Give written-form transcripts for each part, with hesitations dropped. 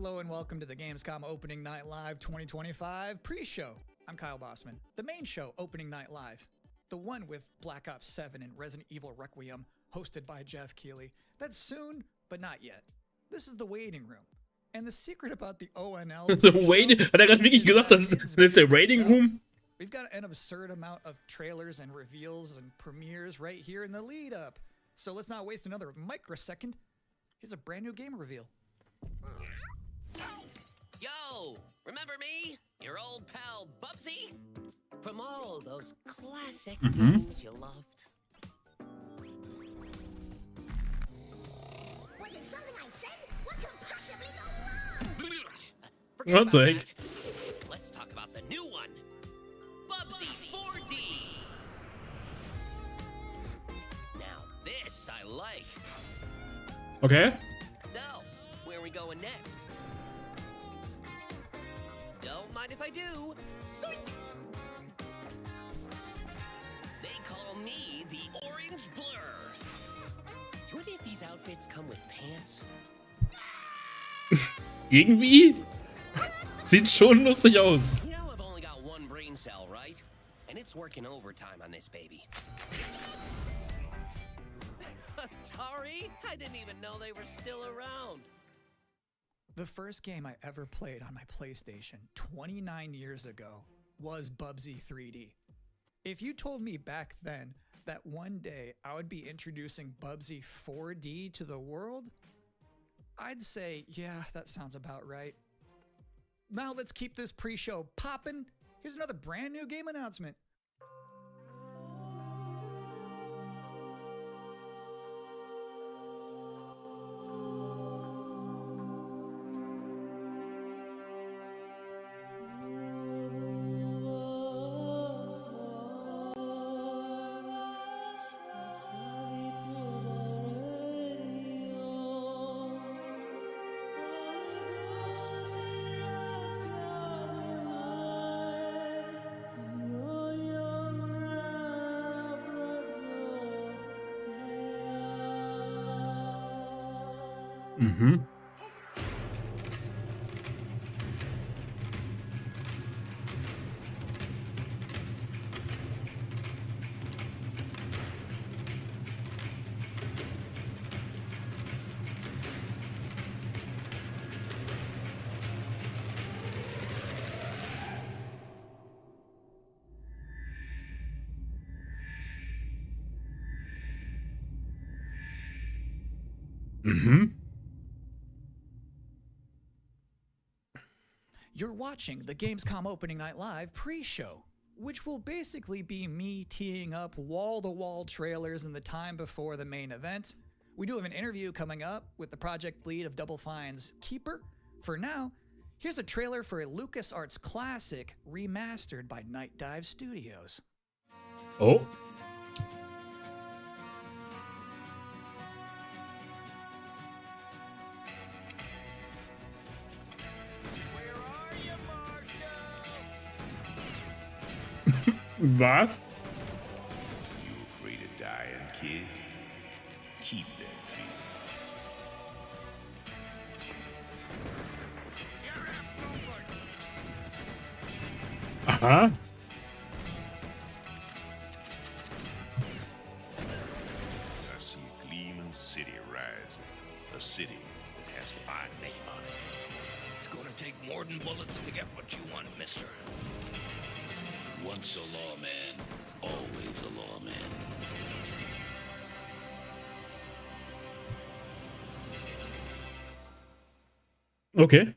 Hello and welcome to the Gamescom Opening Night Live 2025 pre-show. I'm Kyle Bossman. The main show, Opening Night Live, the one with Black Ops 7 and Resident Evil Requiem, hosted by Jeff Keighley. That's soon, but not yet. This is the waiting room. And the secret about the ONL... So wait, hat er gerade wirklich gesagt, das ist der Waiting Room? We've got an absurd amount of trailers and reveals and premieres right here in the lead up. So let's not waste another microsecond. Here's a brand new game reveal. Yo, remember me? Your old pal Bubsy? From all those classic games you loved. Was it something I said? What could possibly go wrong? Forget What about the heck? that. Let's talk about the new one. Bubsy 4D. Now this I like. Okay. So, where are we going next? Don't mind if I do. Zoink. They call me the Orange Blur. Do any of these outfits come with pants? Irgendwie sieht schon lustig aus. You know I've only got one brain cell, right? And it's working overtime on this baby. Atari? I didn't even know they were still around. The first game I ever played on my PlayStation 29 years ago was Bubsy 3D. If you told me back then that one day I would be introducing Bubsy 4D to the world, I'd say, yeah, that sounds about right. Now let's keep this pre-show poppin'. Here's another brand new game announcement. Mhm. Mhm. You're watching the Gamescom Opening Night Live pre-show, which will basically be me teeing up wall-to-wall trailers in the time before the main event. We do have an interview coming up with the project lead of Double Fine's Keeper. For now, here's a trailer for a LucasArts classic remastered by Night Dive Studios. Oh. Was? You afraid of dying, kid? Keep that fear. Aha. I see a gleaming city rising. A city that has a fine name on it. It's gonna take more than bullets to get what you want, mister. Once a lawman, always a lawman. Okay.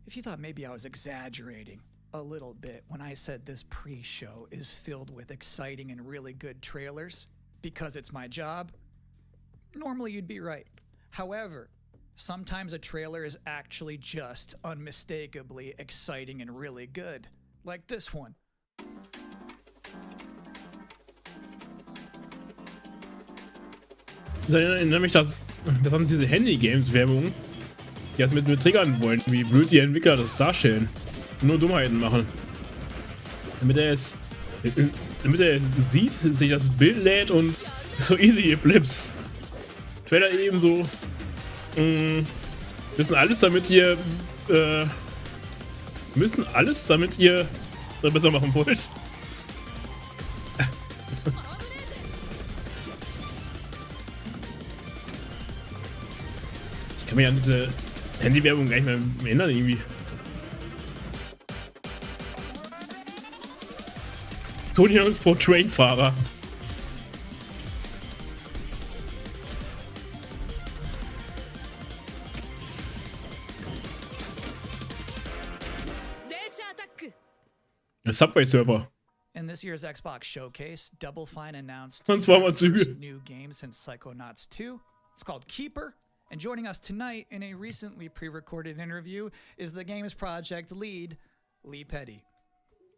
If you thought maybe I was exaggerating a little bit when I said this pre-show is filled with exciting and really good trailers because it's my job, normally you'd be right. However, sometimes a trailer is actually just unmistakably exciting and really good, like this one. Das erinnert mich, das sind diese Handy-Games-Werbung, die das mit triggern wollen, wie blöd die Entwickler das darstellen. Nur Dummheiten machen. Damit er es sieht, sich das Bild lädt und so easy Flips. Trailer ebenso. Müssen alles damit ihr besser machen wollt. Ich kann mich an diese Handywerbung gar nicht mehr erinnern irgendwie. Tony Hawk's Pro Train-Fahrer. Subway Server. In this year's Xbox showcase, Double Fine announced Und zwar mal their Züge. first new game since Psychonauts 2. It's called Keeper. And joining us tonight in a recently pre-recorded interview is the game's project lead, Lee Petty.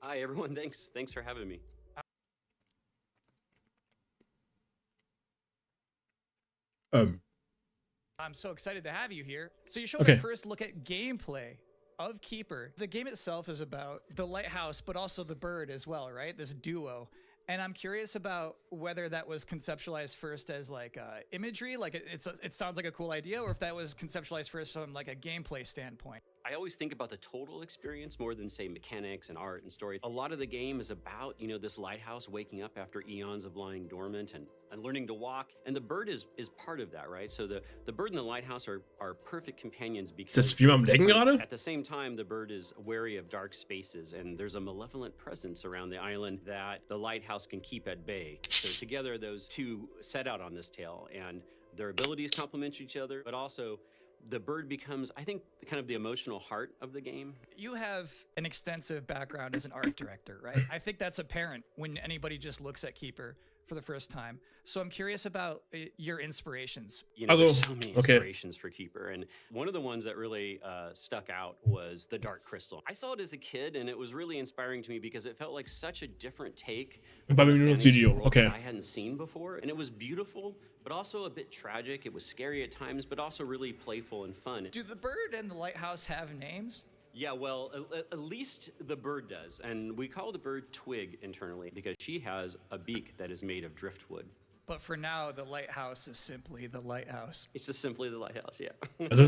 Hi everyone, thanks for having me. I'm so excited to have you here. So you showed Okay. a first look at gameplay of Keeper. The game itself is about the lighthouse, but also the bird as well, right? This duo. And I'm curious about whether that was conceptualized first as like imagery, like it sounds like a cool idea, or if that was conceptualized first from like a gameplay standpoint. I always think about the total experience more than say mechanics and art and story. A lot of the game is about, this lighthouse waking up after eons of lying dormant and learning to walk. And the bird is part of that, right? So the bird and the lighthouse are perfect companions because das Stream am Lecken gerade? at the same time, the bird is wary of dark spaces and there's a malevolent presence around the island that the lighthouse can keep at bay. So together, those two set out on this tale and their abilities complement each other, but also the bird becomes, I think, kind of the emotional heart of the game. You have an extensive background as an art director, right? I think that's apparent when anybody just looks at Keeper for the first time. So I'm curious about your inspirations. There's so many inspirations for Keeper, and one of the ones that really stuck out was the Dark Crystal. I saw it as a kid, and it was really inspiring to me because it felt like such a different take on a fantasy Video. world Okay. that I hadn't seen before, and it was beautiful, but also a bit tragic. It was scary at times, but also really playful and fun. Do the bird and the lighthouse have names? Yeah, well, at least the bird does, and we call the bird Twig internally because she has a beak that is made of driftwood. But for now, the lighthouse is simply the lighthouse. It's just simply the lighthouse, yeah. Also,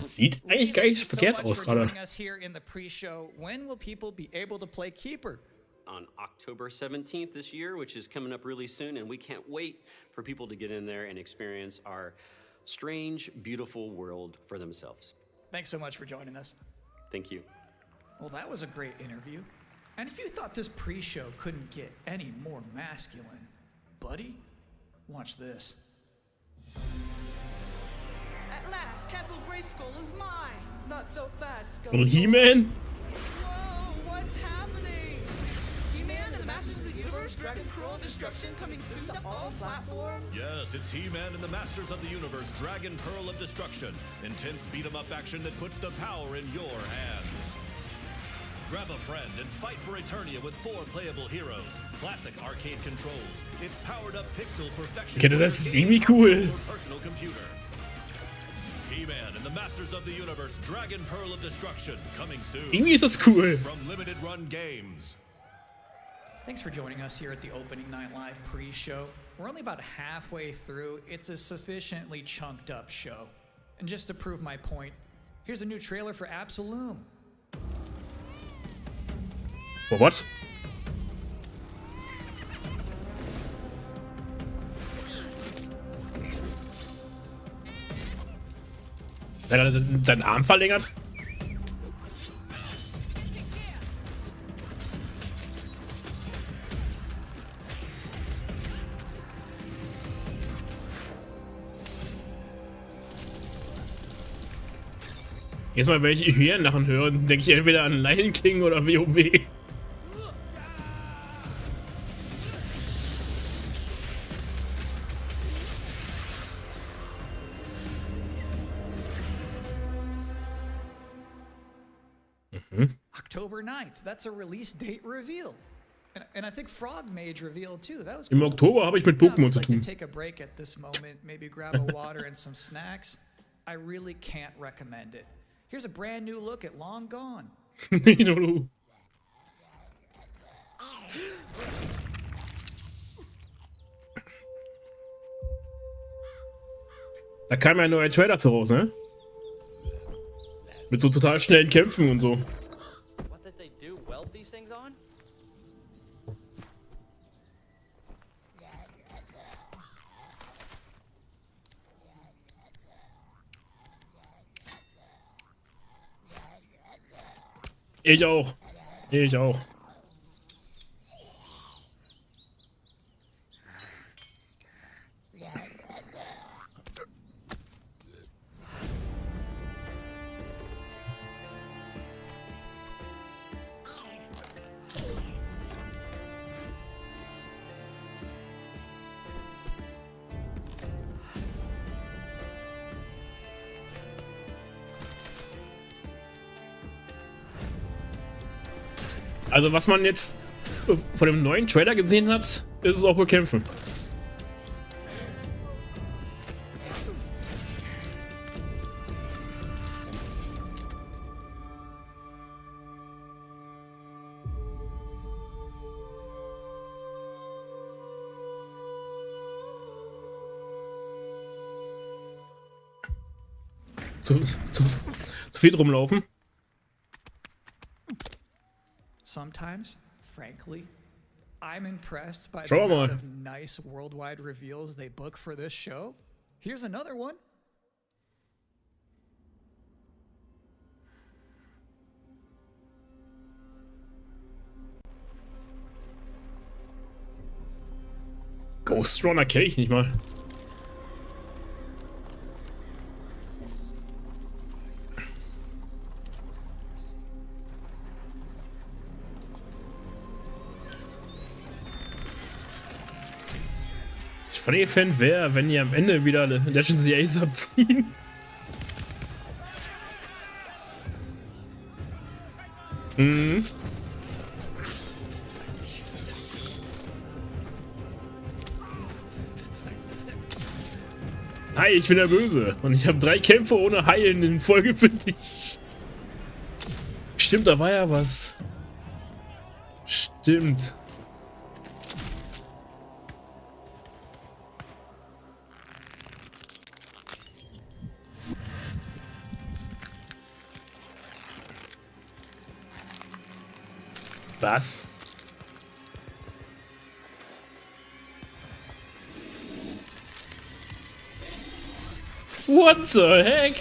sieht eigentlich gar nicht so verkehrt much aus for gerade. joining us here in the pre-show. When will people be able to play Keeper? On October 17th this year, which is coming up really soon, and we can't wait for people to get in there and experience our strange, beautiful world for themselves. Thanks so much for joining us. Thank you. Well, that was a great interview. And if you thought this pre-show couldn't get any more masculine, buddy, watch this. At last, Castle Grayskull is mine. Not so fast, Skull. Und He-Man? Whoa, what's happening? He-Man and the Masters of the Universe, Dragon Pearl Destruction coming soon to all platforms? Yes, it's He-Man and the Masters of the Universe, Dragon Pearl of Destruction. Intense beat-em-up action that puts the power in your hands. Grab a friend and fight for Eternia with 4 playable heroes. Classic arcade controls. It's powered-up pixel perfection. Okay, das ist irgendwie cool. Personal computer. He-Man and the Masters of the Universe, Dragon Pearl of Destruction, coming soon. Irgendwie ist das cool. From Limited Run Games. Thanks for joining us here at the Opening Night Live pre-show. We're only about halfway through. It's a sufficiently chunked up show. And just to prove my point, here's a new trailer for Absolum. For what? Hat er seinen Arm verlängert? Jetzt mal, wenn ich Hyänen höre, denke ich entweder an Lion King oder WoW. October 9th. That's a release date reveal. And I think Frog Mage revealed too. That was Im cool. Oktober habe ich mit Now, if Pokémon you'd zu like tun. to take a break at this moment, maybe grab a water and some snacks. I really can't recommend it. Here's a brand new look at Long Gone. Da kam ja ein neuer Trailer zu raus, ne? Mit so total schnellen Kämpfen und so. What did they do? Weld these things on? Ich auch. Ich auch. Also was man jetzt von dem neuen Trailer gesehen hat, ist es auch wohl kämpfen. Zu viel rumlaufen. Sometimes, frankly, I'm impressed by the Schau mal. amount of nice worldwide reveals they book for this show. Here's another one. Ghost Runner kenne ich nicht mal. Funny Fan wäre, wenn ihr am Ende wieder Legendary Ace abziehen. Mhm. Hi, ich bin der Böse. Und ich habe 3 Kämpfe ohne Heilen in Folge für dich. Stimmt, da war ja was. Stimmt. Was? What the heck?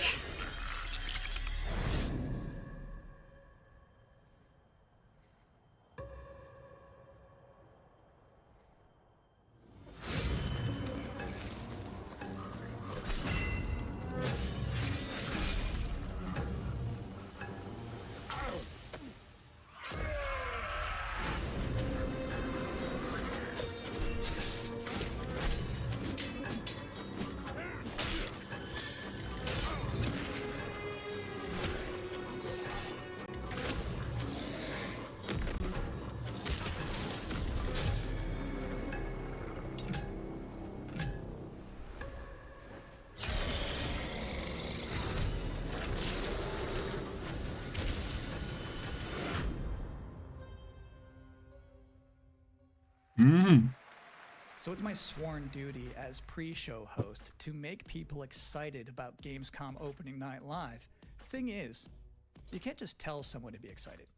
So it's my sworn duty as pre-show host to make people excited about Gamescom opening night live. Thing is, you can't just tell someone to be excited.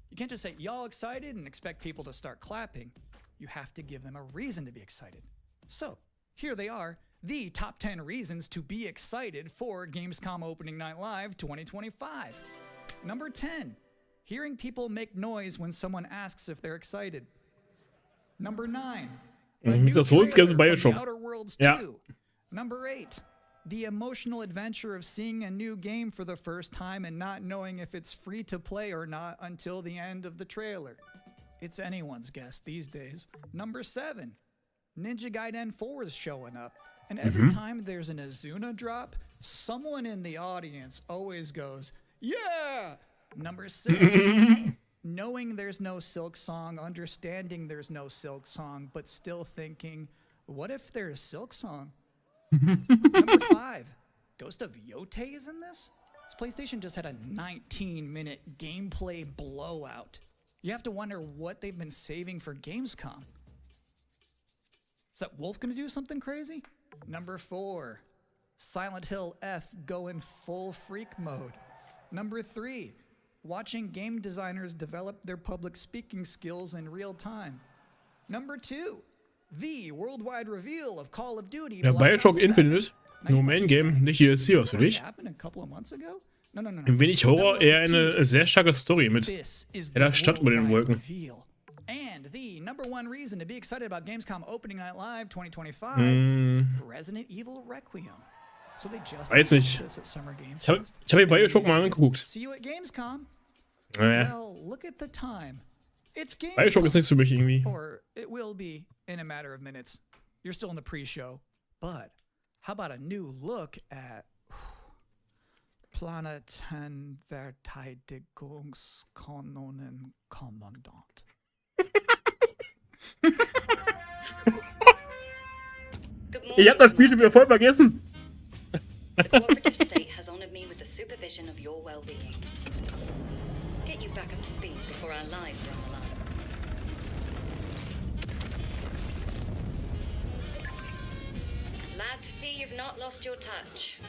You can't just say, y'all excited, and expect people to start clapping. You have to give them a reason to be excited. So, here they are, the top 10 reasons to be excited for Gamescom opening night live 2025. Number 10, hearing people make noise when someone asks if they're excited. Number 9, Das Holzgeld bei ihr schon. Outer Worlds Ja. 2. Number 8, the emotional adventure of seeing a new game for the first time and not knowing if it's free to play or not until the end of the trailer. It's anyone's guess these days. Number 7, Ninja Gaiden 4 is showing up, and every time there's an Azuna drop, someone in the audience always goes, yeah! Number 6, knowing there's no Silk Song, understanding there's no Silk Song, but still thinking, what if there's Silk Song? Number 5, Ghost of Yotei is in this? This PlayStation just had a 19-minute gameplay blowout. You have to wonder what they've been saving for Gamescom. Is that Wolf gonna do something crazy? Number 4, Silent Hill F going full freak mode. Number 3, watching game designers develop their public speaking skills in real time. Number 2, the worldwide reveal of Call of Duty. Ja, Bioshock Infinite. Nur Main Game, nicht DLC, was für dich. Ein wenig Horror, eher eine sehr starke Story mit der Stadt über den Wolken. And the number 1 reason to be excited about Gamescom Opening Night Live 2025, Resident Evil Requiem. So they just Weiß nicht. Ich hab hier Bioshock mal angeguckt. See you at Gamescom. Naja. Well, look at the time. It's Gamescom. Bioshock ist nichts für mich irgendwie. Or it will be in a matter of minutes. You're still in the pre-show. But how about a new look at Planetenverteidigungskanonen-Kommandant? Ich hab das Spiel schon wieder voll vergessen. The cooperative state has honored me with the supervision of your well-being. Get you back up to speed before our lives are on the line. Glad to see you've not lost your touch.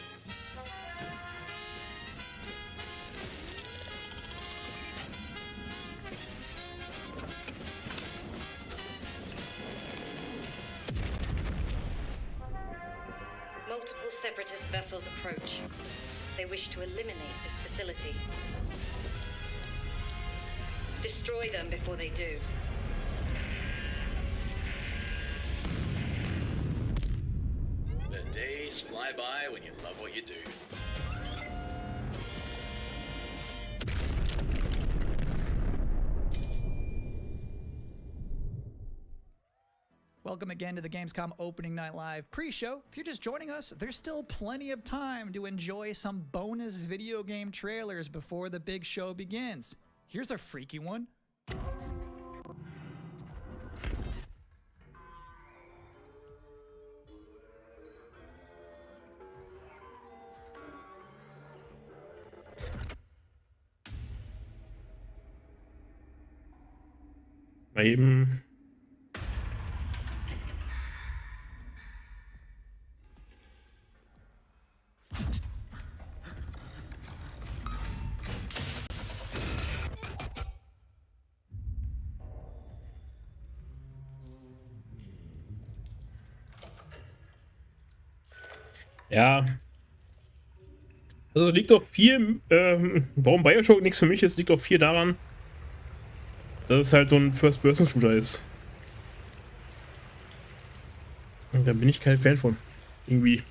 Multiple separatist vessels approach. They wish to eliminate this facility. Destroy them before they do. The days fly by when you love what you do. Welcome again to the Gamescom Opening Night Live pre-show. If you're just joining us, there's still plenty of time to enjoy some bonus video game trailers before the big show begins. Here's a freaky one. Mal eben. Ja. Also liegt doch viel, warum Bioshock nichts für mich ist, liegt doch viel daran, dass es halt so ein First-Person-Shooter ist. Und da bin ich kein Fan von. Irgendwie.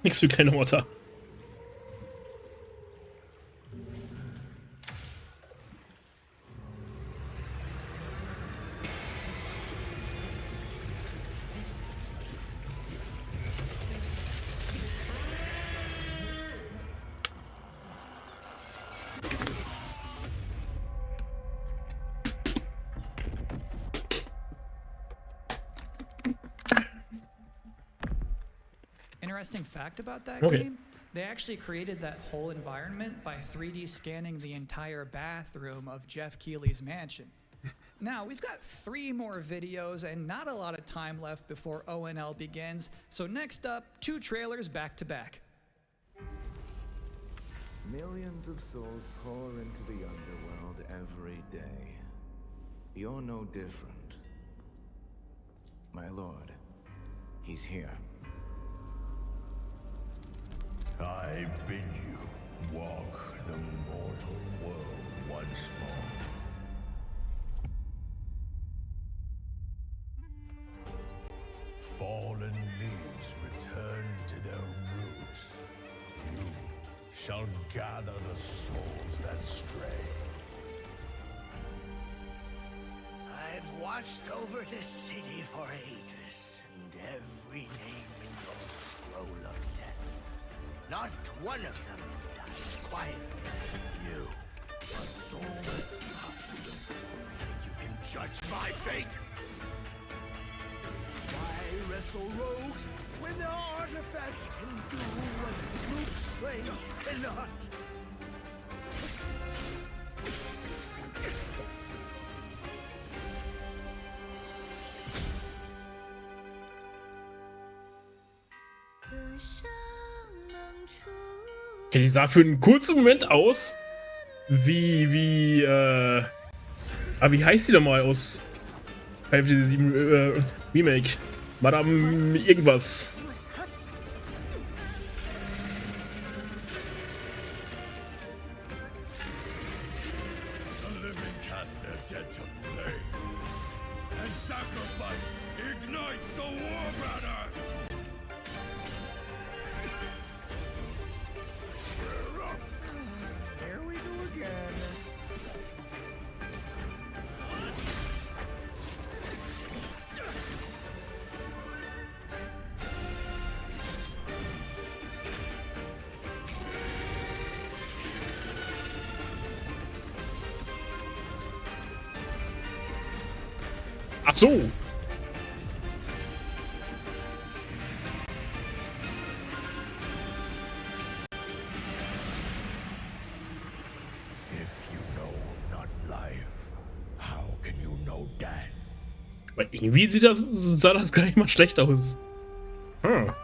Nichts für kleine Otter. Interesting fact about that Okay. game, they actually created that whole environment by 3D scanning the entire bathroom of Jeff Keighley's mansion. Now, we've got 3 more videos and not a lot of time left before ONL begins, so next up, 2 trailers back to back. Millions of souls pour into the underworld every day. You're no different. My lord, he's here. I bid you walk the mortal world once more. Fallen leaves return to their roots. You shall gather the souls that stray. I've watched over this city for ages, and every name in your scroll of death. Not one of them dies quietly. You, a soulless husk. You can judge my fate. Why wrestle rogues when their artifacts can do what brute strength cannot? Die sah für einen kurzen Moment aus wie heißt die doch mal aus Final Fantasy VII Remake? Madame irgendwas. Ach so. Aber irgendwie sah das gar nicht mal schlecht aus. Hm.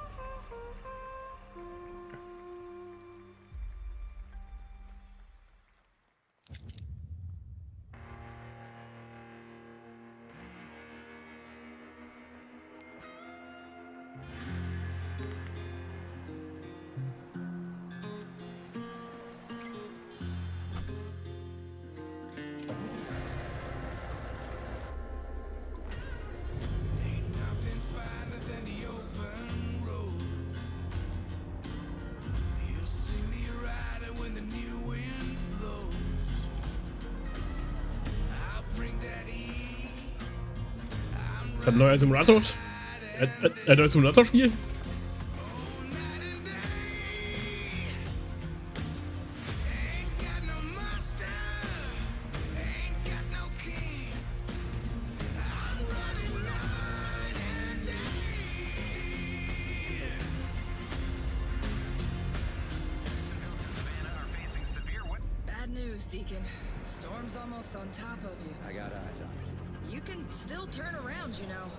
Ist das ein neuer Simulator? Ein neues Simulatorspiel? Bad news, Deacon. Storm's almost on top of you. I got eyes on it. You can still turn around, you know.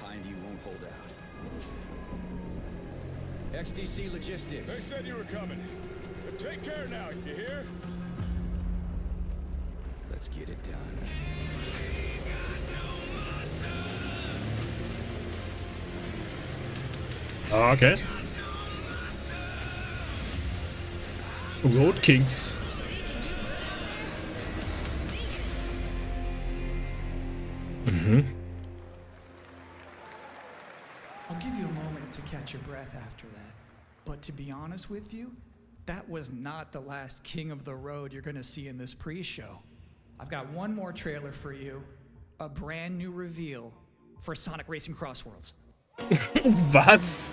Pineview won't hold out. XTC Logistics. They said you were coming. But take care now, you hear? Let's get it done. Ah, okay. Road Kings. Mhm. I'll give you a moment to catch your breath after that. But to be honest with you, that was not the last king of the road you're going to see in this pre-show. I've got one more trailer for you. A brand new reveal for Sonic Racing Crossworlds. Was?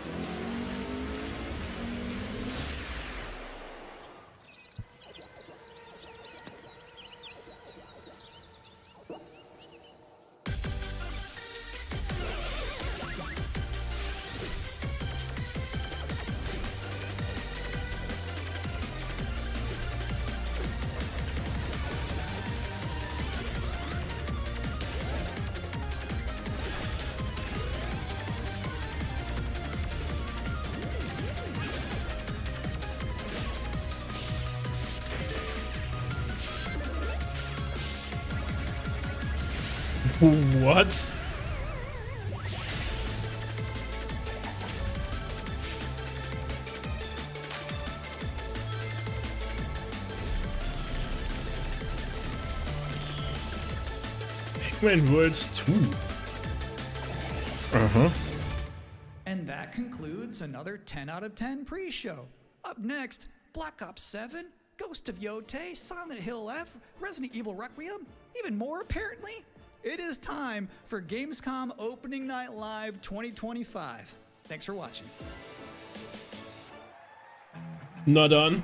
What? Pac-Man Worlds 2. Uh-huh. And that concludes another 10 out of 10 pre-show. Up next, Black Ops 7, Ghost of Yotei, Silent Hill F, Resident Evil Requiem, even more apparently. It is time for Gamescom Opening Night Live 2025. Thanks for watching. Na dann.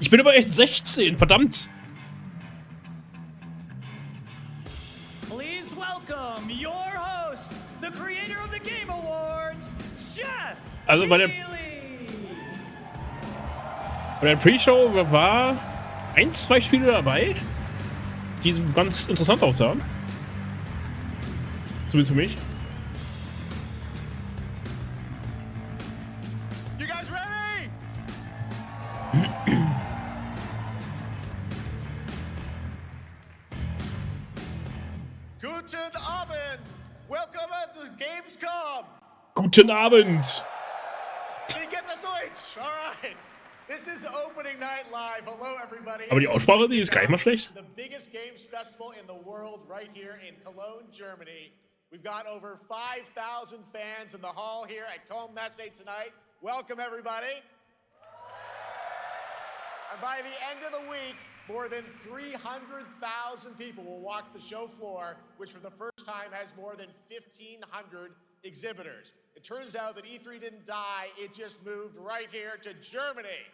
Ich bin aber erst 16, verdammt. Please welcome your host, the creator of the Game Awards, Chef. Also bei der Pre-Show war 1, 2 Spiele dabei, die so ganz interessant aussahen. Zumindest für mich. You guys ready? Guten Abend. Welcome to Gamescom. Guten Abend. You get the switch. All right. This is opening night live. Hello, everybody. Aber die Aussprache, die ist gar nicht mal schlecht. The biggest games festival in the world right here in Cologne, Germany. We've got over 5,000 fans in the hall here at Messe tonight. Welcome, everybody. And by the end of the week, more than 300,000 people will walk the show floor, which for the first time has more than 1,500 exhibitors. It turns out that E3 didn't die, it just moved right here to Germany.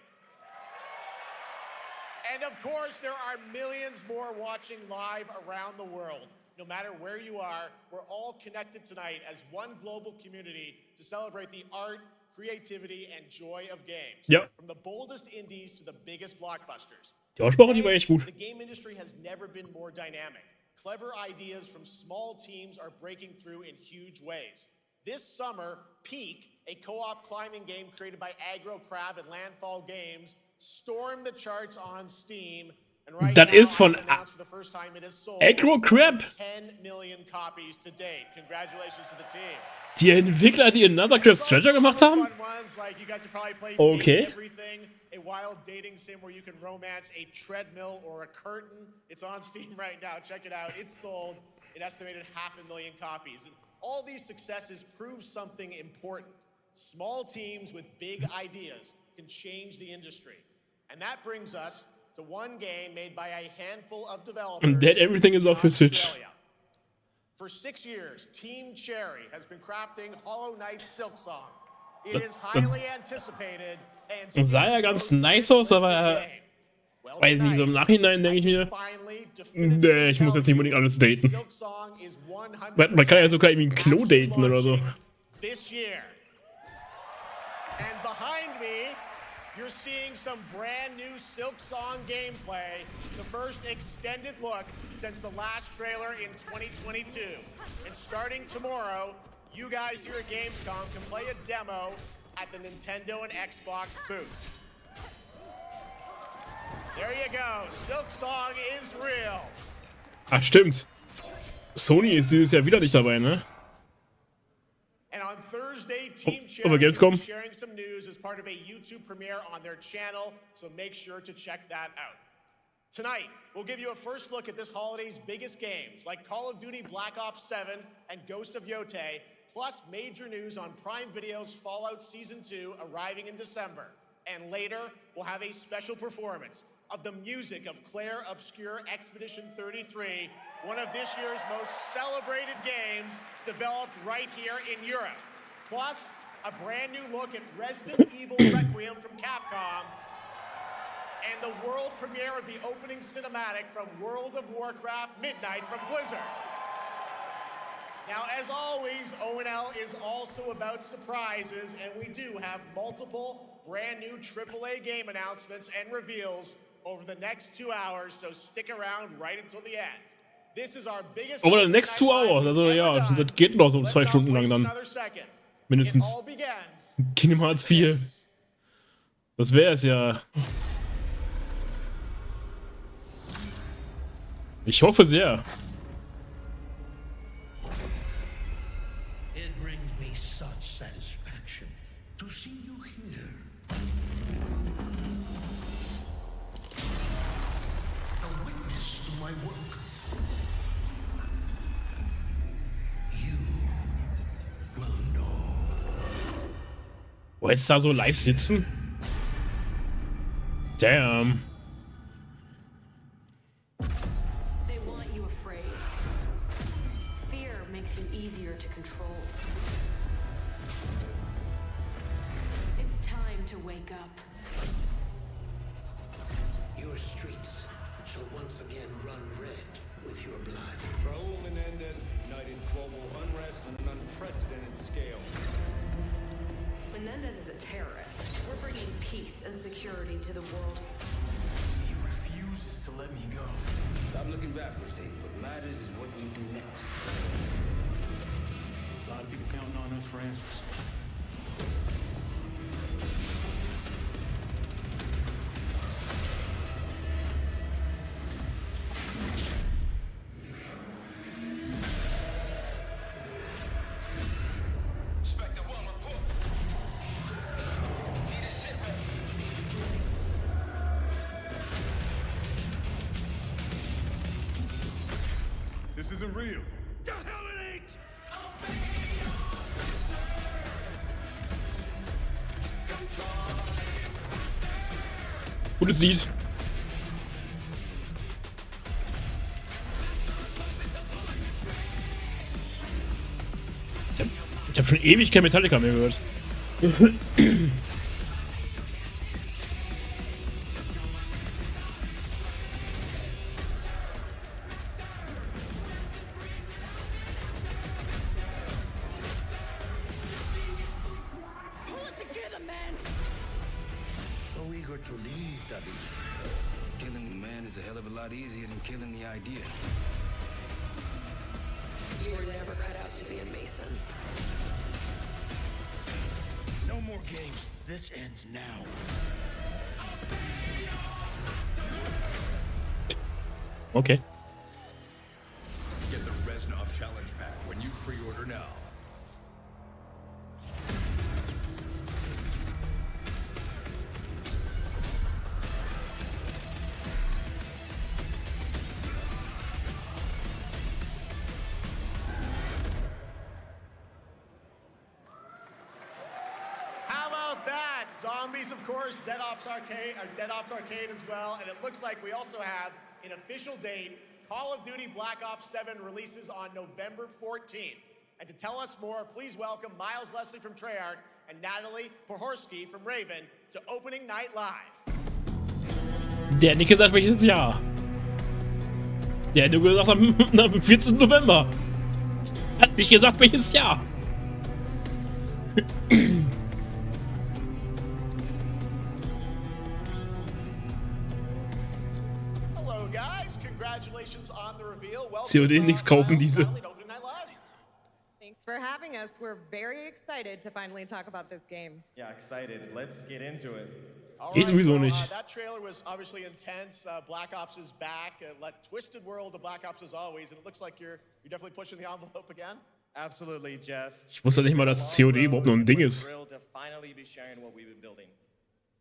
And of course, there are millions more watching live around the world. No matter where you are, we're all connected tonight as one global community to celebrate the art, creativity, and joy of games. Ja. From the boldest indies to the biggest blockbusters. Die Aussprache, die war echt gut. The game industry has never been more dynamic. Clever ideas from small teams are breaking through in huge ways. This summer, Peak, a co-op climbing game created by Aggro Crab and Landfall Games, stormed the charts on Steam. And right Das now, ist von announced for the first time it has sold Aggro Crab. 10 million copies to date. Congratulations to the team. Die Entwickler, die Another Crab's Treasure gemacht haben? Okay. A wild dating sim where you can romance a treadmill or a curtain. It's on Steam right now. Check it out. It's sold an estimated 500,000 copies. And all these successes prove something important. Small teams with big ideas can change the industry. And that brings us to one game made by a handful of developers. And that everything is off the Switch. For 6 years, Team Cherry has been crafting Hollow Knight's Silksong. It is highly anticipated and Sah ja ganz nice aus, aber weiß nicht, so im Nachhinein denke ich mir, nee, ich muss jetzt nicht unbedingt alles daten. Man kann ja sogar irgendwie ein Klo daten oder so. This year. And behind me, you're seeing some brand new Silksong gameplay, the first extended look since the last trailer in 2022. And starting tomorrow, you guys here at Gamescom can play a demo at the Nintendo and Xbox booths. There you go. Silksong is real. Ach, stimmt. Sony ist dieses Jahr wieder nicht dabei, ne? And on Thursday, Team Aber Cherry is Gamescom. sharing some news as part of a YouTube premiere on their channel, so make sure to check that out. Tonight, we'll give you a first look at this holiday's biggest games, like Call of Duty Black Ops 7 and Ghost of Yotei, plus major news on Prime Video's Fallout Season 2 arriving in December. And later, we'll have a special performance of the music of Claire Obscure Expedition 33, one of this year's most celebrated games developed right here in Europe. Plus, a brand new look at Resident Evil Requiem from Capcom, and the world premiere of the opening cinematic from World of Warcraft Midnight from Blizzard. Now, as always, ONL is also about surprises, and we do have multiple brand new AAA game announcements and reveals over the next 2 hours, so stick around right until the end. This is our biggest Over the next 2 hours, also ja, das geht noch so 2 Stunden lang dann. Mindestens. Kingdom Hearts 4. Das wäre es ja. Ich hoffe sehr. It brings me such satisfaction to see you here. A witness to my work. You will know. Wo jetzt da so live sitzen? Damn. They want you afraid. Fear makes you easier to control. It's time to wake up. Your streets shall once again run red with your blood. Raul Menendez ignited global unrest on an unprecedented scale. Menendez is a terrorist. We're bringing peace and security to the world. He refuses to let me go. Stop looking backwards, David. What matters is what we do next. A lot of people counting on us for answers. isn't real. The hell it ain't! Gutes Lied. Ich hab schon ewig kein Metallica mehr gehört. Pull it together, man! So eager to leave, Daddy. Killing the man is a hell of a lot easier than killing the idea. You were never cut out to be a Mason. No more games. This ends now. Okay. Get the Reznov Challenge Pack when you pre-order now. How about that? Zombies, of course, Dead Ops Arcade as well, and it looks like we also have an official date. Call of Duty Black Ops 7 releases on November 14th. And to tell us more, please welcome Miles Leslie from Treyarch and Natalie Pohorski from Raven to Opening Night Live. Der hat nicht gesagt, welches Jahr. Der hat nur gesagt, am 14. November. Hat nicht gesagt, welches Jahr. Hello guys, congratulations on the reveal. COD nichts kaufen diese. Thanks for having us. We're very excited to finally talk about this game. Yeah, excited. Let's get into it. Ich sowieso nicht. That trailer was obviously intense. Black Ops is back. Twisted world of Black Ops as always, and it looks like you're definitely pushing the envelope again. Absolutely, Jeff. Ich wusste nicht mal, dass COD überhaupt noch ein Ding ist. Thrilled to finally be sharing what we've been building.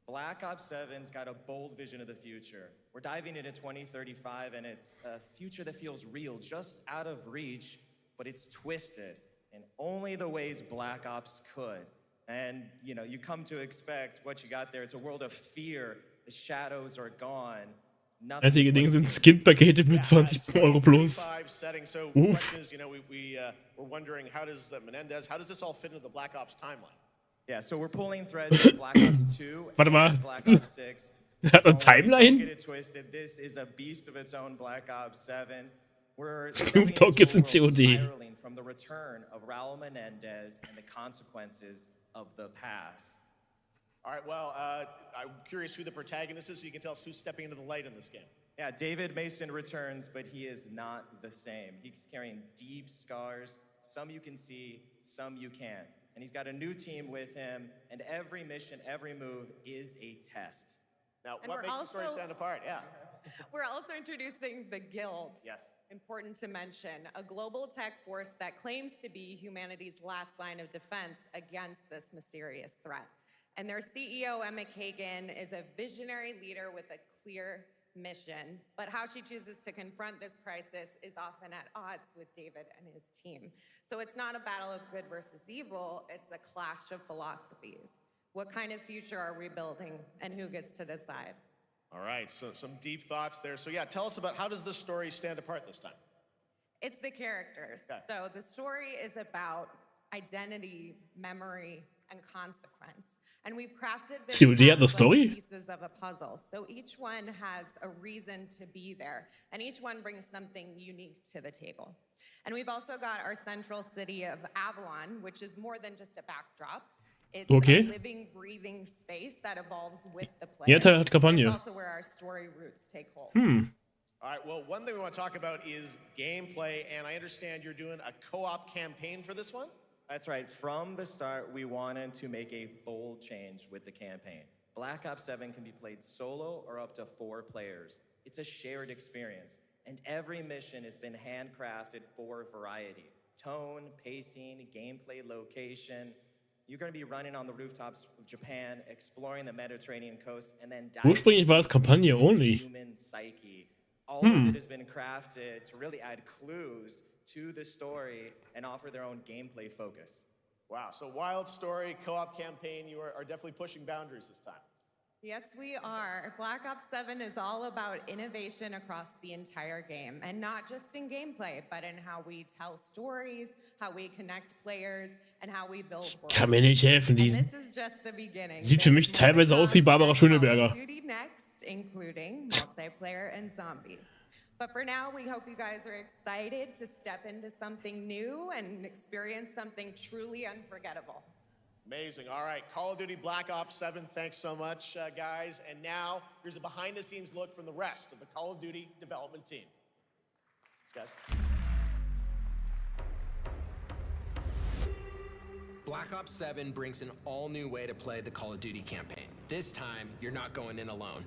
Black Ops 7's got a bold vision of the future. We're diving into 2035, and it's a future that feels real, just out of reach, but it's twisted in only the ways Black Ops could. And, you know, you come to expect what you got there. It's a world of fear. The shadows are gone. Einzige Dinge sind Skin-Pakete für 20 € plus. Uff. We're wondering, how does Menendez, how does this all fit into the Black Ops timeline? Yeah, so we're pulling threads from Black Ops 2 Warte mal. and Black Ops 6. Hat er eine Timeline? Don't get it twisted. This is a beast of its own, Black Ops 7. We're Snoop Dogg gibt's in COD. spiraling from the return of Raul Menendez and the consequences of the past. All right, well, I'm curious who the protagonist is, so you can tell us who's stepping into the light in this game. Yeah, David Mason returns, but he is not the same. He's carrying deep scars. Some you can see, some you can't. And he's got a new team with him, and every mission, every move is a test. Now, And what we're makes the story also- stand apart? Yeah. We're also introducing the Guild. Yes. Important to mention, a global tech force that claims to be humanity's last line of defense against this mysterious threat. And their CEO, Emma Kagan, is a visionary leader with a clear mission. But how she chooses to confront this crisis is often at odds with David and his team. So it's not a battle of good versus evil, it's a clash of philosophies. What kind of future are we building, and who gets to decide? All right, so some deep thoughts there. So yeah, tell us about, how does this story stand apart this time? It's the characters. Okay. So the story is about identity, memory, and consequence. And we've crafted this COD had the as like story? pieces of a puzzle. So each one has a reason to be there, and each one brings something unique to the table. And we've also got our central city of Avalon, which is more than just a backdrop. It's Okay. a living, breathing space that evolves with the player. Ja, hat Kampagne. It's also where our story roots take hold. All right, well, one thing we want to talk about is gameplay, and I understand you're doing a co-op campaign for this one? That's right. From the start, we wanted to make a bold change with the campaign. Black Ops 7 can be played solo or up to 4 players. It's a shared experience, and every mission has been handcrafted for variety. Tone, pacing, gameplay location. You're going to be running on the rooftops of Japan, exploring the Mediterranean coast, and then diving Ursprünglich war es Kampagne into the only. human psyche. All of it has been crafted to really add clues to the story and offer their own gameplay focus. Wow, so wild story, co-op campaign, you are definitely pushing boundaries this time. Yes, we are. Black Ops 7 is all about innovation across the entire game, and not just in gameplay, but in how we tell stories, how we connect players, and how we build worlds. Kann mir nicht helfen, die And this is just the beginning. sieht für mich teilweise aus wie Barbara Schöneberger. Duty next, including multiplayer and zombies. But for now, we hope you guys are excited to step into something new and experience something truly unforgettable. Amazing. All right, Call of Duty Black Ops 7, thanks so much, guys. And now, here's a behind-the-scenes look from the rest of the Call of Duty development team. Thanks, guys. Black Ops 7 brings an all-new way to play the Call of Duty campaign. This time, you're not going in alone.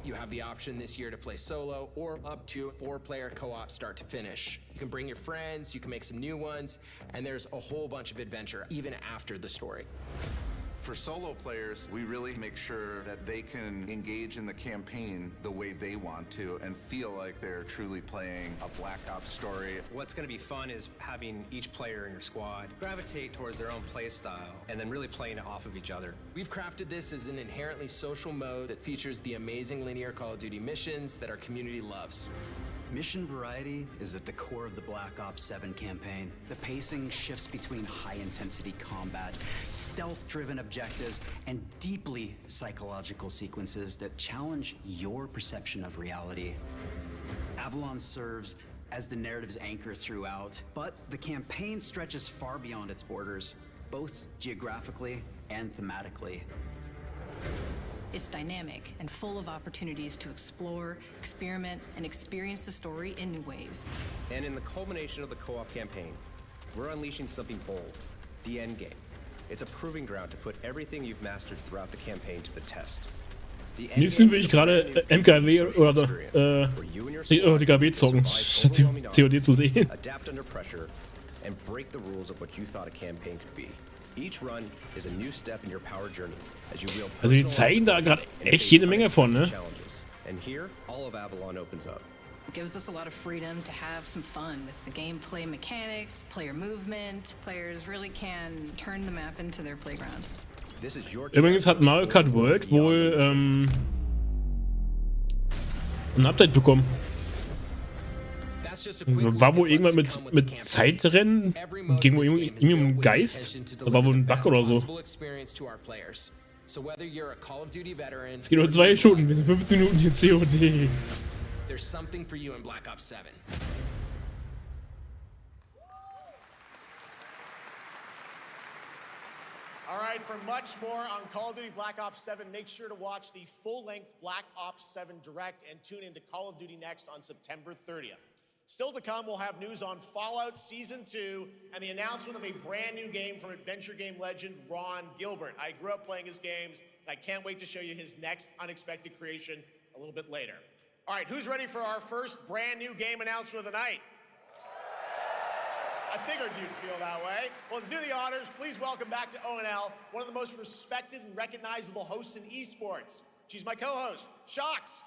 You have the option this year to play solo or up to 4-player co-op start to finish. You can bring your friends, you can make some new ones, and there's a whole bunch of adventure even after the story. For solo players, we really make sure that they can engage in the campaign the way they want to and feel like they're truly playing a Black Ops story. What's going to be fun is having each player in your squad gravitate towards their own play style and then really playing it off of each other. We've crafted this as an inherently social mode that features the amazing linear Call of Duty missions that our community loves. Mission variety is at the core of the Black Ops 7 campaign. The pacing shifts between high-intensity combat, stealth-driven objectives, and deeply psychological sequences that challenge your perception of reality. Avalon serves as the narrative's anchor throughout, but the campaign stretches far beyond its borders, both geographically and thematically. It's dynamic and full of opportunities to explore, experiment, and experience the story in new ways. And in the culmination of the co-op campaign, we're unleashing something bold, the end game. It's a proving ground to put everything you've mastered throughout the campaign to the test. Am liebsten will ich gerade MKW oder DKW zocken, statt COD zu sehen. Adapt under pressure and break the rules of what you thought a campaign could be. Each run is a new step in your power journey as you wield Also die zeigen da gerade echt jede Menge von, ne? And here, all of Avalon opens up. It gives us a lot of freedom to have some fun with the gameplay mechanics, player movement. Players really can turn the map into their playground. This is your Übrigens hat Mario Kart World wohl ein Update bekommen. War wohl irgendwann mit Zeitrennen, ging wohl irgendwie um einen Geist, da war wohl ein Bug oder so. Es geht nur 2 Stunden, wir sind 15 Minuten hier COD. There's something for you in Black Ops 7. All right, for much more on Call of Duty Black Ops 7, make sure to watch the full-length Black Ops 7 Direct and tune into Call of Duty Next on September 30th. Still to come, we'll have news on Fallout Season 2 and the announcement of a brand new game from adventure game legend Ron Gilbert. I grew up playing his games, and I can't wait to show you his next unexpected creation a little bit later. All right, who's ready for our first brand new game announcement of the night? I figured you'd feel that way. Well, to do the honors, please welcome back to ONL, one of the most respected and recognizable hosts in esports. She's my co-host, Shox.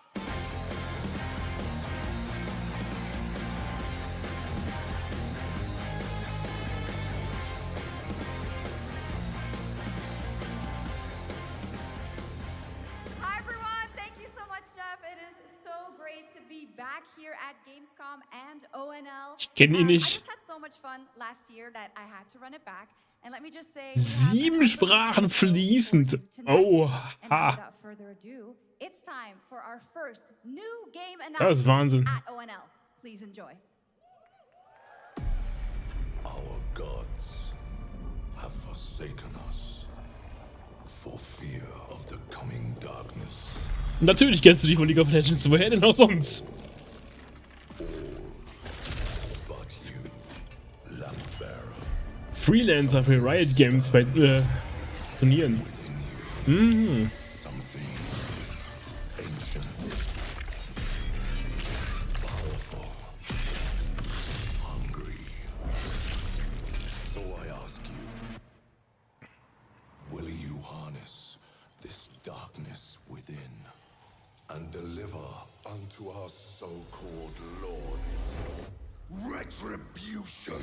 Hi everyone, thank you so much, Jeff. It is so great to be back here at Gamescom and ONL. Ich kenne ihn I nicht. just had so much fun last year that I had to run it back. And let me just say, 7 Sprachen fließend. Oh, ha. without further ado, it's time for our first new game Das ist Wahnsinn. announcement at ONL. Please enjoy. Our gods have forsaken us for fear of the coming darkness. Natürlich kennst du die von League of Legends, woher denn auch sonst? Freelancer für Riot Games bei Turnieren. Mhm. So I ask you, will you harness this darkness within? and deliver unto our so-called lords retribution.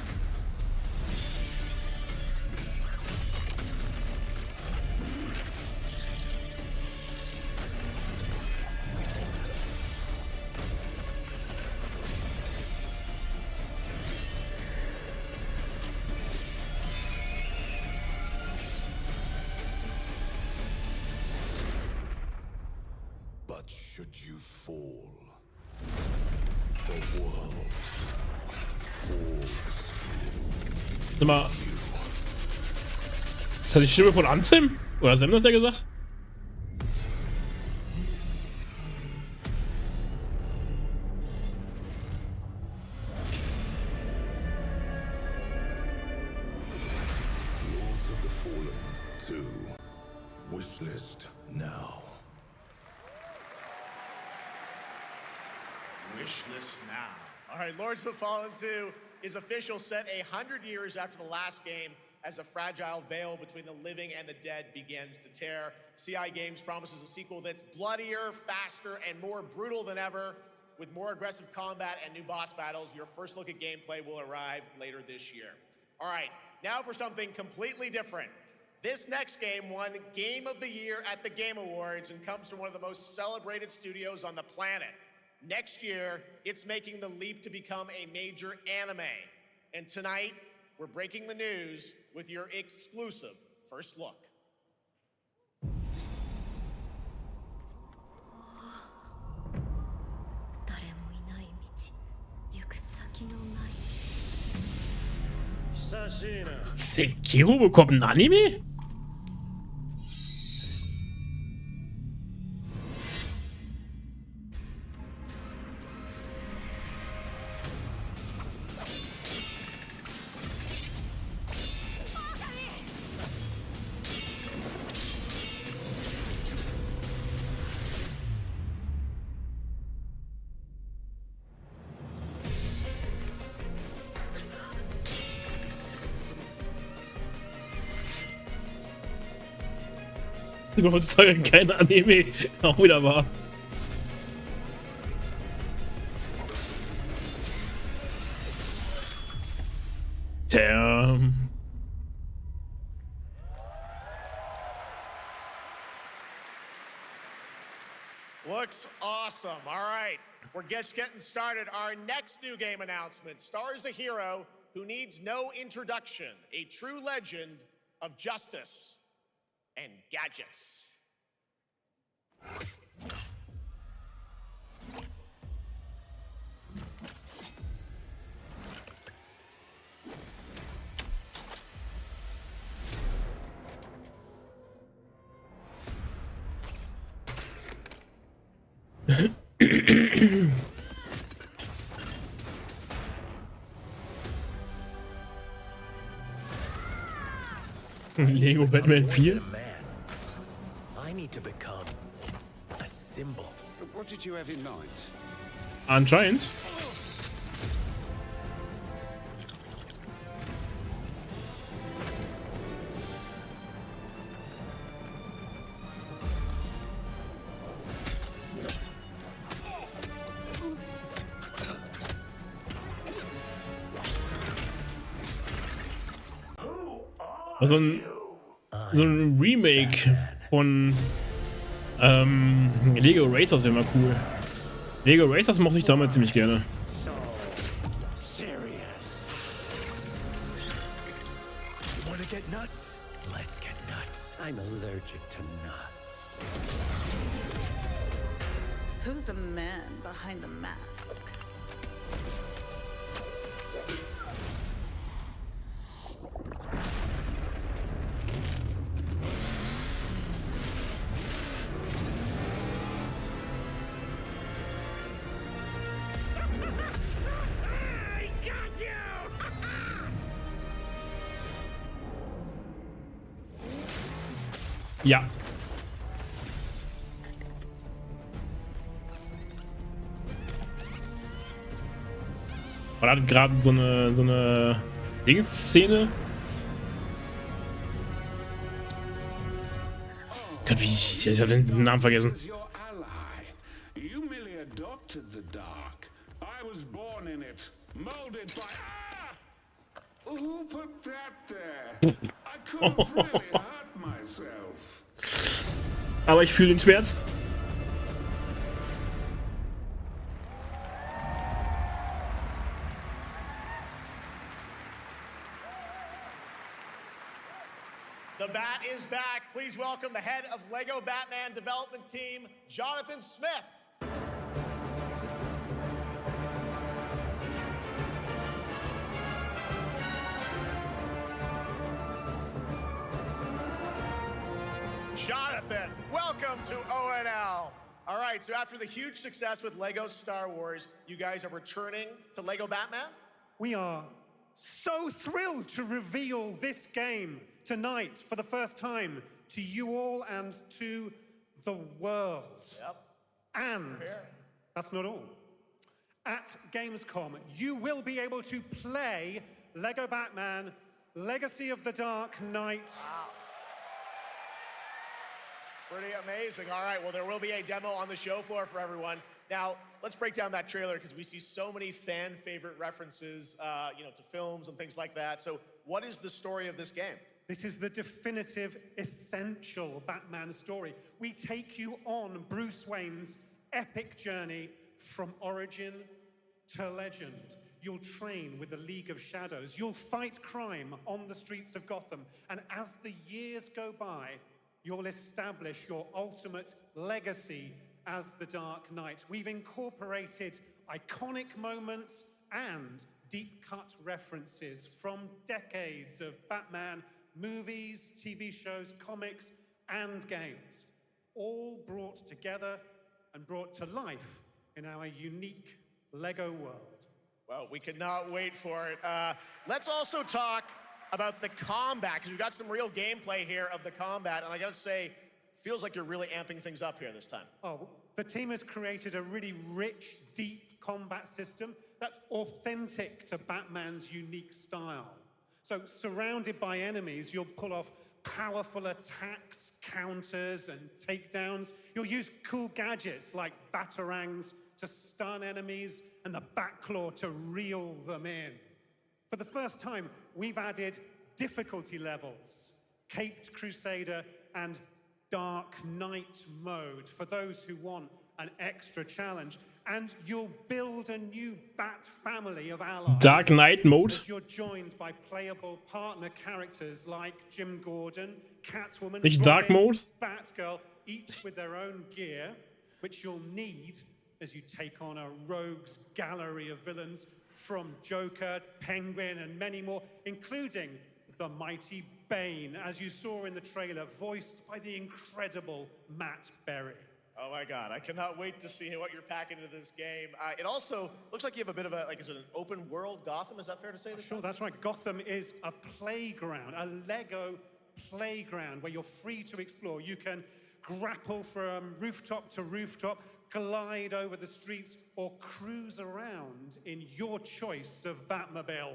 But should you fall, the world falls. Sag mal. Ist das die Stimme von Ansem? Oder Sam das ja gesagt? Lords of the Fallen 2. Wishlist now. Wishlist now. All right, Lords of the Fallen 2 is official, set 100 years after the last game, as the fragile veil between the living and the dead begins to tear. CI Games promises a sequel that's bloodier, faster, and more brutal than ever. With more aggressive combat and new boss battles, your first look at gameplay will arrive later this year. All right, now for something completely different. This next game won Game of the Year at the Game Awards and comes from one of the most celebrated studios on the planet. Next year, it's making the leap to become a major anime. And tonight, we're breaking the news with your exclusive first look. Sekiro bekommt ein Anime? Heutzutage kein Anime. Auch wieder wahr. Damn. Looks awesome. All right, we're just getting started. Our next new game announcement stars a hero who needs no introduction, a true legend of justice and gadgets. Lego Batman 4? I need to become a symbol. What did you have in mind? Anscheinend. So ein Remake von Lego Racers wäre mal cool. Lego Racers mochte ich damals ziemlich gerne. So serious. You want to get nuts? Let's get nuts. I'm allergic to nuts. Who's the man behind the mask? Ja. Man hat gerade so eine Dings-Szene. Gott, ich habe den Namen vergessen. invented the dark. I was born in it, molded by... Ah! Who put that there? I could have really hurt myself. Aber ich fühle den Schmerz. The bat is back. Please welcome the head of LEGO Batman development team, Jonathan Smith. Jonathan, welcome to ONL. All right, so after the huge success with LEGO Star Wars, you guys are returning to LEGO Batman? We are so thrilled to reveal this game tonight for the first time to you all and to the world. Yep. And that's not all. At Gamescom, you will be able to play LEGO Batman Legacy of the Dark Knight. Wow. Pretty amazing. All right, well, there will be a demo on the show floor for everyone. Now, let's break down that trailer because we see so many fan favorite references, to films and things like that. So what is the story of this game? This is the definitive, essential Batman story. We take you on Bruce Wayne's epic journey from origin to legend. You'll train with the League of Shadows. You'll fight crime on the streets of Gotham. And as the years go by, you'll establish your ultimate legacy as the Dark Knight. We've incorporated iconic moments and deep-cut references from decades of Batman movies, TV shows, comics, and games, all brought together and brought to life in our unique LEGO world. Well, we cannot wait for it. Let's also talk about the combat, because we've got some real gameplay here of the combat, and I gotta say, feels like you're really amping things up here this time. Oh, the team has created a really rich, deep combat system that's authentic to Batman's unique style. So, surrounded by enemies, you'll pull off powerful attacks, counters, and takedowns. You'll use cool gadgets like batarangs to stun enemies and the Batclaw to reel them in. For the first time, we've added difficulty levels, Caped Crusader and Dark Knight mode for those who want an extra challenge. And you'll build a new Bat family of allies. Dark Knight mode. As you're joined by playable partner characters like Jim Gordon, Catwoman, Nicht Dark mode? Batgirl, each with their own gear, which you'll need as you take on a rogues gallery of villains from Joker, Penguin, and many more, including the mighty Bane, as you saw in the trailer, voiced by the incredible Matt Berry. Oh my God, I cannot wait to see what you're packing into this game. It also looks like you have a bit of a, is it an open world Gotham? Is that fair to say this Sure, that's right. Gotham is a playground, a LEGO playground where you're free to explore. You can grapple from rooftop to rooftop, glide over the streets, or cruise around in your choice of Batmobile.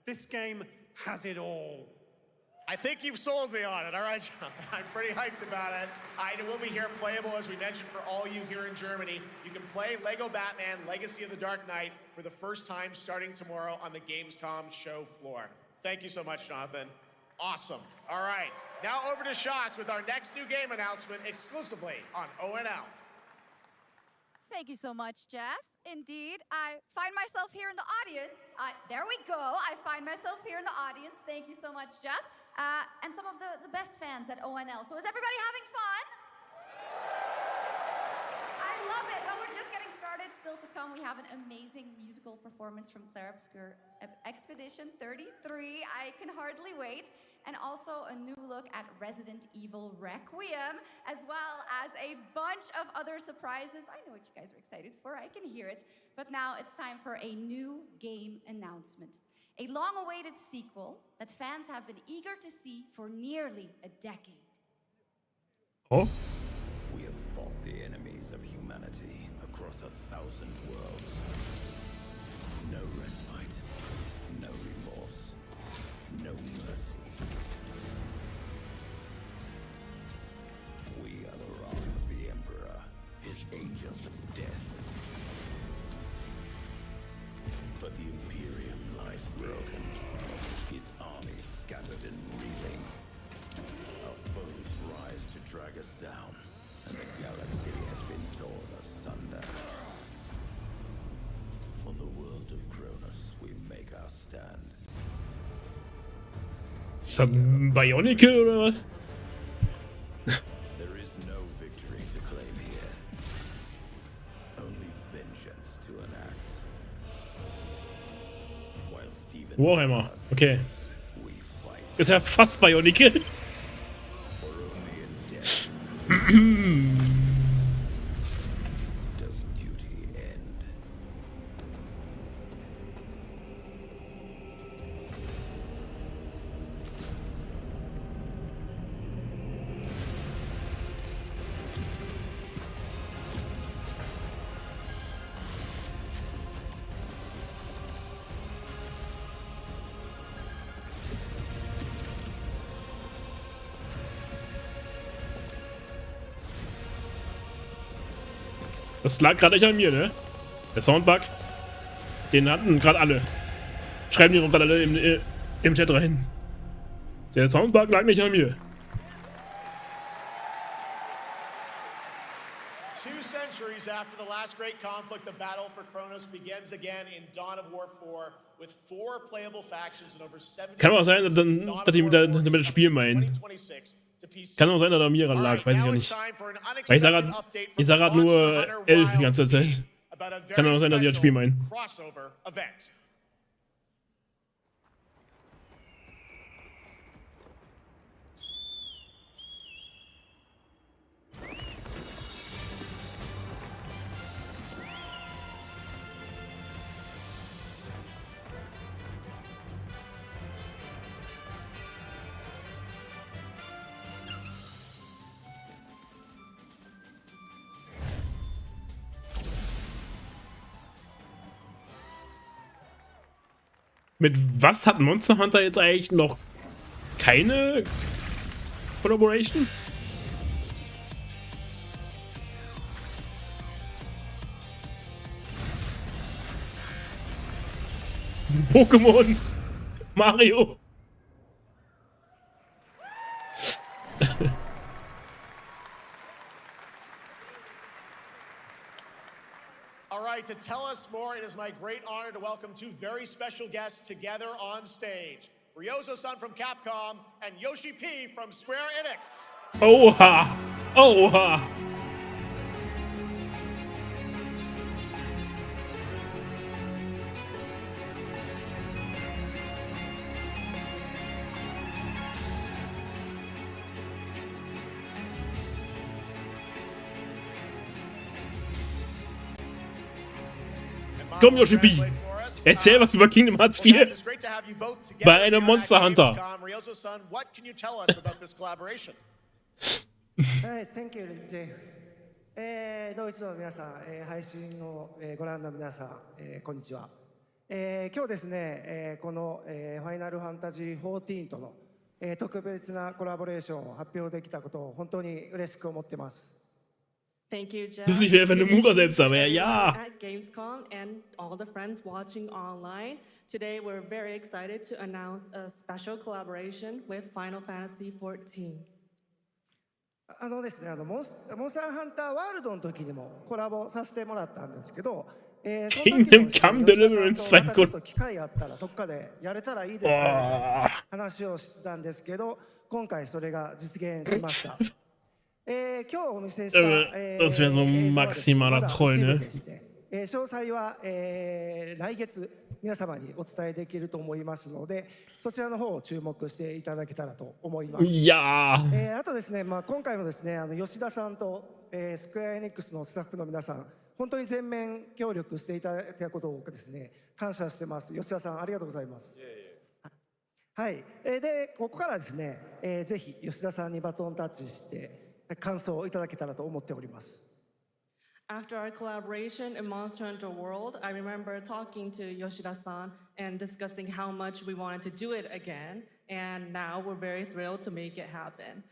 This game has it all. I think you've sold me on it. All right, Jonathan, I'm pretty hyped about it. It will be here playable, as we mentioned, for all you here in Germany. You can play LEGO Batman Legacy of the Dark Knight for the first time starting tomorrow on the Gamescom show floor. Thank you so much, Jonathan. Awesome. All right, now over to Shots with our next new game announcement exclusively on ONL. Thank you so much, Jeff. Indeed, I find myself here in the audience. There we go. I find myself here in the audience. Thank you so much, Jeff. And some of the best fans at ONL. So is everybody having fun? I love it. Well, we're just getting started. Still to come, we have an amazing musical performance from Claire Obscure Expedition 33. I can hardly wait. And also a new look at Resident Evil Requiem, as well as a bunch of other surprises. I know what you guys are excited for. I can hear it. But now it's time for a new game announcement. A long-awaited sequel that fans have been eager to see for nearly a decade. Oh. We have fought the enemies of humanity across 1,000 worlds. No respite, no remorse, no mercy. We are the wrath of the Emperor, his angels of death. asunder. On the world of Cronus, we make our stand. Ist das ein Bionicle oder was? There is no victory to claim here. Only vengeance to enact. While Stephen Warhammer, okay. we fight Ist ja fast Bionicle. for only in death does duty end. Das lag gerade nicht an mir, ne? Der Soundbug, den hatten gerade alle. Schreiben die gerade alle im Chat rein. Der Soundbug lag nicht an mir. 2 centuries after the last great conflict, the battle for Kronos begins again in Dawn of War 4 with 4 playable factions and over 70. Kann auch sein, dass die damit das Spiel meinen. Kann auch sein, dass er mir ran lag, weiß ich ja nicht. Weil ich sag grad nur L die ganze Zeit. Kann auch sein, dass die das Spiel meinen. Crossover event. Mit was hat Monster Hunter jetzt eigentlich noch keine Collaboration? Pokémon, Mario. All right, to tell us more, it is my great honor to welcome 2 very special guests together on stage. Ryozo-san from Capcom and Yoshi P from Square Enix. Oha! Oha! Komm, Yoshi P. Erzähl was über Kingdom Hearts 4 bei einem Monster Hunter. Ryozo-san, what can you tell us about this collaboration? Thank you, Jay. ドイツの皆さん、配信をご覧の皆さん、こんにちは。今日ですね、このファイナルファンタジー14との特別なコラボレーションを発表できたことを本当に嬉しく思ってます。Thank you, Jeff. Lustig wäre, wenn Nomura selbst da wäre, ja. At Gamescom and all the friends watching online. Today we're very excited to announce a special collaboration with Final Fantasy XIV. ですね、モンスターハンターワールドの時にもコラボさせてもらったんですけど、Kingdom Come Deliverance 2個。機会あったらどっかでやれたらいいですね。話をしてたんですけど、今回それが実現しました。今日お見せした、Das wäre so ein maximaler Troll, ne? 詳細は、来月皆様にお伝えできると思いますので、そちらの方を注目していただけたらと思います。いやー。あとですね、今回もですね、吉田さんと、スクエアエニックスのスタッフの皆さん、本当に全面協力していただいたことをですね、感謝してます。吉田さん、ありがとうございます。はい。で、ここからですね、ぜひ吉田さんにバトンタッチして感想をいただけたらと思っております。After our collaboration in Monster Hunter World, I remember talking to Yoshida-san and discussing how much we wanted to do it again, and now we're very thrilled to make it happen.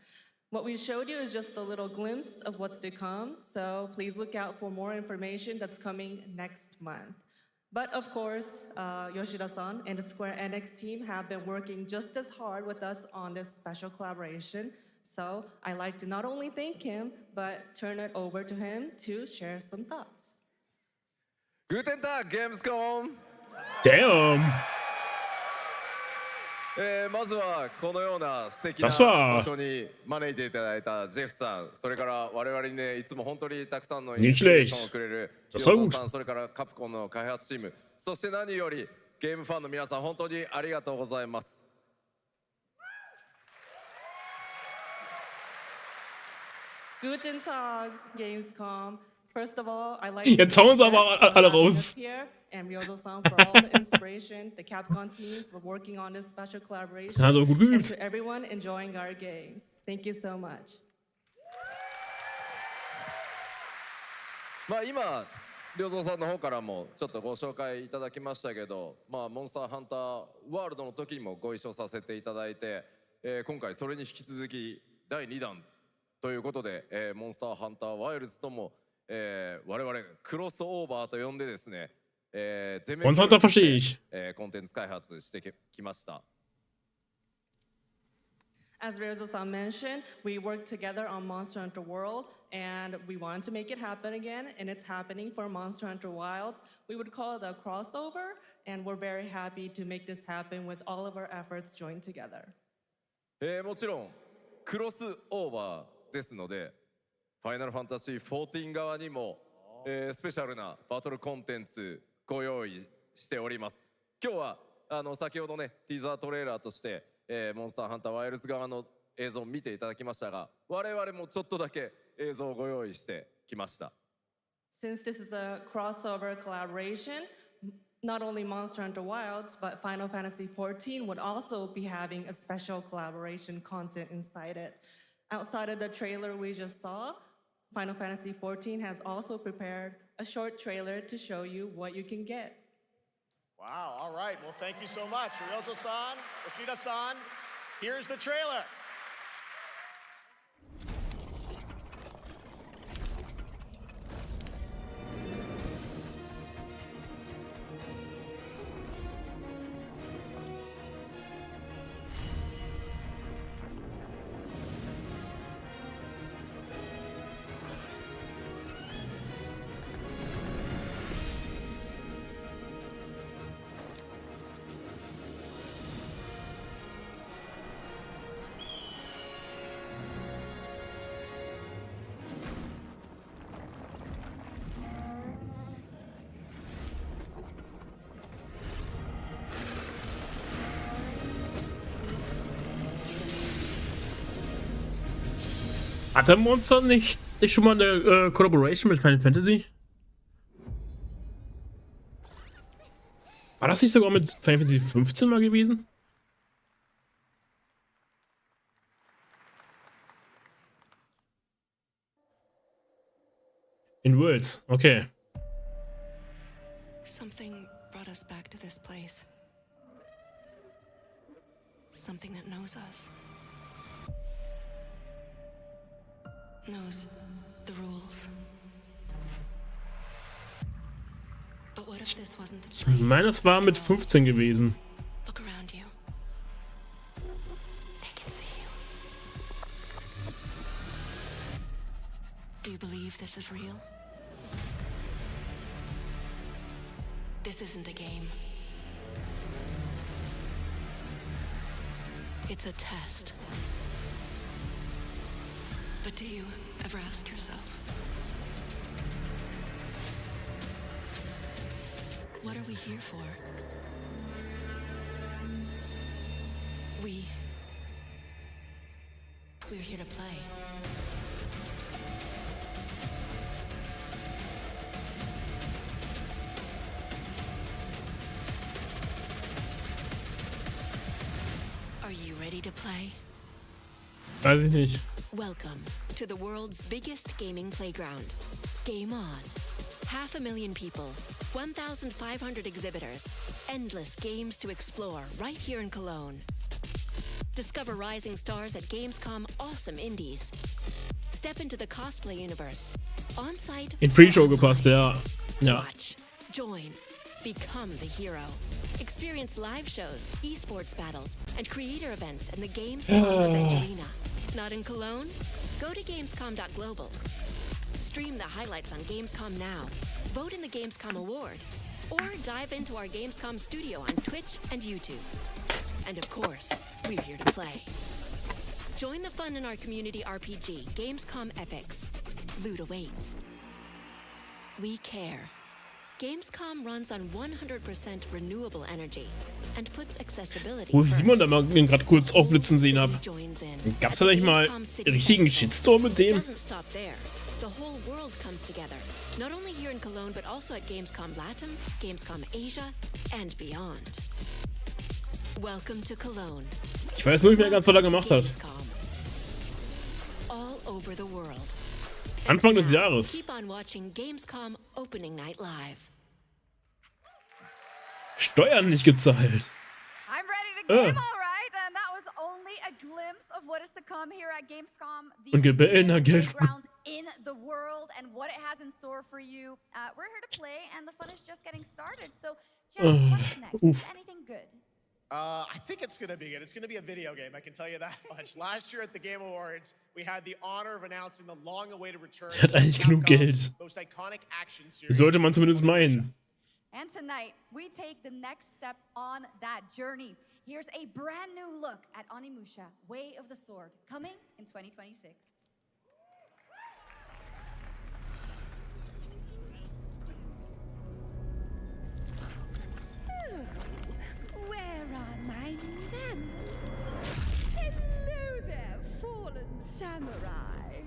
What we showed you is just a little glimpse of what's to come, so please look out for more information that's coming next month. But of course, Yoshida-san and the Square Enix team have been working just as hard with us on this special collaboration, So I like to not only thank him, but turn it over to him to share some thoughts. Guten Tag, Gamescom! Damn! まずはこのような素敵な Das war 場所に招いていただいたジェフさん、それから我々にね、いつも本当にたくさんのイン Nicht スピレーション schlecht. をくれる Das ヨ war ゾ gut. さん、それからカプコンの開発チーム、そして何よりゲームファンの皆さん、本当にありがとうございます。Guten Tag, Gamescom. First of all, I like Jetzt hauen sie aber alle raus. here and Ryozo-san for all the inspiration, the Capcom team for working on this special collaboration, Also gut and geübt. to everyone enjoying our games. Thank you so much. まあ今、良三さんの方からもちょっとご紹介いただきましたけど、まあモンスターハンターワールドの時にもご一緒させていただいて、今回それに引き続き第2弾ということで、モンスターハンターワイルズとも、我々クロスオーバーと呼んでですね、全面 Monster Hunter verstehe ich. コンテンツ開発してきました。As Ryozo-san mentioned, we worked together on Monster Hunter World, and we wanted to make it happen again, and it's happening for Monster Hunter Wilds. We would call it a crossover, and we're very happy to make this happen with all of our efforts joined together. もちろんクロスオーバーですので、ファイナルファンタジー14側にも、スペシャルなバトルコンテンツご用意しております。今日は先ほどねティザートレーラーとして、モンスターハンターワイルズ側の映像を見ていただきましたが、我々もちょっとだけ映像をご用意してきました。 Since this is a crossover collaboration, not only Monster Hunter Wilds, but Final Fantasy XIV would also be having a special collaboration content inside it. Outside of the trailer we just saw, Final Fantasy XIV has also prepared a short trailer to show you what you can get. Wow, all right. Well, thank you so much. Ryozo-san, Yoshida-san, here's the trailer. Hatte Monster nicht schon mal eine Collaboration mit Final Fantasy? War das nicht sogar mit Final Fantasy 15 mal gewesen? In Worlds, okay. Something brought us back to this place. Something that knows us. Knows the rules. But what if this wasn't the Ich place? meine, das war mit 15 gewesen. Look around you. They can see you. Do you believe this is real? This isn't a game. It's a test. But do you ever ask yourself, what are we here for? We're here to play. Are you ready to play? Weiß ich nicht. Welcome to the world's biggest gaming playground. Game on. 500,000 people, 1,500 exhibitors, endless games to explore right here in Cologne. Discover rising stars at Gamescom awesome indies. Step into the cosplay universe. On-site. In Pre-Show gepasst, ja. Ja. Watch, join, become the hero. Experience live shows, esports battles, and creator events in the Gamescom event arena. Not in Cologne? Go to Gamescom.global. Stream the highlights on Gamescom Now. Vote in the Gamescom Award. Or dive into our Gamescom studio on Twitch and YouTube. And of course, we're here to play. Join the fun in our community RPG, Gamescom Epics. Loot awaits. We care. Gamescom runs on 100% renewable energy and puts accessibility Wo ich Simon da first. mal gerade kurz aufblitzen sehen habe. Gab's da nicht mal einen richtigen Shitstorm mit dem? Doesn't stop there. The whole world comes together. Not only here in Cologne, but also at Gamescom Latam, Gamescom Asia, and beyond. Welcome to Cologne. Ich weiß nur nicht, wer ganz was da gemacht hat. All over the world. Anfang des Jahres. Keep on watching Gamescom Opening Night Live. Steuern nicht gezahlt. I'm ready to game, all right, and that was only a glimpse of what is to come here at Gamescom, Und Gebellner Geld. playground in the world, and what it has in store for you. We're here to play, and the fun is just getting started. So, Jeff, what's next? Is anything good? I think it's going to be good. It's going to be a video game, I can tell you that much. Last year at the Game Awards, we had the honor of announcing the long-awaited return Der hat eigentlich genug Geld. most iconic action series. Sollte man zumindest meinen. And tonight, we take the next step on that journey. Here's a brand new look at Onimusha, Way of the Sword, coming in 2026. Where are my manners? Hello there, fallen samurai.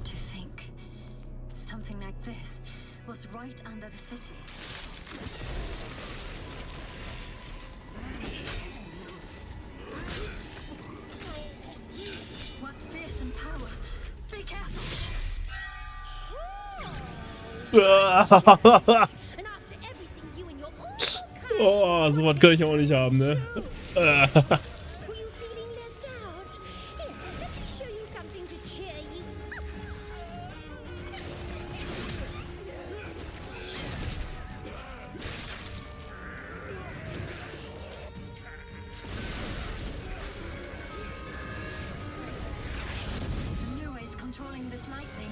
To think something like this was right under the city. What fearsome power! Be careful! Oh, sowas kann ich auch nicht haben, ne? Show you something to cheer you up. No ways controlling this lightning.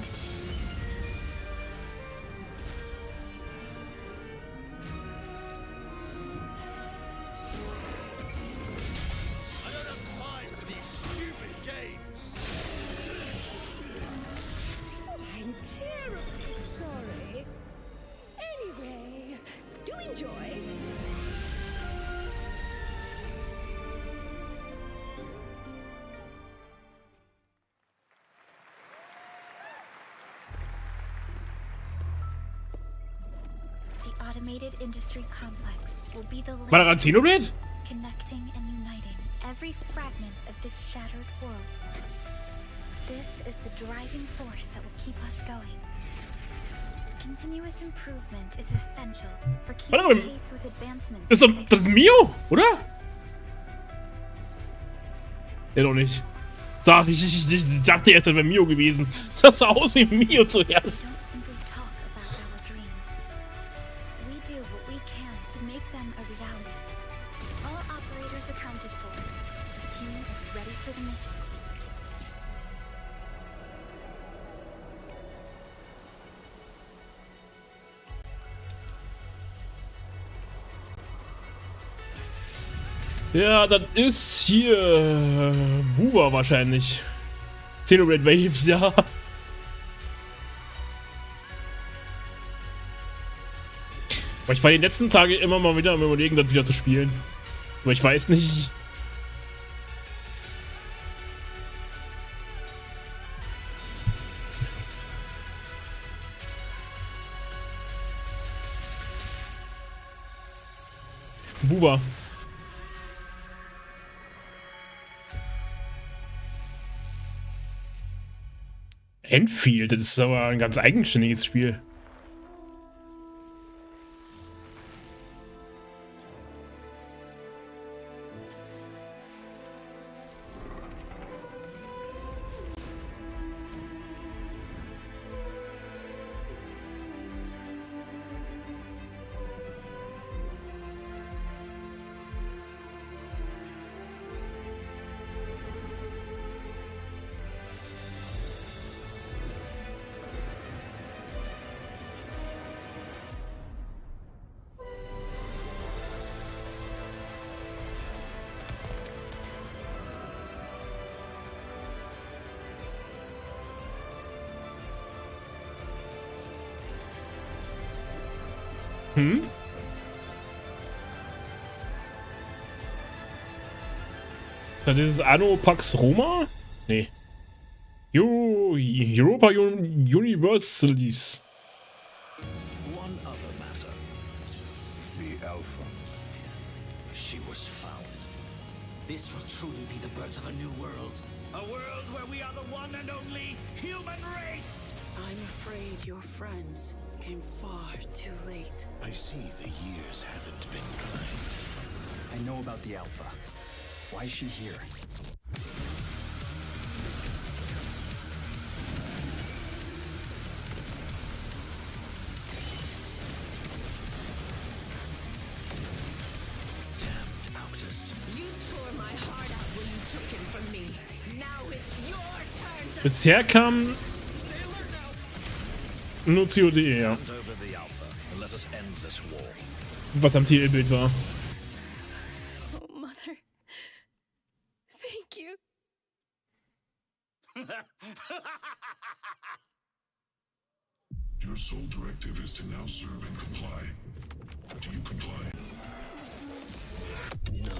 I don't have time for these stupid games. I'm terribly sorry. Anyway, do enjoy. The automated industry complex will be the War da gerade Xenoblade? connecting and uniting every fragment of this shattered world. This is the driving force that will keep us going. Continuous improvement is essential for Warte keeping mal. pace with advancements. Das ist Mio, oder? Ja, doch nicht. Sag, ich dachte erst, das wäre Mio gewesen. Das sah aus wie Mio zuerst. Don't simply talk about our dreams. We do what we can to make them a reality. All operators accounted for. The team is ready for the mission. Ja, das ist hier Buba wahrscheinlich. Xenoblade Waves, ja. Aber ich war die letzten Tage immer mal wieder am Überlegen, das wieder zu spielen. Aber ich weiß nicht. Buba. Enfield, das ist aber ein ganz eigenständiges Spiel. Hm? Das ist Anno Pax Roma? Nee. Europa Universalis. One other matter. The Alpha. She was found. This will truly be the birth of a new world. A world where we are the one and only human race! I'm afraid your friends came far too late. I see the years haven't been kind. I know about the Alpha. Why is she here? Damned Outus. You tore my heart out when you took him from me. Now it's your turn to... Bisher kam nur COD, ja. Hand over the Alpha and let us end this war. Was am Titelbild war. Oh, Mother. Thank you. Your sole directive is to now serve and comply. Do you comply? No.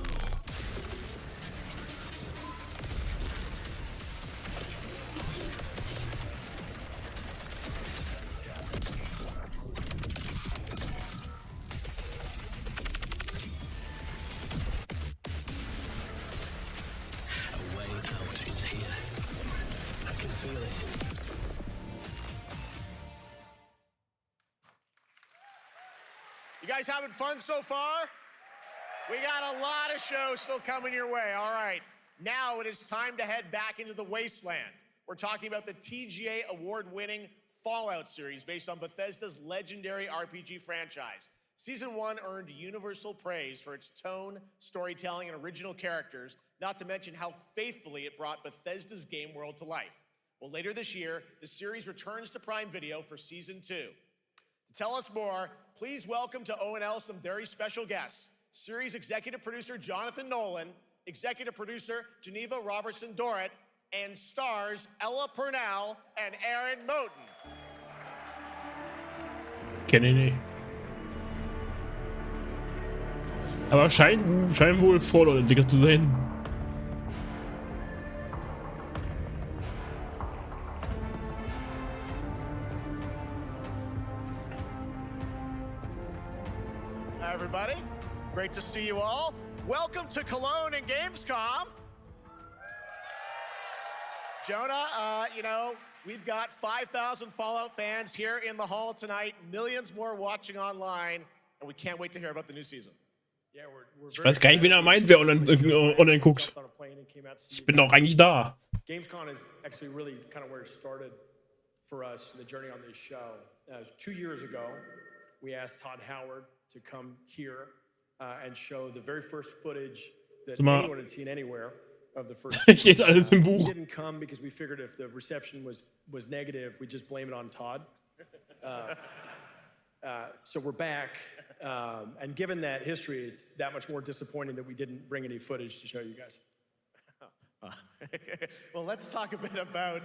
A way out is here. I can feel it. You guys having fun so far? We got a lot of shows still coming your way. All right, now it is time to head back into the wasteland. We're talking about the TGA award-winning Fallout series based on Bethesda's legendary RPG franchise. Season 1 earned universal praise for its tone, storytelling, and original characters, not to mention how faithfully it brought Bethesda's game world to life. Well, later this year, the series returns to Prime Video for Season 2. To tell us more, please welcome to ONL some very special guests. Series executive producer Jonathan Nolan, executive producer Geneva Robertson-Dorrit, and stars Ella Purnell and Aaron Moten. Kenne ich nicht. Aber scheinen wohl Fallout-Entwickler zu sein. Hi, everybody. Great to see you all. Welcome to Cologne and Gamescom. Jonah, you know, we've got 5,000 Fallout fans here in the hall tonight, millions more watching online, and we can't wait to hear about the new season. Ich weiß gar nicht, wen er meint, wer online guckt. Ich bin doch eigentlich da. Gamescom is actually really kind of where it started for us, the journey on this show. It was 2 years ago, we asked Todd Howard to come here and show the very first footage that anyone had seen anywhere of the first. Ich lese alles im Buch. He didn't come because we figured if the reception was negative, we'd just blame it on Todd. So we're back, and given that history, it's that much more disappointing that we didn't bring any footage to show you guys. Well, let's talk a bit about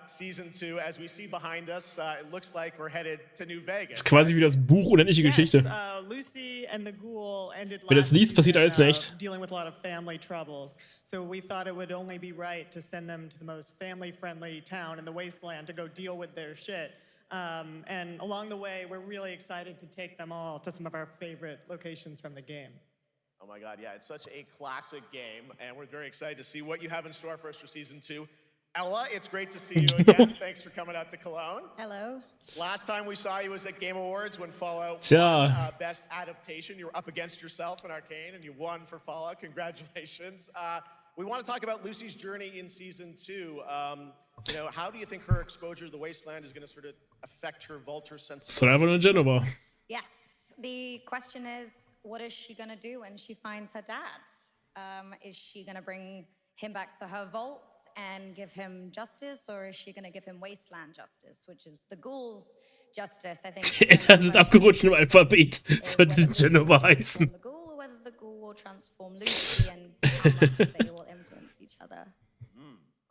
Season 2. As we see behind us, it looks like we're headed to New Vegas. Das ist quasi wie das Buch Unendliche Geschichte. Lucy and the Ghoul ended Wer das liest, passiert alles nicht. dealing with a lot of family troubles. So we thought it would only be right to send them to the most family-friendly town in the wasteland to go deal with their shit. And along the way, we're really excited to take them all to some of our favorite locations from the game. Oh my God, yeah, it's such a classic game, and we're very excited to see what you have in store for us for Season 2. Ella, it's great to see you again. Thanks for coming out to Cologne. Hello. Last time we saw you was at Game Awards when Fallout won Best Adaptation. You were up against yourself in Arcane, and you won for Fallout. Congratulations. We want to talk about Lucy's journey in Season 2. You know, how do you think her exposure to the Wasteland is going to sort of affect her Vulture sense? Survival in Genova. Yes. The question is, what is she going to do when she finds her dad? Is she going to bring him back to her vault and give him justice, or is she going to give him wasteland justice, which is the ghouls' justice? I think. Die Eltern sind abgerutscht im Alphabet. Sollte Genova heißen. The ghoul, or whether the ghoul will transform Lucy and how much they will influence each other.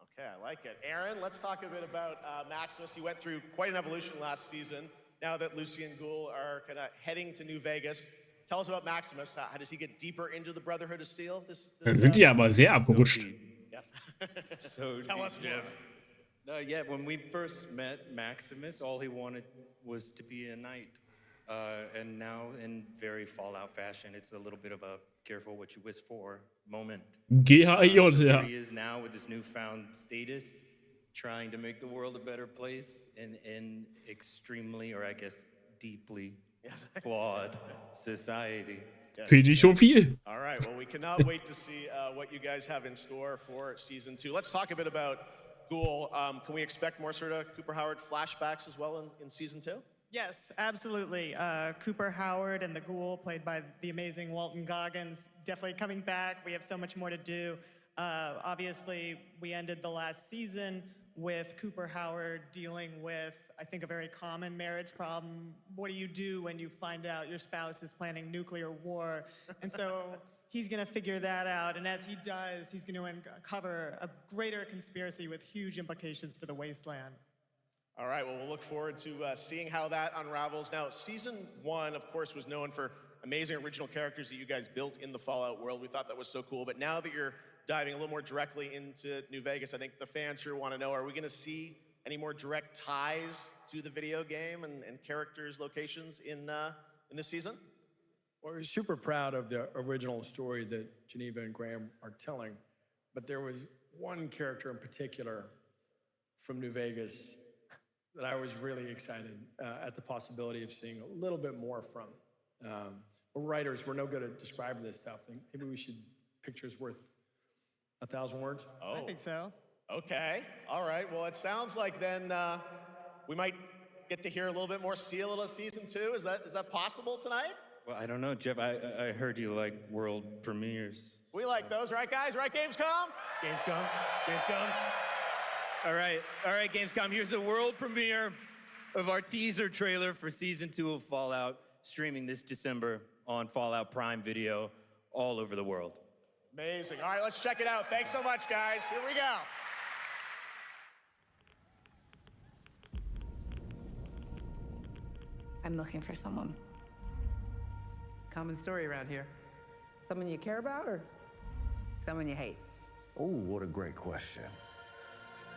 Okay, I like it. Aaron, let's talk a bit about Maximus. He went through quite an evolution last season. now that Lucy and Ghoul are kind of heading to New Vegas. Tell us about Maximus. How does he get deeper into the Brotherhood of Steel? Dann sind die aber sehr abgerutscht. Yes. So Tell us more. Yeah, when we first met Maximus, all he wanted was to be a knight. And now, in very Fallout fashion, it's a little bit of a careful what you wish for moment. GHIJ, So ja. here he is now with this newfound status, trying to make the world a better place in extremely, or I guess deeply flawed society. Finde ich schon viel. All right, well, we cannot wait to see what you guys have in store for Season 2. Let's talk a bit about Ghoul. Can we expect more sort of Cooper Howard flashbacks as well in Season 2? Yes, absolutely. Cooper Howard and the Ghoul, played by the amazing Walton Goggins, definitely coming back. We have so much more to do. Obviously, we ended the last season with Cooper Howard dealing with, I think, a very common marriage problem. What do you do when you find out your spouse is planning nuclear war? And so he's going to figure that out. And as he does, he's going to uncover a greater conspiracy with huge implications for the Wasteland. All right, well, we'll look forward to seeing how that unravels. Now, Season 1, of course, was known for amazing original characters that you guys built in the Fallout world. We thought that was so cool. But now that you're diving a little more directly into New Vegas, I think the fans here want to know, are we going to see any more direct ties to the video game and characters, locations in this season? Well, we're super proud of the original story that Geneva and Graham are telling. But there was one character in particular from New Vegas that I was really excited at the possibility of seeing a little bit more from. We're writers, we're no good at describing this stuff. Maybe we should, pictures worth 1,000 words? Oh. I think so. Okay, all right. Well, it sounds like then we might get to hear a little bit more Seal of Season 2. Is that possible tonight? Well, I don't know, Jeff. I heard you like world premieres. We like those, right, guys? Right, Gamescom? Gamescom. All right, Gamescom. Here's a world premiere of our teaser trailer for Season 2 of Fallout, streaming this December on Fallout Prime Video all over the world. Amazing. All right, let's check it out. Thanks so much, guys. Here we go. I'm looking for someone. Common story around here. Someone you care about or someone you hate? Oh, what a great question.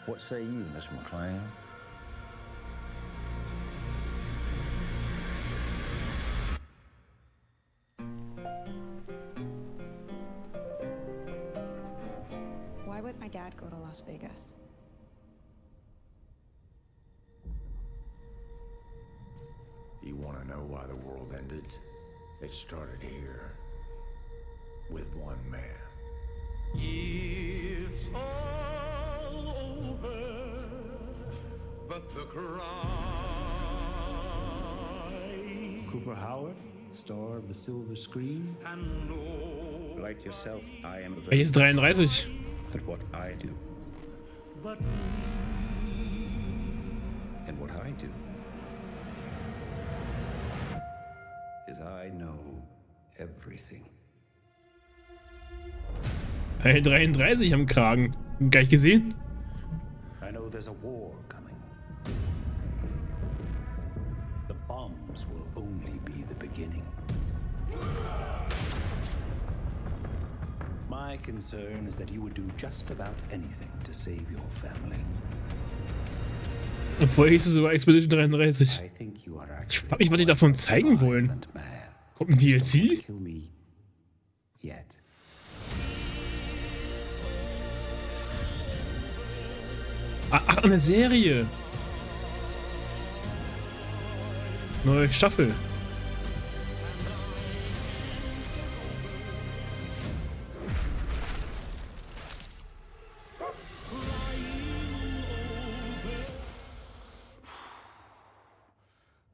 What say you, Miss McLean? Why would my dad go to Las Vegas? You want to know why the world ended? It started here with one man. It's all over, but the cry. Cooper Howard, star of the silver screen. Like yourself, I am the Welches 33? But what I do. And what I do is I know everything. 33 am Kragen. Gar nicht gesehen. I know there's a war coming. The bombs will only be the beginning. My concern is that you would do just about anything to save your family. Und vorher hieß es sogar Expedition 33. Ich frage mich, was die davon zeigen wollen. Kommt ein DLC? Yet. Ach, eine Serie. Neue Staffel.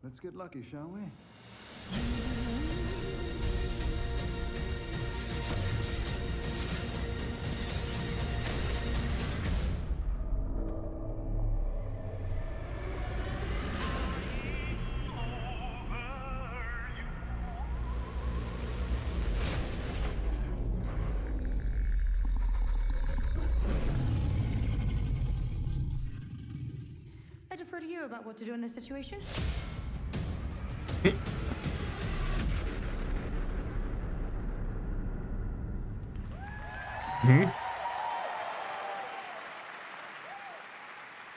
Let's get lucky, shall we? I defer to you about what to do in this situation. Mhm.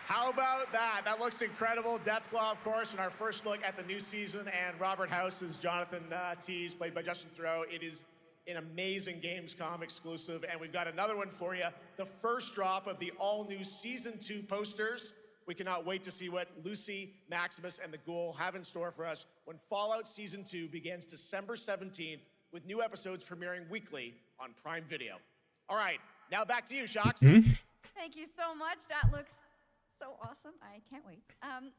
How about that? That looks incredible. Deathclaw, of course, in our first look at the new season, and Robert House is Jonathan Tease, played by Justin Theroux. It is an amazing Gamescom exclusive, and we've got another one for you. The first drop of the all-new Season 2 posters. We cannot wait to see what Lucy, Maximus, and the Ghoul have in store for us when Fallout Season 2 begins December 17th, with new episodes premiering weekly on Prime Video. All right, now back to you, Shocks. Thank you so much. That looks so awesome. I can't wait.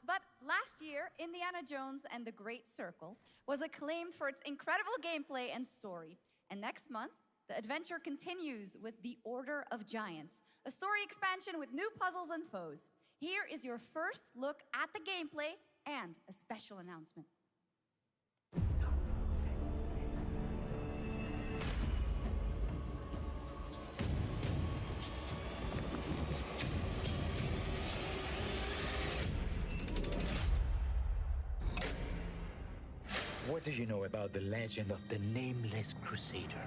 But last year, Indiana Jones and the Great Circle was acclaimed for its incredible gameplay and story. And next month, the adventure continues with The Order of Giants, a story expansion with new puzzles and foes. Here is your first look at the gameplay and a special announcement. What do you know about the legend of the Nameless Crusader?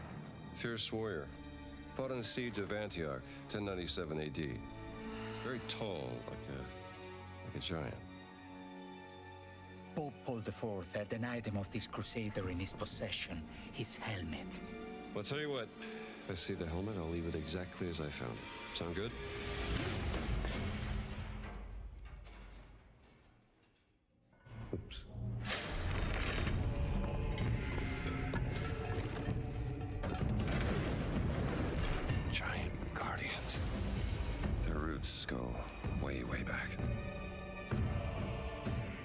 Fierce warrior. Fought in the siege of Antioch, 1097 AD. Very tall, like a giant. Pope Paul IV had an item of this crusader in his possession, his helmet. Well, I'll tell you what. If I see the helmet, I'll leave it exactly as I found it. Sound good? Oops. Giant guardians. Their roots go way, way back.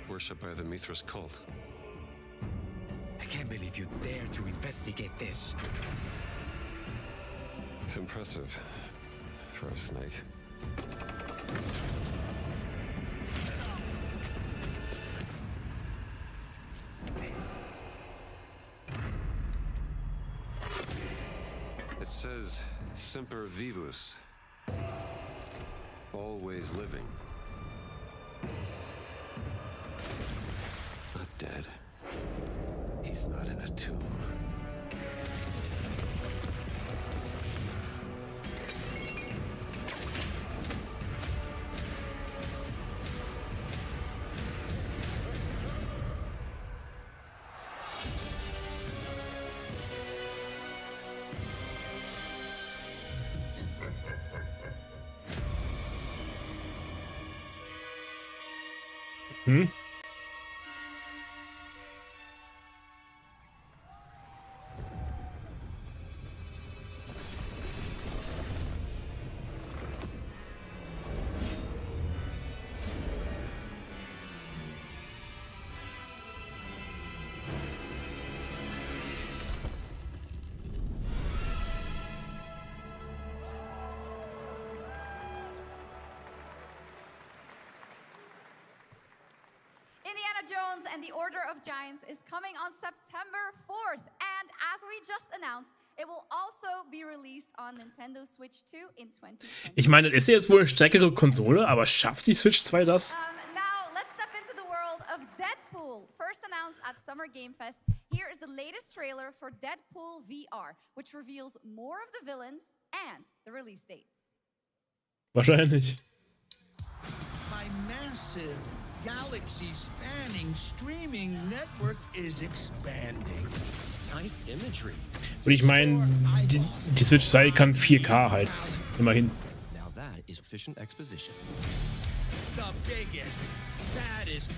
Worshipped by the Mithras cult. I can't believe you dare to investigate this. Impressive for a snake. It says Semper Vivus. Always living. Not dead. He's not in a tomb. Indiana Jones and the Order of Giants is coming on September 4th. And as we just announced, it will also be released on Nintendo Switch 2 in 2020. Ich meine, das ist ja jetzt wohl eine stärkere Konsole, aber schafft die Switch 2 das? Now, let's step into the world of Deadpool. First announced at Summer Game Fest, here is the latest trailer for Deadpool VR, which reveals more of the villains and the release date. Wahrscheinlich. My massive, galaxy-spanning streaming network is expanding. Nice imagery. Und ich meine, die Switch 2 kann 4K halt. Immerhin. Now that is efficient exposition. The biggest, baddest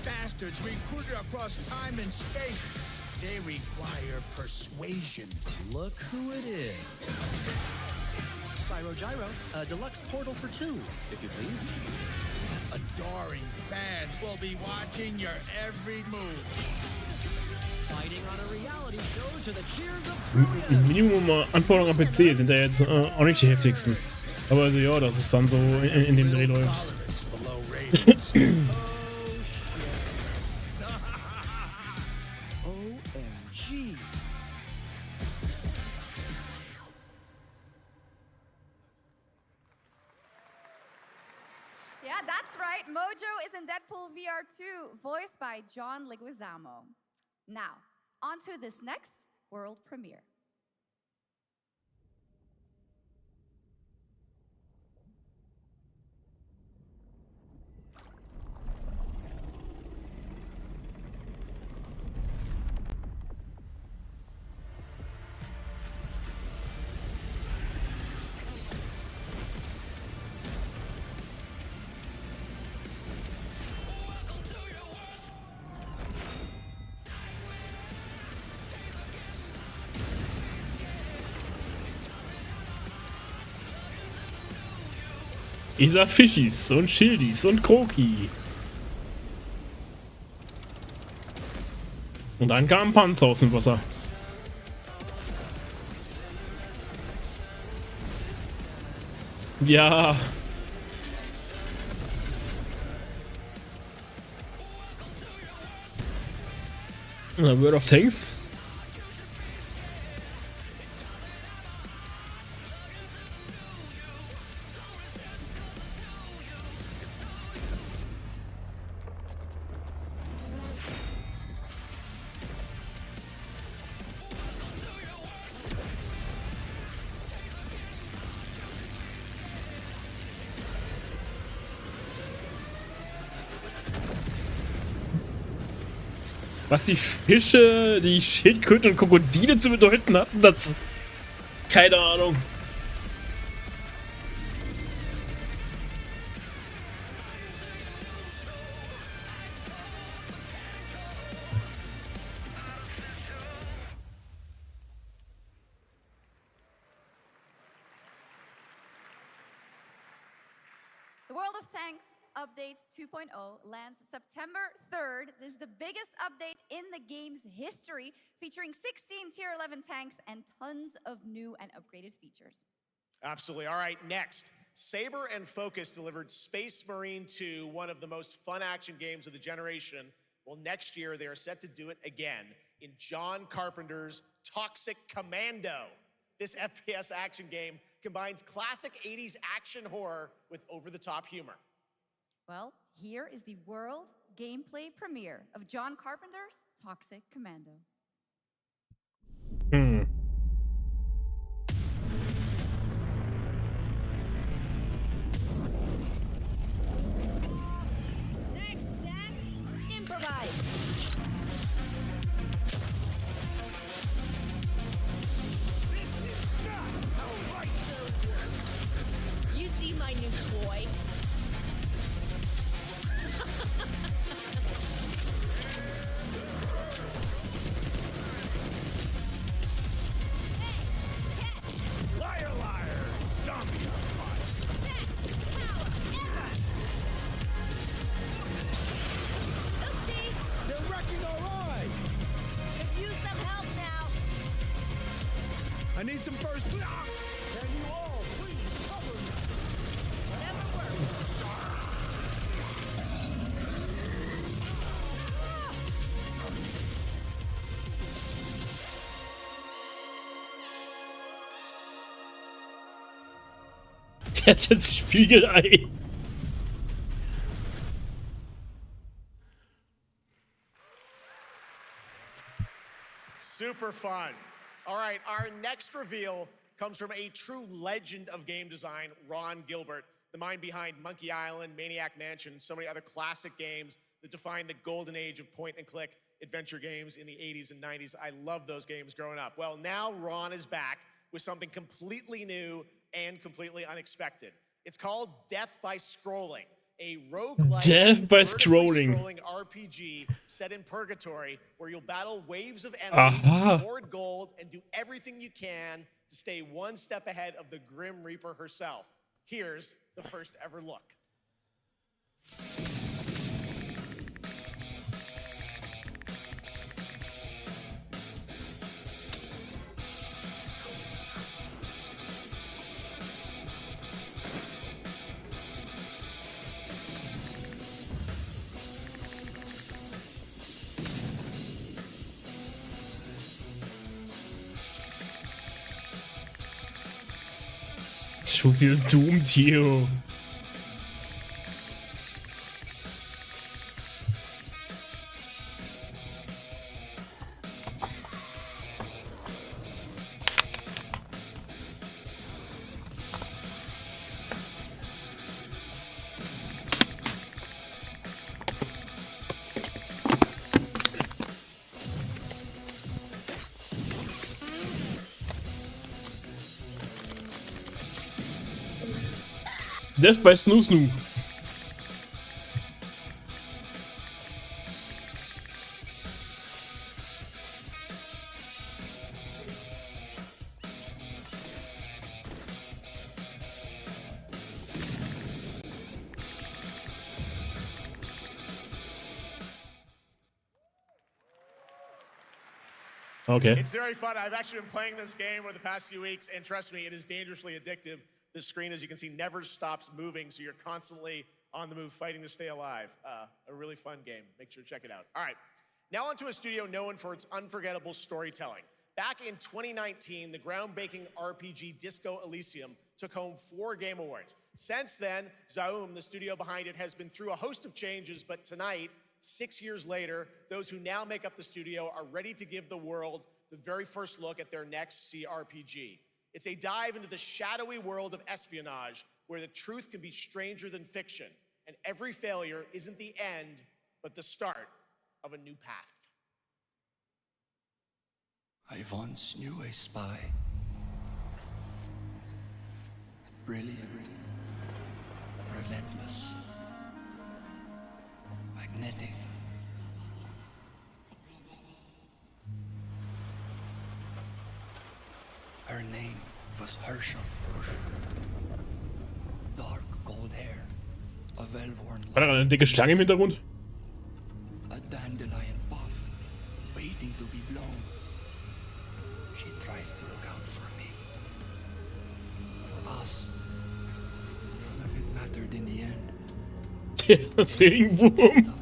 bastards recruited across time and space. They require persuasion. Look who it is. Spyro Gyro, a deluxe portal for 2, if you please. Adoring fans will be watching your every move. Fighting on a reality show to the cheers of Minimum Anforderungen am PC sind ja jetzt auch nicht die heftigsten. Aber also, ja, das ist dann so in dem Dreh läuft. OMG. Yeah, that's right. Mojo is in Deadpool VR 2, voiced by John Leguizamo. Now, on to this next world premiere. Ich sag Fischis und Schildis und Kroki. Und dann kam ein Panzer aus dem Wasser. Ja. World of Tanks. Was die Fische, die Schildkröten und Krokodile zu bedeuten hatten, das... Keine Ahnung. The World of Tanks Update 2.0 lands September 3rd. This is the biggest update in the game's history, featuring 16 Tier 11 tanks and tons of new and upgraded features. Absolutely. All right, next. Saber and Focus delivered Space Marine 2, one of the most fun action games of the generation. Well, next year they are set to do it again in John Carpenter's Toxic Commando. This FPS action game combines classic 80s action horror with over-the-top humor. Well, here is the world gameplay premiere of John Carpenter's Toxic Commando. Next step, improvise. This is not how Riser works. You see my new toy? Liar, liar! Zombie on fire! Oopsie! They're wrecking our ride! Could use some help now. I need some first. Can you all please cover me? Whatever works. Der hat jetzt Spiegelei. Super fun. All right, our next reveal comes from a true legend of game design, Ron Gilbert, the mind behind Monkey Island, Maniac Mansion, so many other classic games that defined the golden age of point-and-click adventure games in the 80s and 90s. I loved those games growing up. Well, now Ron is back with something completely new and completely unexpected. It's called Death by Scrolling, a roguelike Death by vertically Scrolling. scrolling RPG set in purgatory where you'll battle waves of enemies, hoard gold, and do everything you can to stay one step ahead of the Grim Reaper herself. Here's the first ever look. Schon wieder Doom, Theo. Death by Snoo Snoo. Okay. It's very fun. I've actually been playing this game over the past few weeks, and trust me, it is dangerously addictive. The screen, as you can see, never stops moving, so you're constantly on the move fighting to stay alive. A really fun game. Make sure to check it out. All right, now onto a studio known for its unforgettable storytelling. Back in 2019, the groundbreaking RPG Disco Elysium took home 4 Game Awards. Since then, Zaum, the studio behind it, has been through a host of changes, but tonight, 6 years later, those who now make up the studio are ready to give the world the very first look at their next CRPG. It's a dive into the shadowy world of espionage, where the truth can be stranger than fiction, and every failure isn't the end, but the start of a new path. I once knew a spy. Brilliant, relentless, magnetic. Her name was Herschel. Dark gold hair, a well-worn War da gerade eine dicke Schlange im Hintergrund? a dandelion puff, waiting to be blown. She tried to look out for me. For us. None of it mattered in the end. Das Regenwurm.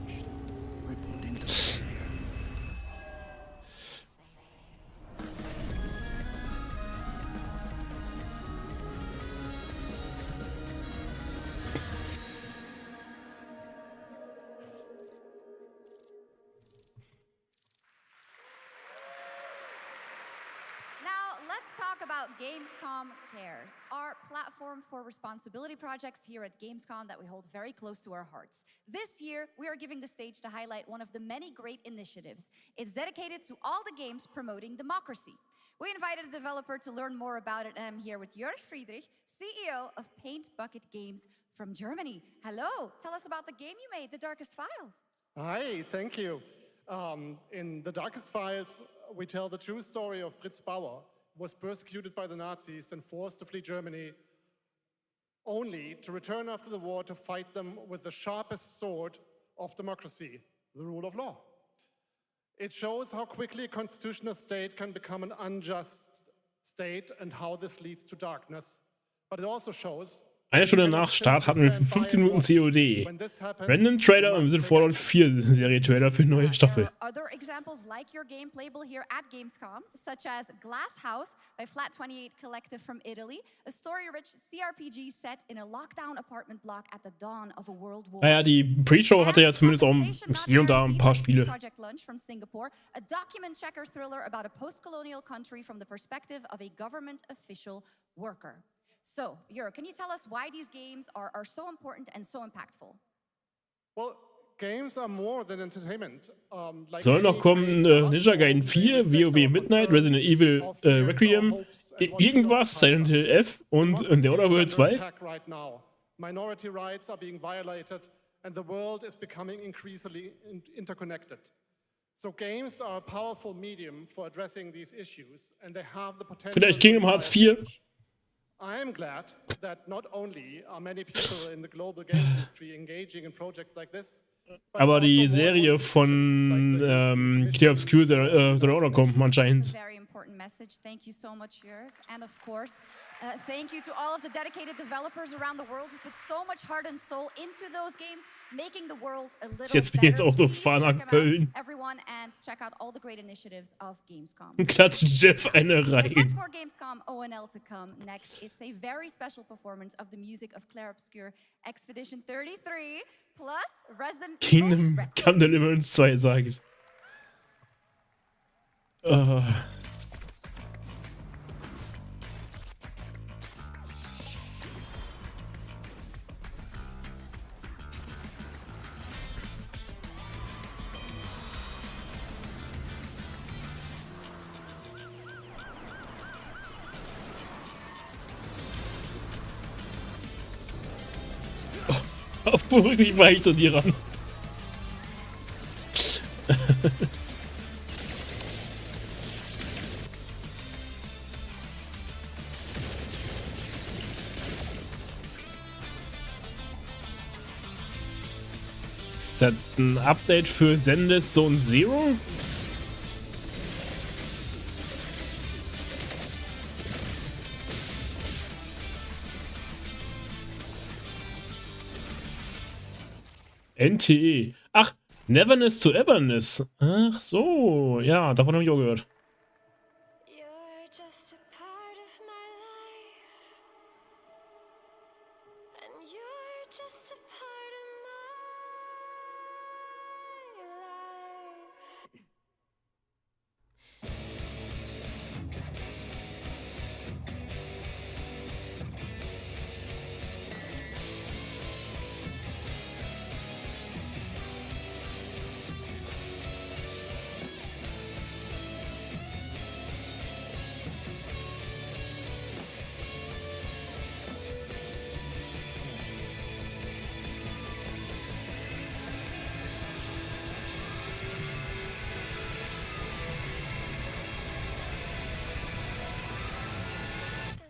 Now, let's talk about Gamescom Cares, our platform for responsibility projects here at Gamescom that we hold very close to our hearts. This year, we are giving the stage to highlight one of the many great initiatives. It's dedicated to all the games promoting democracy. We invited a developer to learn more about it, and I'm here with Jörg Friedrich, CEO of Paint Bucket Games from Germany. Hello, tell us about the game you made, The Darkest Files. Hi, thank you. In The Darkest Files, we tell the true story of Fritz Bauer, who was persecuted by the Nazis and forced to flee Germany, only to return after the war to fight them with the sharpest sword of democracy, the rule of law. It shows how quickly a constitutional state can become an unjust state and how this leads to darkness. But it also shows Eine Stunde nach Start hatten wir 15 Minuten COD. Random Trailer und wir sind Fallout 4 Serie-Trailer für eine neue Staffel. Other examples like your game playable here at Gamescom, such as Glass House by Flat 28 Collective from Italy, a story-rich CRPG set in a lockdown apartment block at the dawn of a world war. Naja, die Pre-Show hatte ja zumindest auch hier und da ein paar Spiele. Project Lunch from Singapore, a document checker thriller about a post-colonial country from the perspective of a government official worker. So, Jörg, can you tell us why these games are so important and so impactful? Well, games are more than entertainment. Soll noch kommen Ninja Gaiden 4, WoW Midnight, Resident Evil Requiem, irgendwas, Silent Hill F und The Outer Worlds 2. Minority rights are being violated and the world is becoming increasingly interconnected. So games are a powerful medium for addressing these issues and they have the potential. Vielleicht Kingdom Hearts 4. I am glad that not only are many people in the global games industry engaging in projects like this, aber die Serie von Clear Obscure soll auch noch kommen, anscheinend. Very important message. Thank you so much, Jörg. And of course, thank you to all of the dedicated developers around the world who put so much heart and soul into those games, making the world a little Jetzt bin ich jetzt Auto fahren nach Köln. Everyone and check out all the great initiatives of Gamescom. Klatscht Jeff eine rein. Much more Gamescom ONL to come next. It's a very special performance of the music of Clair Obscur Expedition 33 plus Resident Kingdom Come Deliverance 2, sag ich. Wie war ich zu dir ran? Ist das ein Update für Zenless Zone Zero? NTE. Ach, Neverness to Everness. Ach so, ja, davon habe ich auch gehört.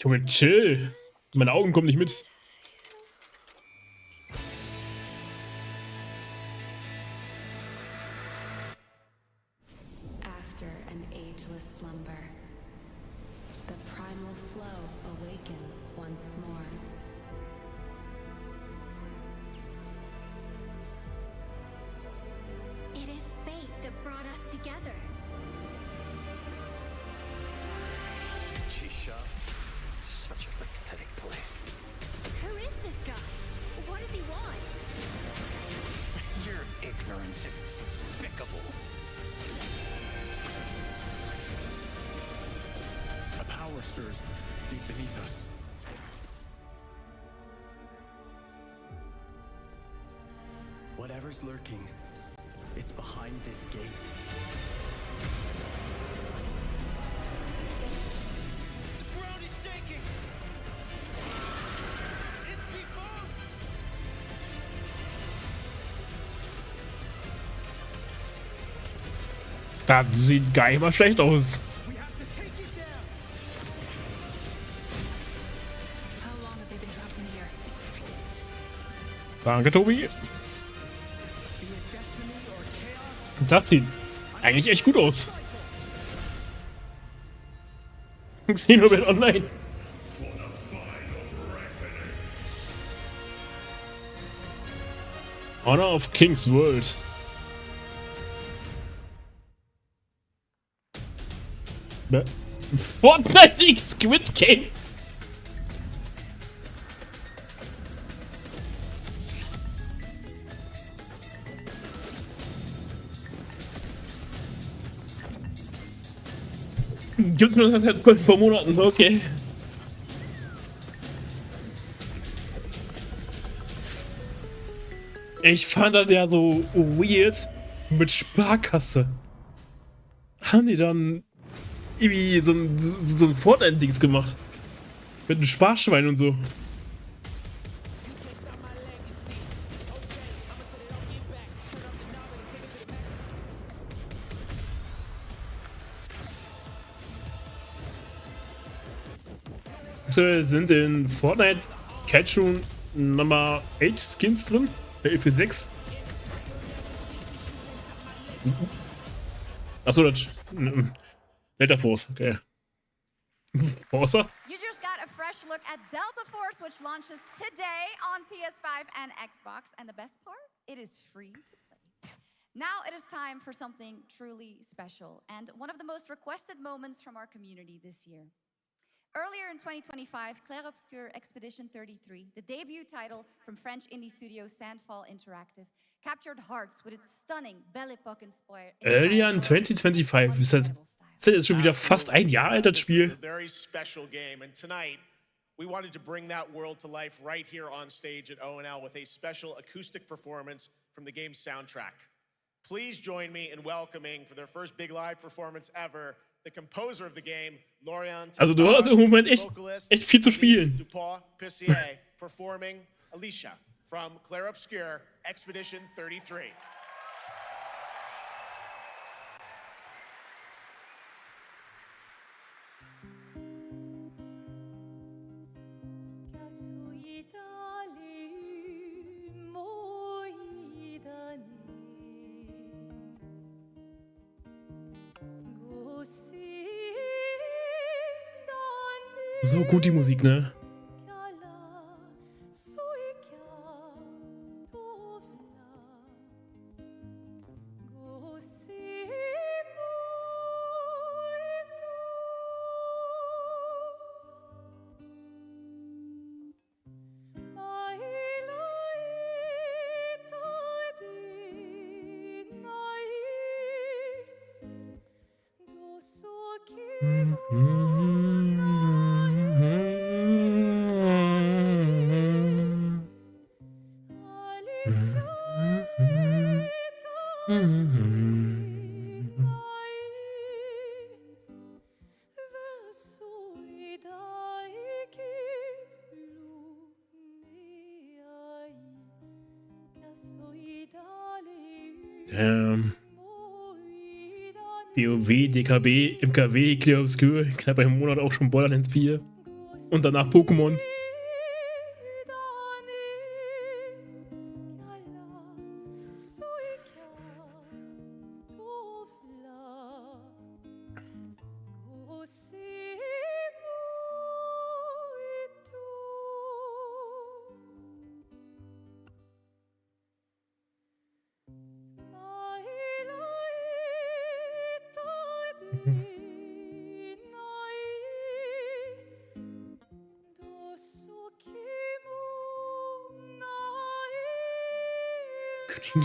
Junge, chill. Meine Augen kommen nicht mit. After an ageless slumber, the primal flow awakens once more. It is fate that brought us together. Shisha. Such a pathetic place. Who is this guy? What does he want? Your ignorance is despicable. A power stirs deep beneath us. Whatever's lurking, it's behind this gate. The ground is shaking. It's people. Das sieht gar nicht mal schlecht aus. Danke, Tobi. Das sieht eigentlich echt gut aus. Xenoblade Online. Honor of King's World. Fortnite X Squid Game. Gibt nur das seit ein paar Monaten, okay. Ich fand das ja so weird mit Sparkasse. Haben die dann irgendwie so ein Fortnite-Dings gemacht? Mit einem Sparschwein und so. Sind in Fortnite Catch-Room Nummer 8 Skins drin? Für 6? Achso, das. Delta Force, okay. Forza? You just got a fresh look at Delta Force, which launches today on PS5 and Xbox. And the best part? It is free to play. Now it is time for something truly special and one of the most requested moments from our community this year. Earlier in 2025, Clair Obscur Expedition 33, the debut title from French indie studio Sandfall Interactive, captured hearts with its stunning Belle Epoque-inspired... Earlier in 2025. Ist das jetzt schon wieder fast ein Jahr alt, das Spiel? A very special game, and tonight we wanted to bring that world to life right here on stage at O&L with a special acoustic performance from the game's soundtrack. Please join me in welcoming, for their first big live performance ever, the composer of the game, Lorian. Also du hast im Moment echt viel zu spielen. Performing Alicia from Clair Obscur, Expedition 33. So gut die Musik, ne? WoW, DKB, MKW, Clair Obscur, knapp einem Monat auch schon Borderlands 4 und danach Pokémon.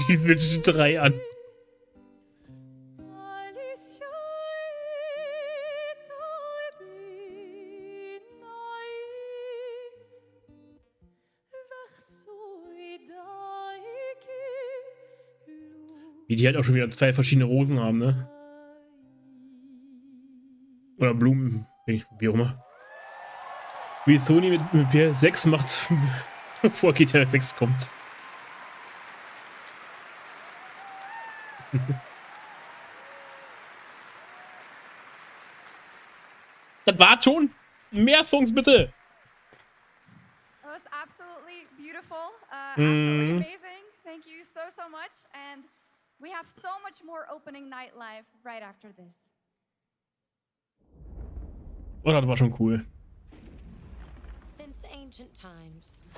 Die Switch 3 an. Wie die halt auch schon wieder 2 verschiedene Rosen haben, ne? Oder Blumen, wie auch immer. Wie Sony mit PS6 macht, bevor GTA 6 kommt. Das war's schon. Mehr Songs bitte. It was absolutely beautiful, absolutely amazing. Thank you so much, and we have so much more opening night live right after this. Oh, das war schon cool. Since ancient times,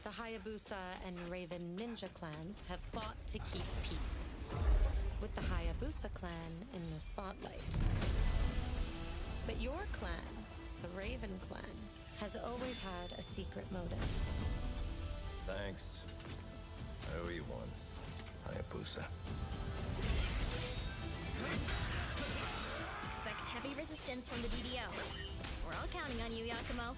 the Hayabusa and Raven ninja clans have fought to keep peace, with the Hayabusa clan in the spotlight. But your clan, the Raven clan, has always had a secret motive. Thanks. I owe you one, Hayabusa. Expect heavy resistance from the DDO. We're all counting on you, Yakumo.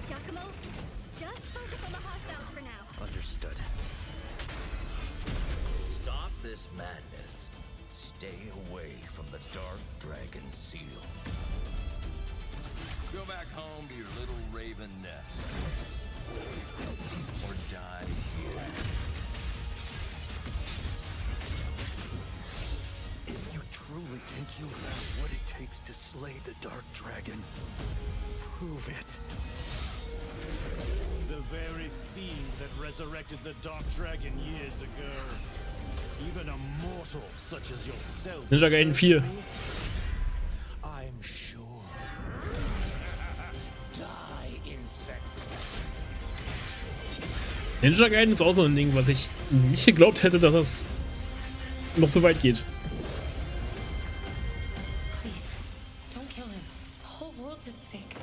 Yakumo, just focus on the hostiles for now. Understood. Stop this madness. Stay away from the Dark Dragon Seal. Go back home to your little raven nest. Or die here. If you truly think you have what it takes to slay the Dark Dragon, prove it. The very fiend that resurrected the Dark Dragon years ago. Even a mortal such as yourself. Ninja Gaiden 4. I'm sure. Die, insect. Ninja Gaiden ist auch so ein Ding, was ich nicht geglaubt hätte, dass das noch so weit geht. Please, don't kill him. The whole world's at stake.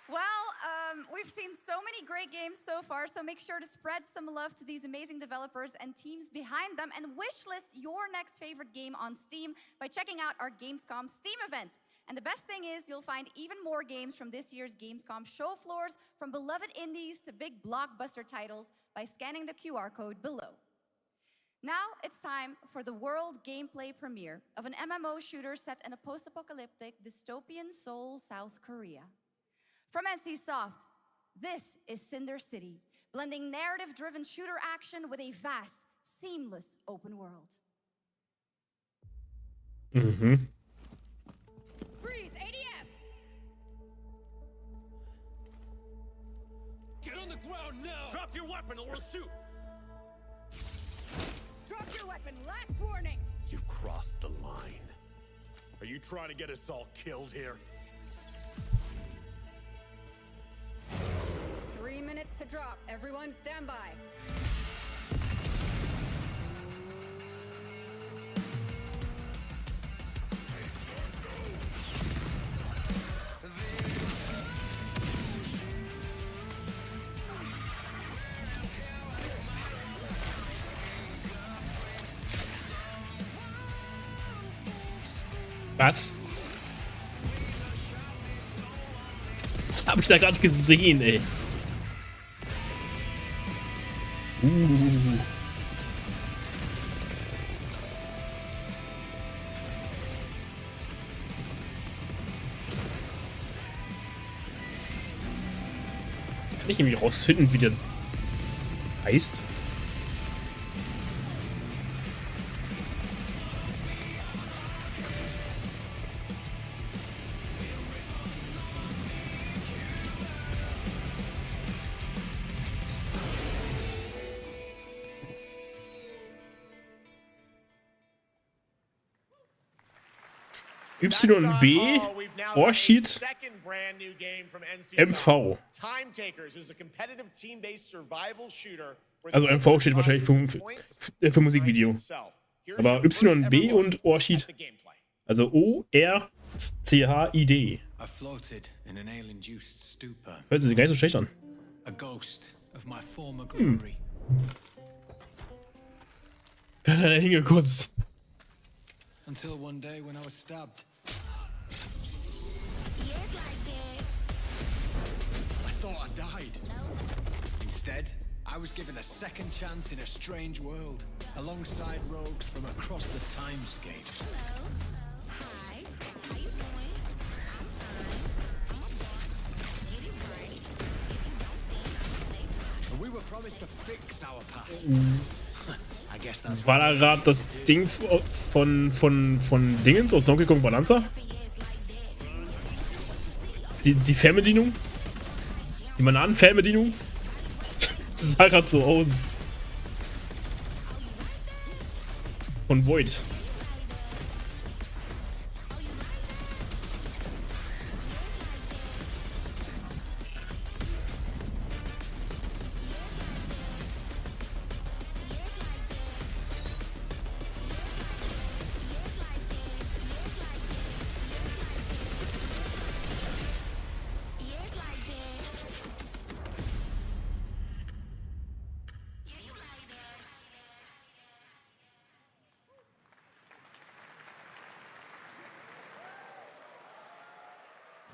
Well, We've seen so many great games so far, so make sure to spread some love to these amazing developers and teams behind them, and wishlist your next favorite game on Steam by checking out our Gamescom Steam event. And the best thing is you'll find even more games from this year's Gamescom show floors, from beloved indies to big blockbuster titles, by scanning the QR code below. Now it's time for the world gameplay premiere of an MMO shooter set in a post-apocalyptic dystopian Seoul, South Korea. From NCSoft, this is Cinder City, blending narrative-driven shooter action with a vast, seamless open world. Mhm. Freeze, ADF! Get on the ground now! Drop your weapon or we'll shoot! Drop your weapon, last warning! You've crossed the line. Are you trying to get us all killed here? 3 minutes to drop. Everyone stand by. Was? Was habe ich da gerade gesehen, ey? Kann ich irgendwie rausfinden, wie der heißt? YB, Reagiert, MV. Also MV steht wahrscheinlich für Musikvideo. Aber YB und Reagiert. Also O-R-C-H-I-D. Hört sich gar nicht so schlecht an. Da hat er hingekotzt. Until one day when I was stabbed. I thought I died. Instead, I was given a second chance in a strange world, alongside rogues from across the timescape. Hello. Hi. How you doing? I'm fine. I'm a boss. Get it right. If you don't think, And we were promised to fix our past. I guess that's War da gerade das Ding von Dingens aus Donkey Kong Bonanza? Die Fernbedienung? Die Bananen-Fernbedienung? Das sah gerade so aus. Von Void.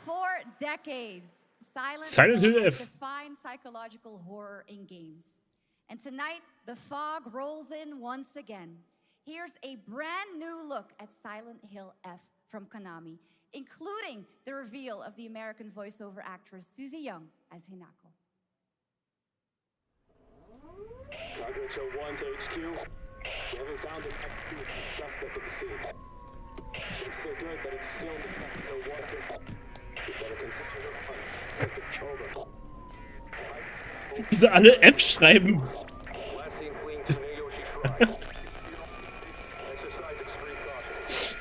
For decades, Silent Hill F defined psychological horror in games. And tonight, the fog rolls in once again. Here's a brand new look at Silent Hill F from Konami, including the reveal of the American voiceover actress Susie Young as Hinako. Target show 1 to HQ. We haven't found an active suspect at the scene. Chances are good that it's still in the fact of water. We better consider the hunt. Over. Wie sie alle Apps schreiben. Last seen fleeing to Yoshi Shrine. Exercise extreme caution.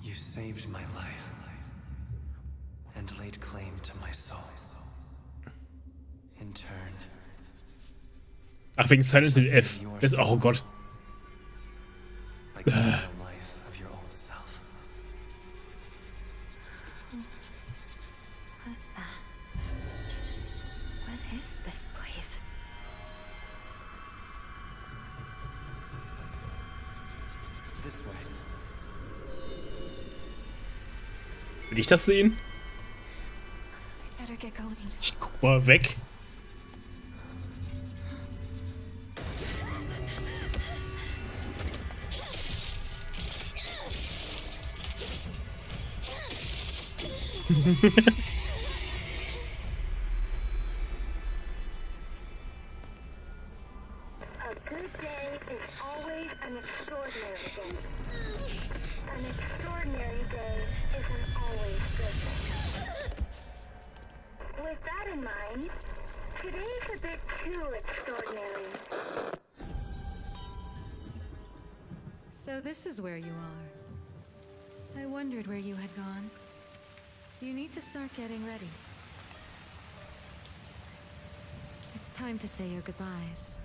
You saved my life and laid claim to my soul. In turn. Ach, wegen Silent Hill F. Das ist, oh Gott. This way. Will ich das sehen? Better get going. Ich guck mal weg. A good day is always an extraordinary day. An extraordinary day isn't always good. With that in mind, today's a bit too extraordinary. So this is where you are. I wondered where you had gone. You need to start getting ready. It's time to say your goodbyes.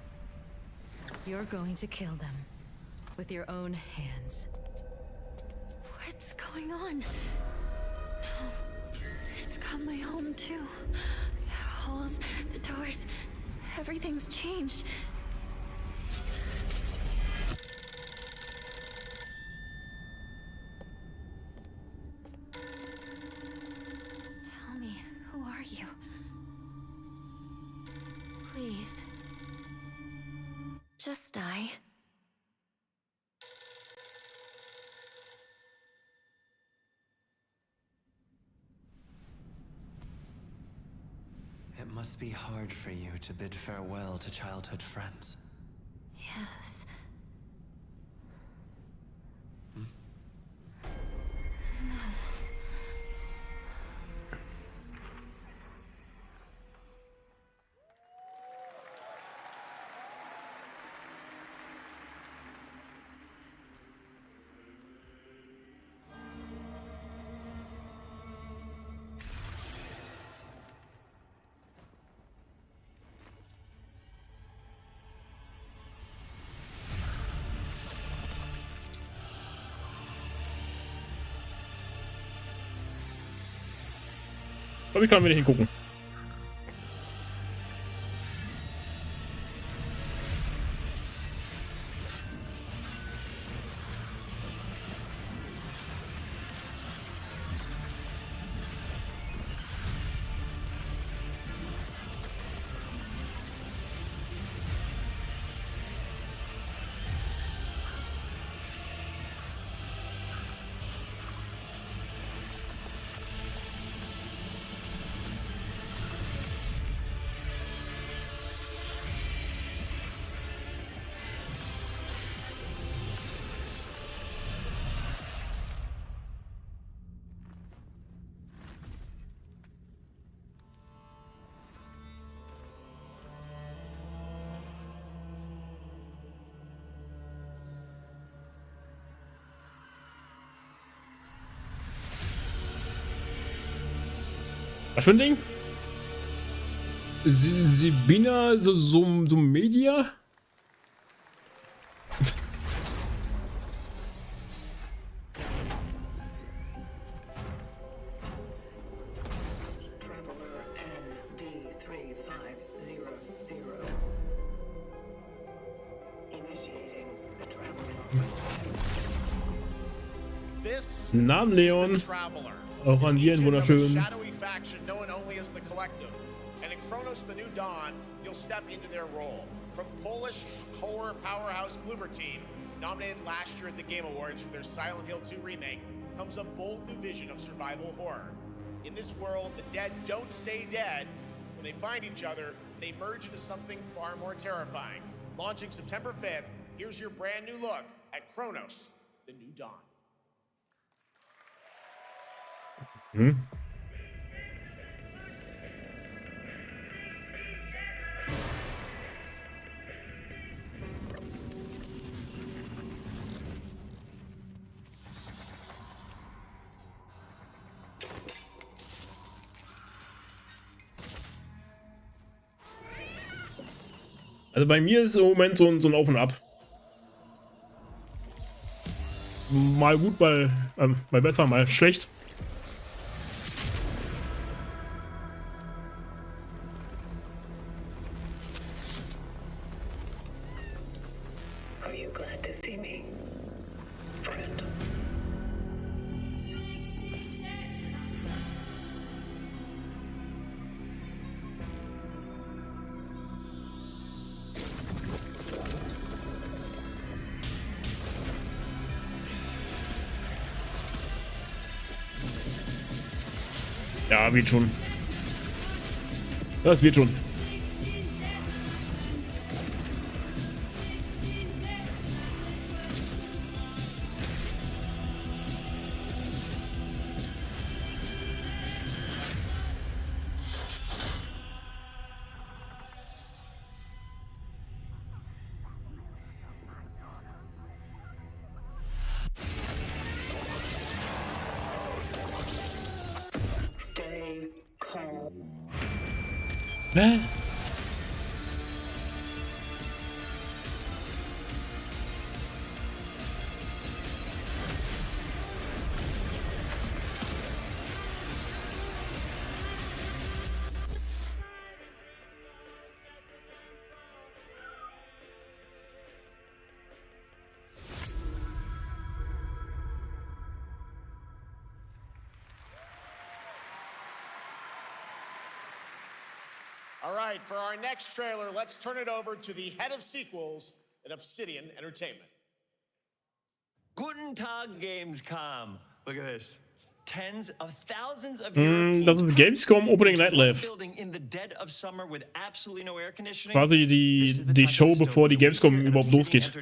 You're going to kill them with your own hands. What's going on? No. It's got my home too. The halls, the doors, everything's changed. Tell me, who are you? Please. Just die. It must be hard for you to bid farewell to childhood friends. Yes. Hmm? No. Ich glaube, ich kann wieder hingucken. Was für ein Ding? Sabina, so Media? Namen Leon. Auch an jeden wunderschönen. Shadowy faction known only as the Collective. And in Kronos the New Dawn, you'll step into their role. From Polish horror powerhouse Bloober Team, nominated last year at the Game Awards for their Silent Hill 2 remake, comes a bold new vision of survival horror. In this world, the dead don't stay dead. When they find each other, they merge into something far more terrifying. Launching September 5th, here's your brand new look at Kronos, the New Dawn. Hm. Also bei mir ist im Moment so ein Auf und Ab. Mal gut, mal besser, mal schlecht. Are you glad to see me? Ja, wird schon. Das wird schon. Stay calm. Hä? All right, for our next trailer, let's turn it over to the head of sequels at Obsidian Entertainment. Guten Tag, Gamescom. Look at this. Tens of thousands of Das ist Gamescom Opening Night Live. building in the dead of summer with absolutely no air conditioning. Quasi die Show, bevor die Gamescom überhaupt losgeht.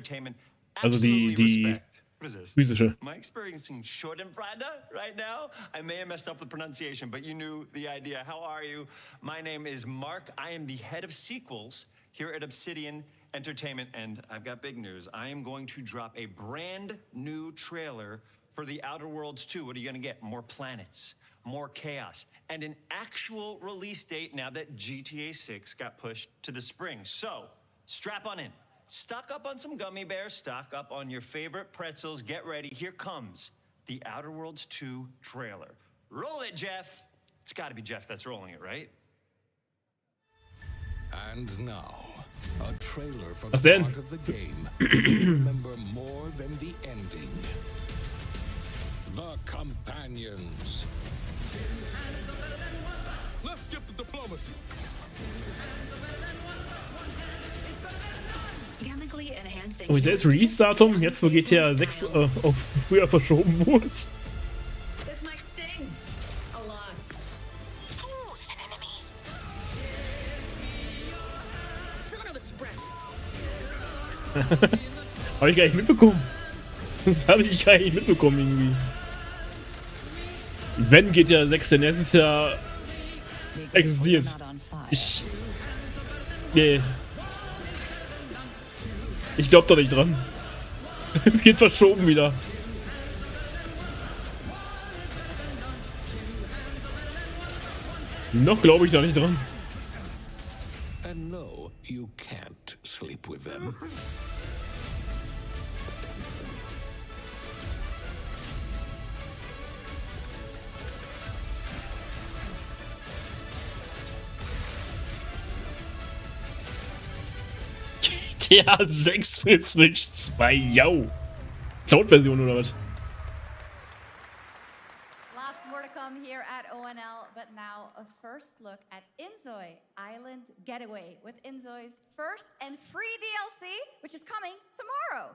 Also die physische. Am I experiencing Schadenfreude right now? I may have messed up the pronunciation, but you knew the idea. How are you? My name is Mark. I am the head of sequels here at Obsidian Entertainment, and I've got big news. I am going to drop a brand new trailer for The Outer Worlds 2. What are you going to get? More planets, more chaos, and an actual release date now that GTA 6 got pushed to the spring. So, strap on in. Stock up on some gummy bears, stock up on your favorite pretzels. Get ready. Here comes The Outer Worlds 2 trailer. Roll it, Jeff. It's got to be Jeff that's rolling it, right? And now, a trailer for Was the denn? part of the game you remember more than the ending. The Companions. Let's skip the diplomacy. Oh, ist jetzt Release-Datum? Jetzt, wo GTA 6 auf früher verschoben wurde. This might sting. A lot. Ooh, an enemy. Son of a spread. Habe ich gar nicht mitbekommen. Das habe ich gar nicht mitbekommen irgendwie. Wenn GTA 6 denn nächstes Jahr existiert. Nee. Ich glaub doch nicht dran. Wird verschoben wieder. Noch glaube ich da nicht dran. And no, you can't sleep with them. GTA 6 für Switch 2, jau. Cloud-Version oder was? Lots more to come here at ONL, but now a first look at Inzoi Island Getaway with Inzoi's first and free DLC, which is coming tomorrow.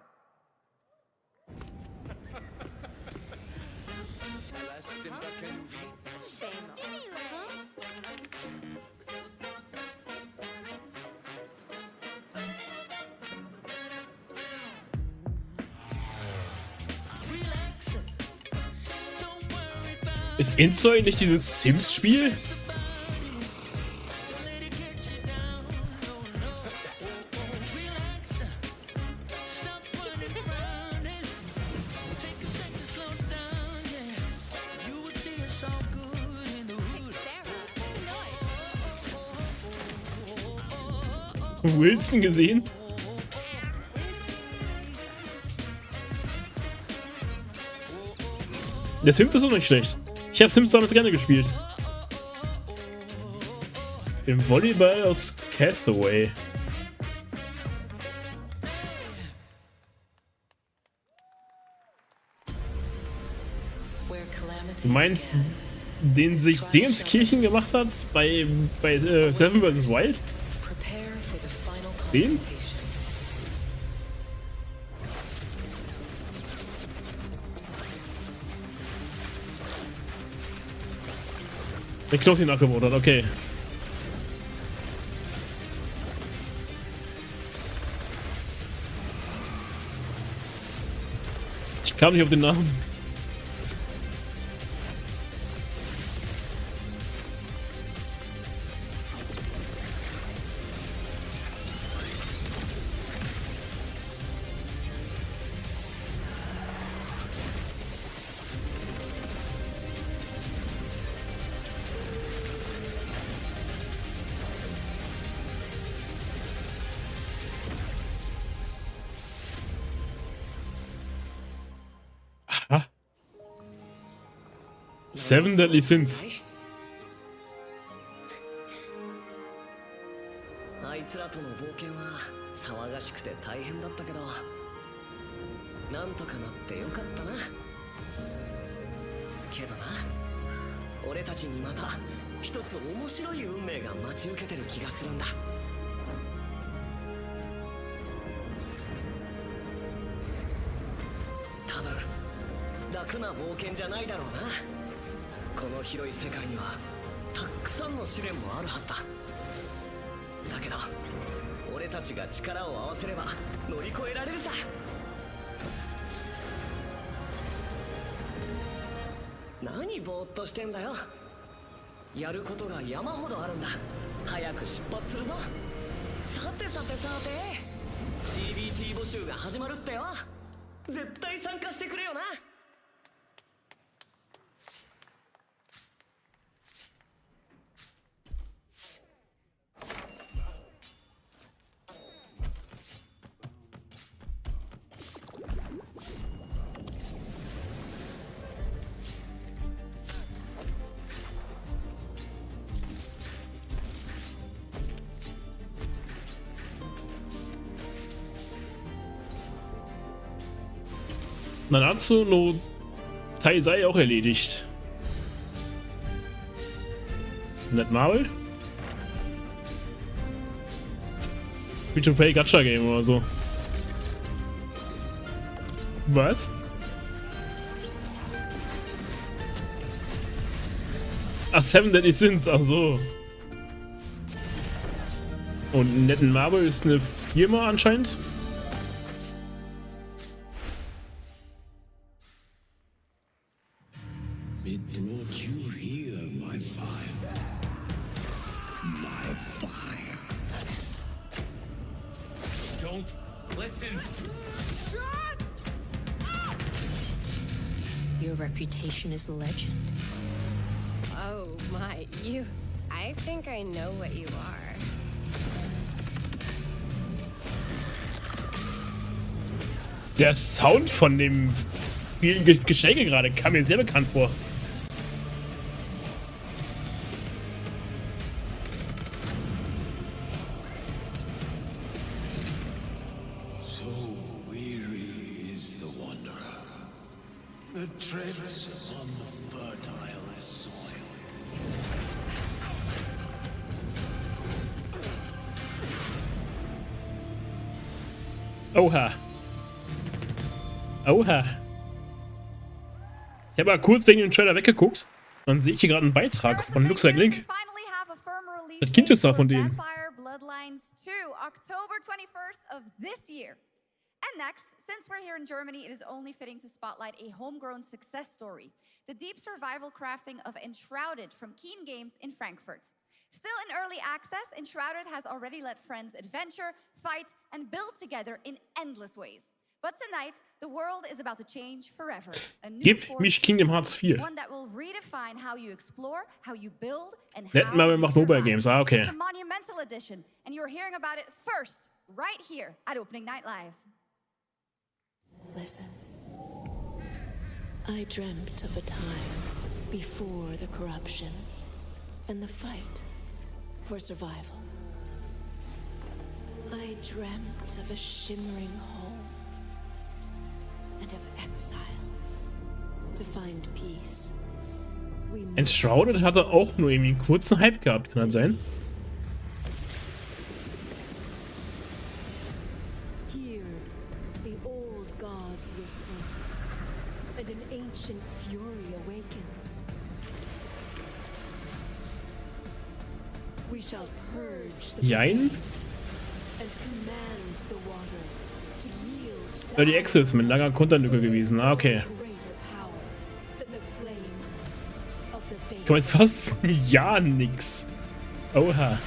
Ist Inzoi nicht dieses Sims-Spiel? Wilson gesehen? Der Sims ist auch nicht schlecht. Ich habe Sims damals gerne gespielt. Im Volleyball aus Castaway. Du meinst, den sich Dingenskirchen gemacht hat bei Seven vs. Wild? Den? Der Knossi nachgebaut hat, okay. Ich kam nicht auf den Namen. Seven Deadly Sins. あいつらとの冒険は騒がしくて大変だったけど、なんとかなってよかったな。けどな、俺たちにまた一つ面白い運命が待ち受けてる気がするんだ。多分楽な冒険じゃないだろうな。この広い世界にはたくさんの試練もあるはずだ。だけど俺たちが力を合わせれば乗り越えられるさ。何ぼーっとしてんだよ。やることが山ほどあるんだ。早く出発するぞ。さてさてさて CBT 募集が始まるってよ。絶対参加してくれよな。Nanatsu no Taisei auch erledigt. Net Marvel? Free-to-Play Gacha Game oder so. Was? Ach, Seven Deadly Sins, ach so. Und Netten Marvel ist eine Firma anscheinend. Your reputation is legend. Oh my, I think I know what you are. Der Sound von dem vielen Geschenke gerade kam mir sehr bekannt vor. Oha. Oha. Ich habe mal kurz wegen dem Trailer weggeguckt. Dann sehe ich hier gerade einen Beitrag von Looks Like Link. Das Kind ist da von denen. Bloodlines 2, October 21st of this year. And next, since we're here in Germany, it is only fitting to spotlight a homegrown success story. The deep survival crafting of Enshrouded from Keen Games in Frankfurt. Still in early access, Enshrouded has already let friends adventure, fight, and build together in endless ways. But tonight, the world is about to change forever. A new Gib mich Kingdom Hearts 4. one that will redefine how you explore, how you build, and how Netten Marvel you macht Mobile survive. Games, ah, okay. It's a monumental edition, and you're hearing about it first, right here at Opening Night Live. Listen. I dreamt of a time before the corruption and the fight for survival. I dreamt of a shimmering home and of exile, to find peace Enshrouded hatte auch nur irgendwie einen kurzen Hype gehabt, kann das sein? Here, the old gods whisper, and an ancient fury awakens. We shall purge the Jein? and command the water to yield Ja, die Echse ist mit langer Konterlücke gewesen. Ah, okay. Ich komme jetzt fast ein Jahr nix. Oha.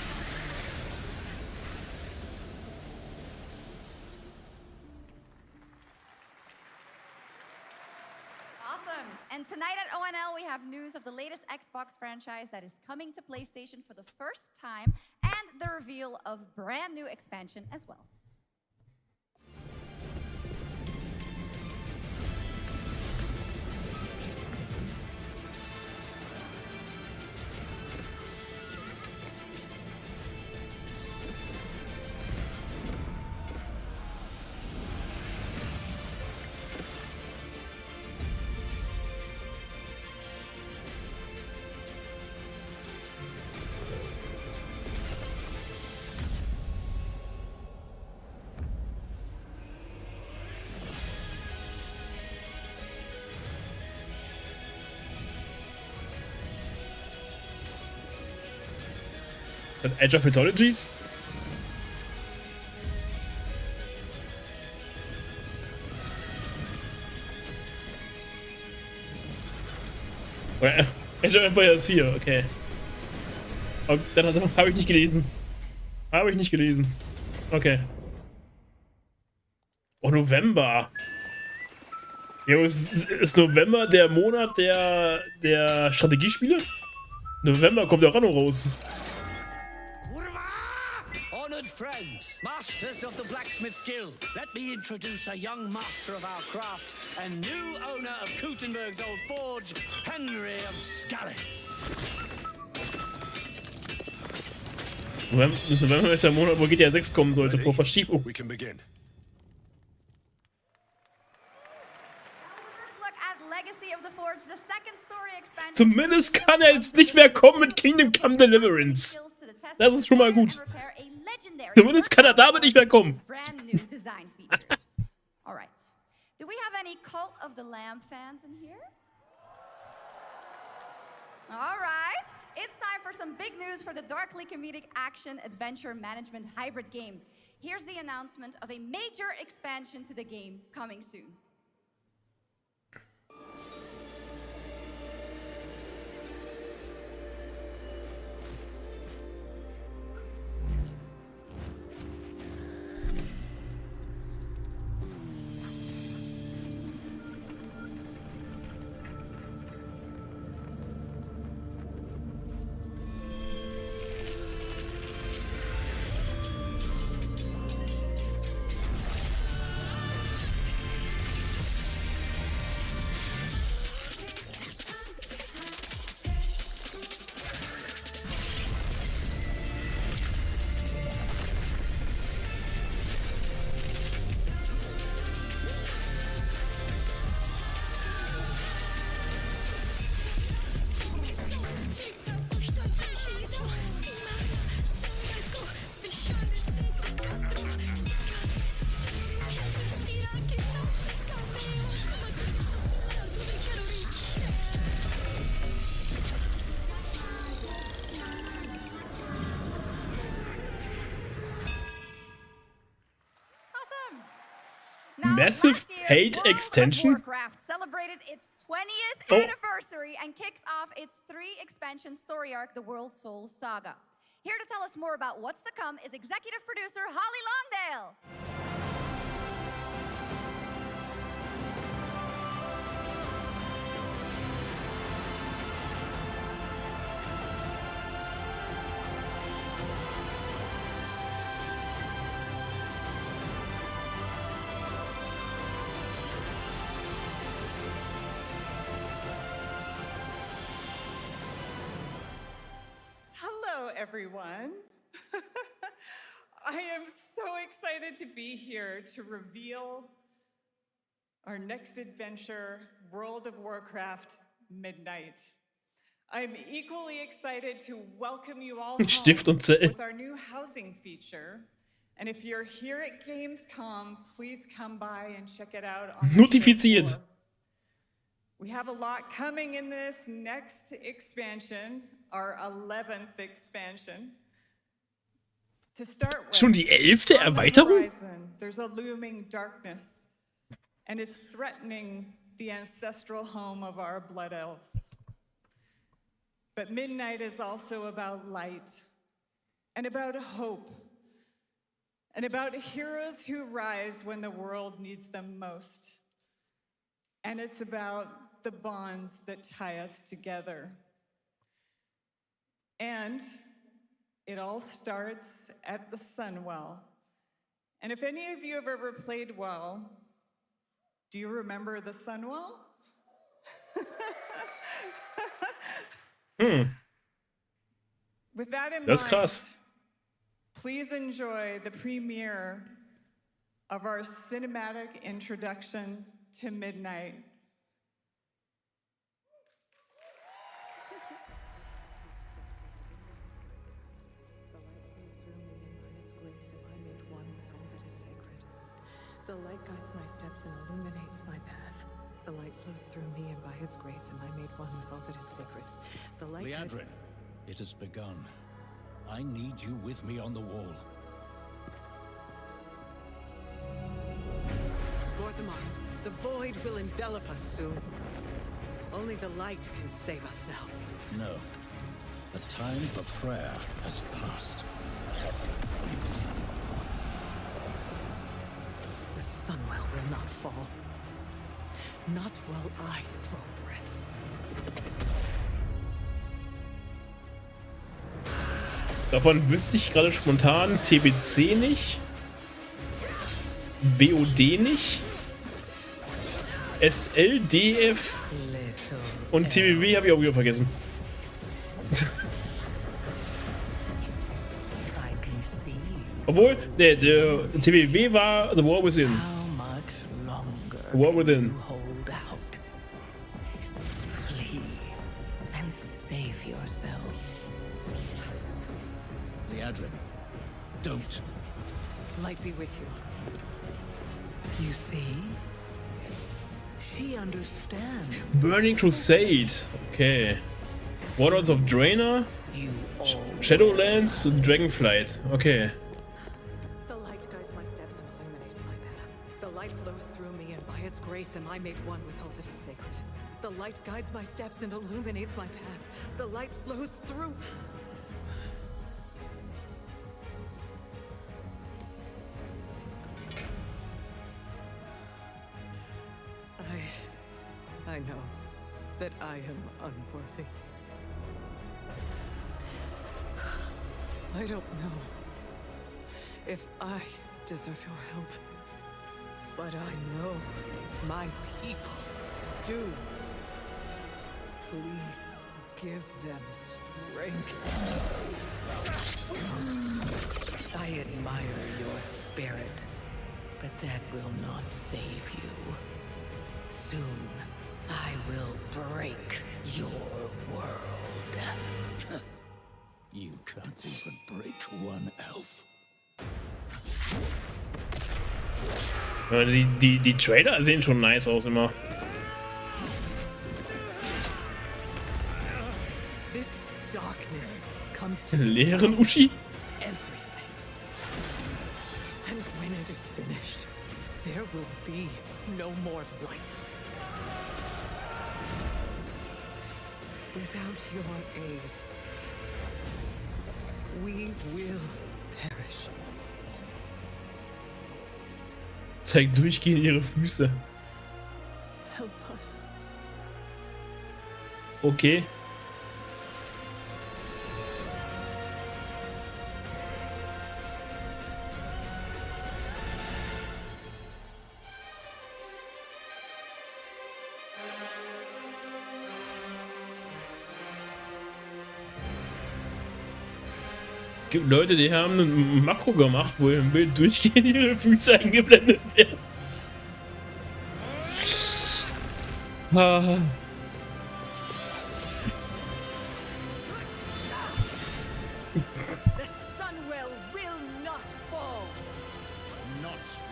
Awesome. And tonight at ONL, we have news of the latest Xbox franchise that is coming to PlayStation for the first time, and the reveal of brand new expansion as well. Age of Mythologies? Age of Empires 4, okay. Oh, das habe ich nicht gelesen. Habe ich nicht gelesen. Okay. Oh, November. Jo, ist November der Monat der Strategiespiele? November kommt der Rano raus. Honored friends, masters of the blacksmith skill, let me introduce a young master of our craft and new owner of Gutenberg's old forge, Henry of Skalitz. November ist der Monat, wo GTA 6 kommen sollte, vor Verschiebung. Zumindest kann er jetzt nicht mehr kommen mit Kingdom Come Deliverance. Das ist schon mal gut. Zumindest kann er damit nicht mehr kommen. Alright. Do we have any Cult of the Lamb fans in here? Alright. It's time for some big news for the darkly comedic action adventure management hybrid game. Here's the announcement of a major expansion to the game coming soon. Massive Hate Extension? Warcraft celebrated its 20th anniversary and kicked off its 3 expansion story arc, the World Souls Saga. Here to tell us more about what's to come is executive producer Holly Longdale. Hello, everyone. I am so excited to be here to reveal our next adventure, World of Warcraft Midnight. I'm equally excited to welcome you all Stift und home Zell. with our new housing feature. And if you're here at Gamescom, please come by and check it out on the Notifiziert. show floor. We have a lot coming in this next expansion, our 11th expansion. To start with, Schon die 11. on the Erweiterung? horizon, there's a looming darkness, and it's threatening the ancestral home of our blood elves. But midnight is also about light, and about hope, and about heroes who rise when the world needs them most. And it's about the bonds that tie us together. And it all starts at the Sunwell. And if any of you have ever played WoW, do you remember the Sunwell? With that in Das ist mind, krass. please enjoy the premiere of our cinematic introduction to Midnight. The light guides my steps and illuminates my path. The light flows through me, and by its grace am I made one with all that is sacred. The light guides... Leandrin, it has begun. I need you with me on the wall. Lorthamar, the void will envelop us soon. Only the light can save us now. No. The time for prayer has passed. The Sunwell will not fall. Not while I draw breath. Davon wüsste ich gerade spontan TBC nicht. WOD nicht. SL, DF und TBW habe ich auch wieder vergessen. Obwohl, der TBW war The War Within. The War Within. Hold out. Flee and save yourselves. Leandrin, don't. Light be with you. You see? She understands. Burning Crusade. Okay. Waters of Draenor. Shadowlands, Dragonflight. Okay. The light guides my steps and illuminates my path. The light flows through me, and by its grace am I made one with all that is sacred. The light guides my steps and illuminates my path. The light flows through... I know that I am unworthy. I don't know if I deserve your help, but I know my people do. Please give them strength. I admire your spirit, but that will not save you. Soon, I will break your world. You can't even break one elf. Die Trailer sehen schon nice aus immer. This darkness comes to Leeren Uschi? everything. And when it is finished, there will be no more light. Without your aid, we will perish. Zeigt durchgehend ihre Füße. Help us. Okay. Gibt Leute, die haben ein Makro gemacht, wo im Bild durchgehend ihre Füße eingeblendet werden.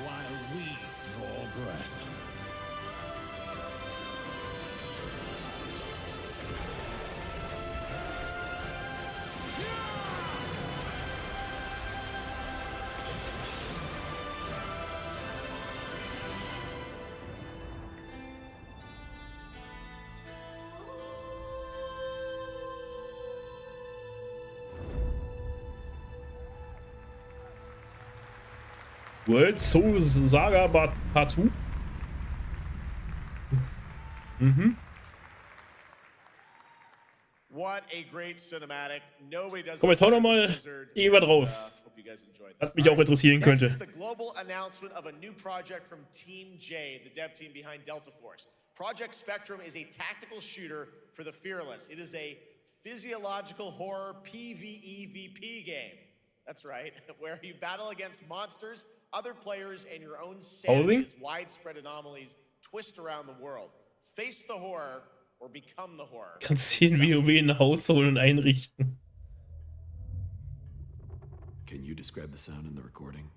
while we draw breath. World Soul Saga Part 2. Mhm. What a great cinematic. Nobody does. Komm, jetzt hau noch mal irgendwas raus. Was mich auch interessieren könnte. Next is the global announcement of a new project from Team J, the dev team behind Delta Force. Project Spectrum is a tactical shooter for the fearless. It is a physiological horror PvEVP game. That's right, where you battle against monsters, other players, and your own sanity as widespread anomalies twist around the world. Face the horror or become the horror. Kannst hier in WoW ein Haus holen und einrichten. Can you describe the sound in the recording?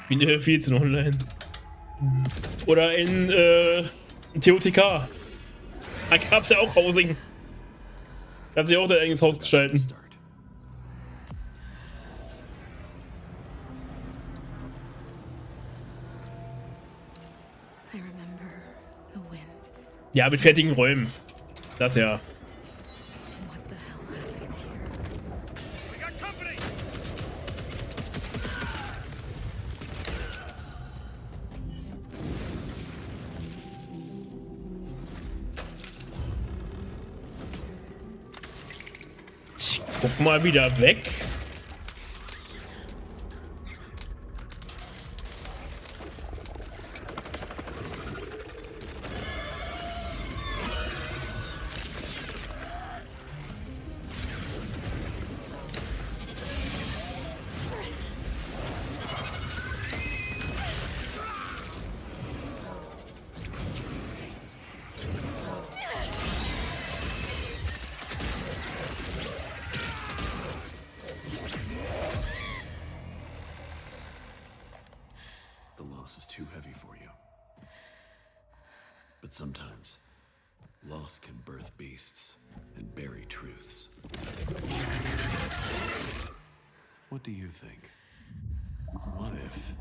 Wie eine 14 online. Oder in TOTK. Da gab's ja auch Housing. Kannst du ja auch dein eigenes Haus gestalten. Ja, mit fertigen Räumen. Das ja. Ich guck mal wieder weg. Is too heavy for you. But sometimes, loss can birth beasts and bury truths. What do you think? What if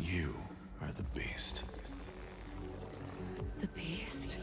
you are the beast? The beast?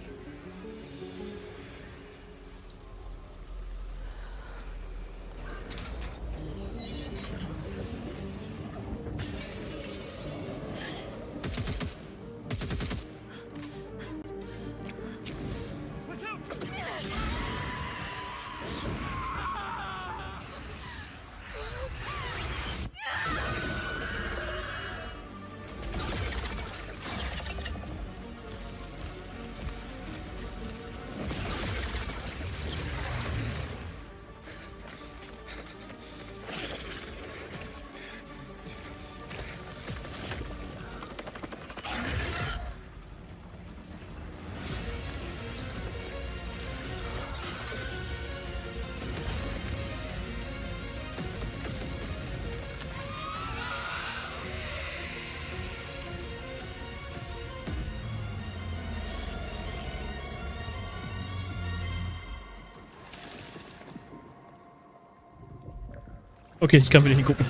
Okay, ich kann wieder hingucken.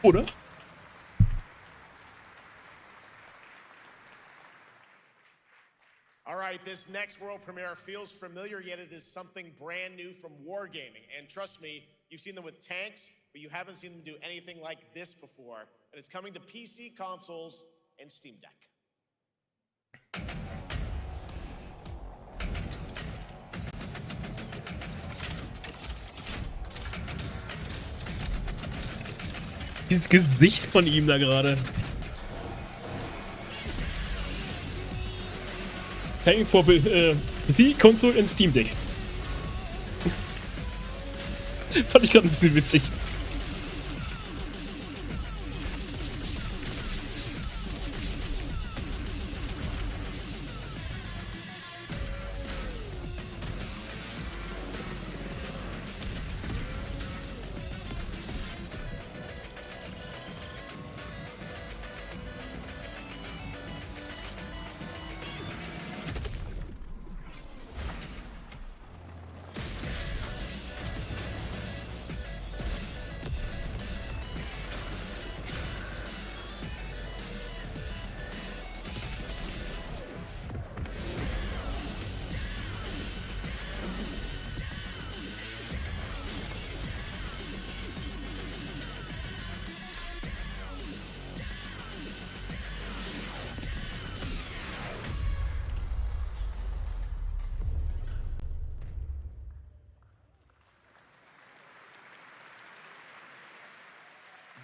Oder? All right, this next world premiere feels familiar, yet it is something brand new from Wargaming. And trust me, you've seen them with tanks, but you haven't seen them do anything like this before. And it's coming to PC, consoles, and Steam Deck. Dieses Gesicht von ihm da gerade. Paying for PC, Console und Steam Deck. Fand ich gerade ein bisschen witzig.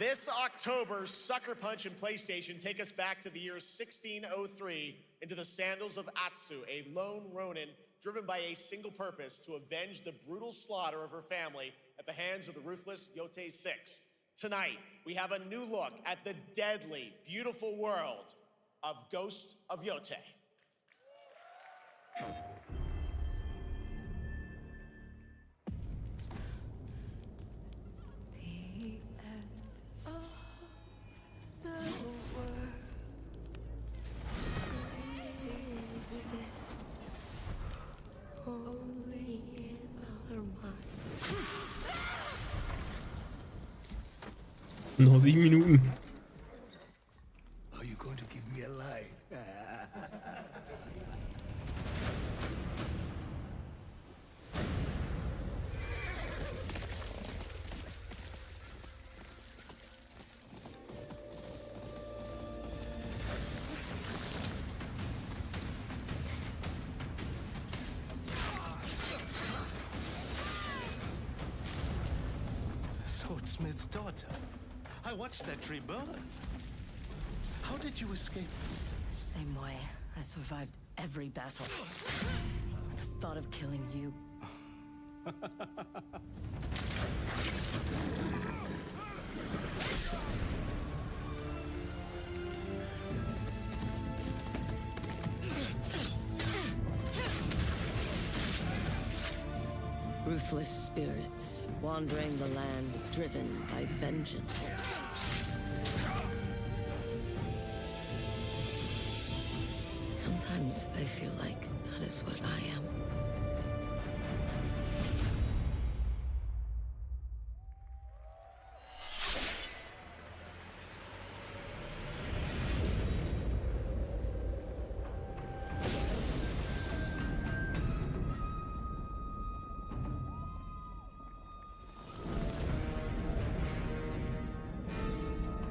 This October, Sucker Punch and PlayStation take us back to the year 1603 into the sandals of Atsu, a lone ronin driven by a single purpose to avenge the brutal slaughter of her family at the hands of the ruthless Yote 6. Tonight, we have a new look at the deadly, beautiful world of Ghost of Yote. Noch 7 Minuten. Are you going to give me a lie? Swordsmith's daughter. I watched that tree burn. How did you escape? Same way. I survived every battle. The thought of killing you. Ruthless spirits, wandering the land, driven by vengeance. Sometimes I feel like that is what I am.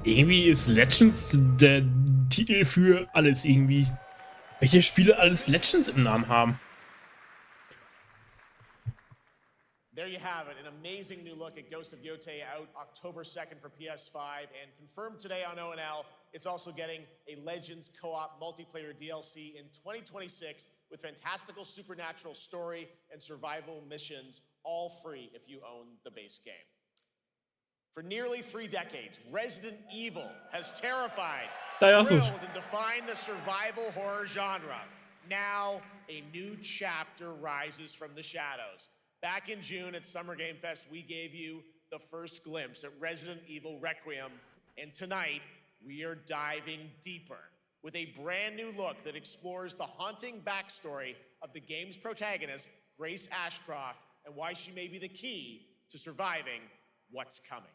Irgendwie ist Legends der Titel für alles irgendwie. Welche Spiele alles Legends im Namen haben? There you have it, an amazing new look at Ghost of Yote out October 2nd for PS5 and confirmed today on ONL. It's also getting a Legends co-op multiplayer DLC in 2026 with fantastical supernatural story and survival missions, all free if you own the base game. For nearly 3 decades, Resident Evil has terrified, thrilled, and defined the survival horror genre. Now, a new chapter rises from the shadows. Back in June at Summer Game Fest, we gave you the first glimpse at Resident Evil Requiem, and tonight, we are diving deeper with a brand new look that explores the haunting backstory of the game's protagonist, Grace Ashcroft, and why she may be the key to surviving what's coming.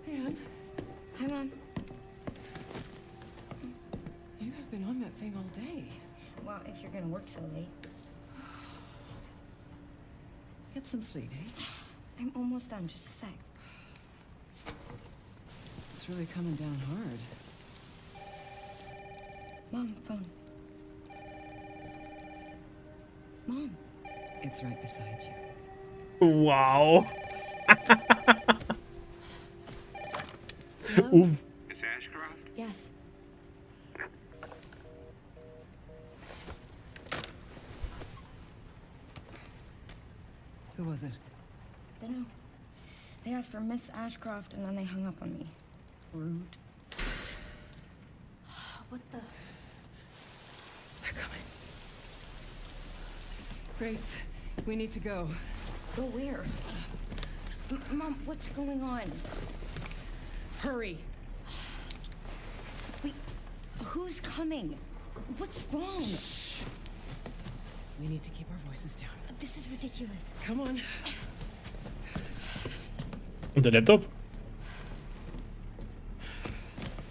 Anne, Hi, Mom. you have been on that thing all day. Well, if you're gonna work so late. Get some sleep, eh? I'm almost done, just a sec. It's really coming down hard. Mom, phone. Mom. It's right beside you. Wow. Hello? Miss Ashcroft? Yes. Who was it? Dunno. They asked for Miss Ashcroft and then they hung up on me. Rude. What the? They're coming. Grace, we need to go. Go where? Mom, what's going on? Hurry. Wait, who's coming? What's wrong? Shh. We need to keep our voices down. This is ridiculous. Come on. Und der Laptop?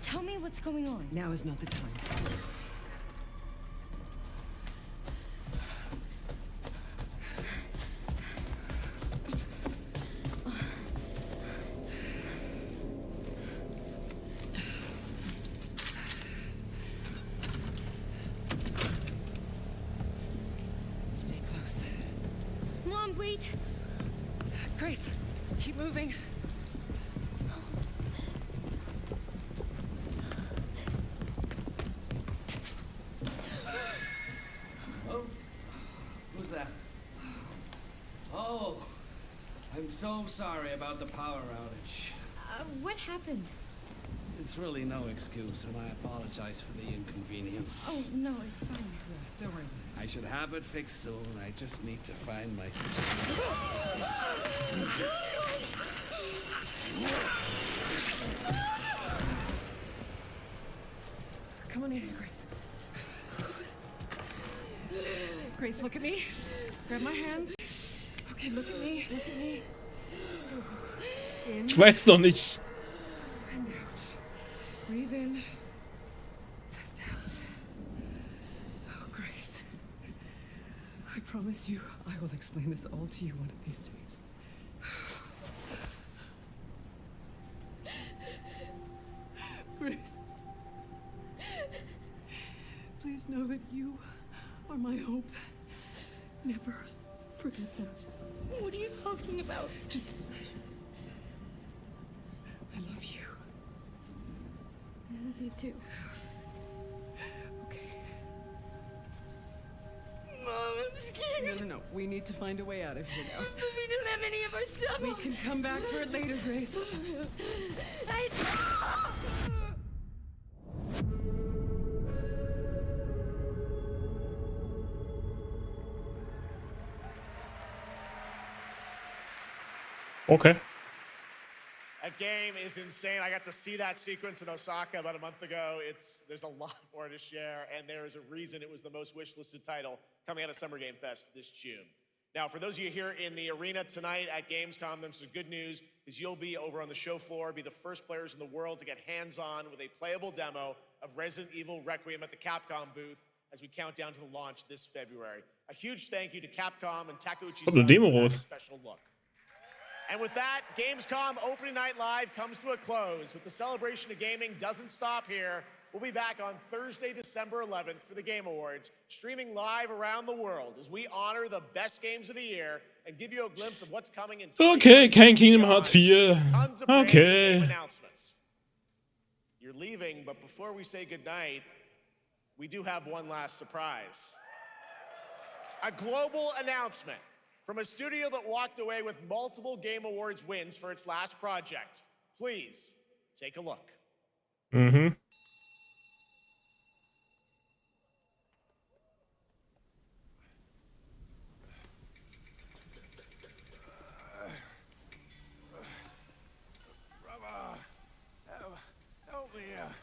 Tell me what's going on. Now is not the time. Grace, keep moving. Oh, who's that? Oh, I'm so sorry about the power outage. What happened? It's really no excuse, and I apologize for the inconvenience. Oh, no, it's fine. Don't worry. I should have it fixed soon. I just need to find my... Come on in, Grace. Grace, look at me. Grab my hands. Okay, look at me. Look at me. In. Ich weiß doch nicht. And out. Breathe in. And out. Oh, Grace. I promise you, I will explain this all to you one of these days. Grace. Please know that you are my hope. Never forget that. What are you talking about? Just... I love you. I love you too. Okay. Mom, I'm scared. No. We need to find a way out of here now. But we don't have any of our stuff. We can come back for it later, Grace. Okay. That game is insane. I got to see that sequence in Osaka about a month ago. There's a lot more to share, and there is a reason it was the most wishlisted title coming out of Summer Game Fest this June. Now, for those of you here in the arena tonight at Gamescom, there's some good news, because you'll be over on the show floor, be the first players in the world to get hands-on with a playable demo of Resident Evil Requiem at the Capcom booth as we count down to the launch this February. A huge thank you to Capcom and Takeuchi Kommt eine Demo for that raus. special look. And with that, Gamescom Opening Night Live comes to a close. But the celebration of gaming doesn't stop here. We'll be back on Thursday, December 11th for the Game Awards, streaming live around the world as we honor the best games of the year and give you a glimpse of what's coming in. Okay, kein Kingdom Hearts 4. Tons of brand new Okay. game announcements. You're leaving, but before we say goodnight, we do have one last surprise. A global announcement from a studio that walked away with multiple Game Awards wins for its last project. Please, take a look. Mm-hmm. Brother, help me here.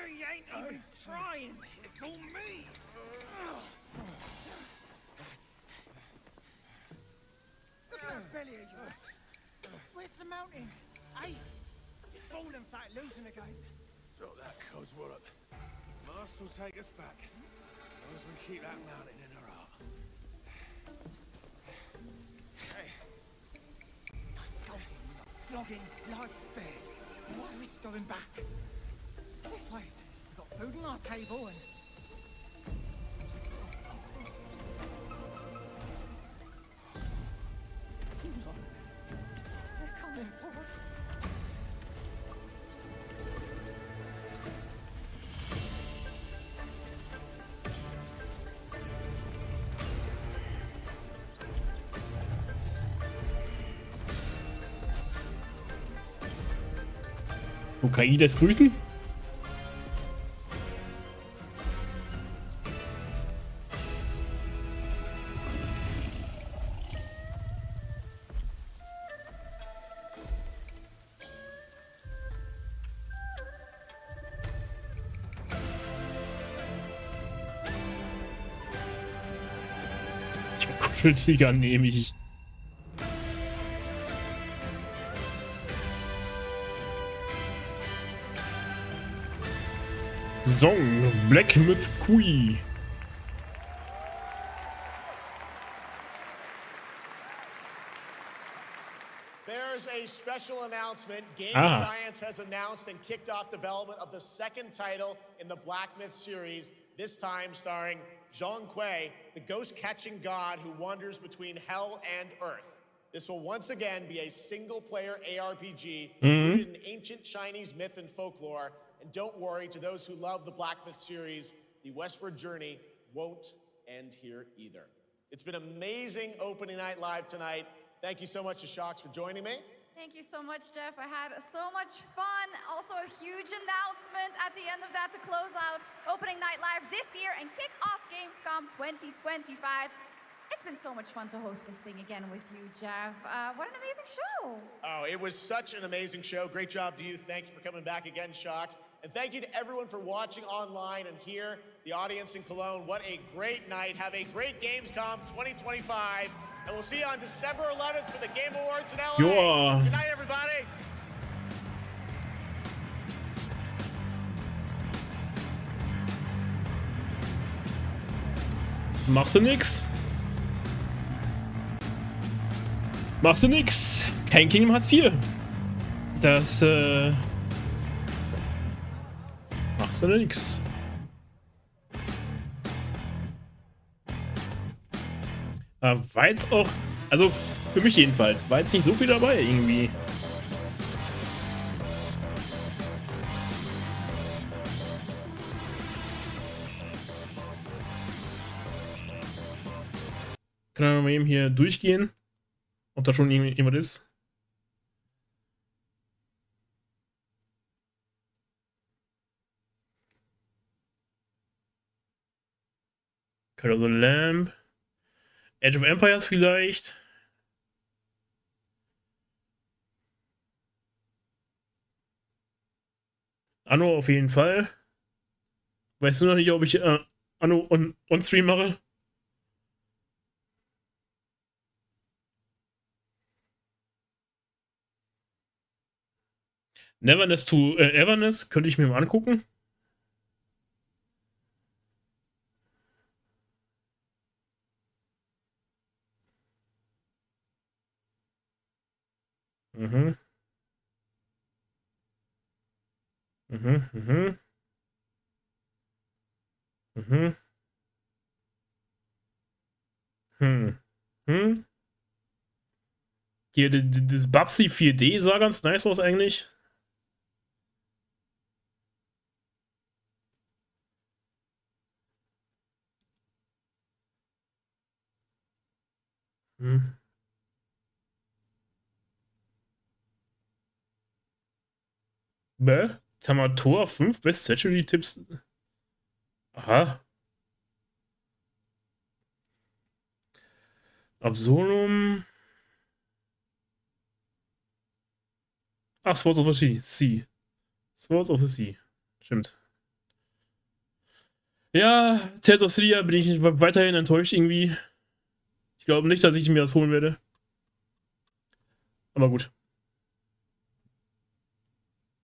You ain't even trying. It's all me. Look at that belly of yours. Where's the mountain? Hey, you're falling flat, losing again. Drop that Cosworth. Master will take us back, as long as we keep that mountain in her heart. Hey. No scolding, no flogging, life spared. Why risk going back? This place, we've got food on our table and... They're coming for us. KI lässt grüßen. Kuscheltiger nehme ich. Song Black Myth Kui. There's a special announcement. Game Ah. Science has announced and kicked off development of the second title in the Black Myth series, this time starring Zhong Kui, the ghost-catching god who wanders between hell and earth. This will once again be a single-player ARPG Mhm. rooted in ancient Chinese myth and folklore. And don't worry, to those who love the Black Myth series, the westward journey won't end here either. It's been amazing opening night live tonight. Thank you so much to Shox for joining me. Thank you so much, Jeff. I had so much fun. Also, a huge announcement at the end of that to close out opening night live this year and kick off Gamescom 2025. It's been so much fun to host this thing again with you, Jeff. What an amazing show. Oh, it was such an amazing show. Great job to you. Thanks for coming back again, Shox. And thank you to everyone for watching online and here, the audience in Cologne. What a great night. Have a great Gamescom 2025. And we'll see you on December 11th for the Game Awards in LA. Joa. Good night, everybody. Machst du nix? Machst du nix? Kein Kingdom Hearts 4. Das, machst du nix. War jetzt auch, also für mich jedenfalls, war jetzt nicht so viel dabei irgendwie. Kann man mal eben hier durchgehen, ob da schon jemand ist. Call of the Lamb. Age of Empires vielleicht. Anno auf jeden Fall. Weißt du noch nicht, ob ich Anno on Stream mache? Neverness to Everness könnte ich mir mal angucken. Mhm. Mhm, mhm. Mhm. Hm. Hier, das Babsi 4D sah ganz nice aus eigentlich. Hm. Bäh? Tamator 5 Best Century Tipps. Aha. Absolum. Ach, Swords of the Sea. Swords of the Sea. Stimmt. Ja, Tales of Syria bin ich weiterhin enttäuscht irgendwie. Ich glaube nicht, dass ich mir das holen werde. Aber gut.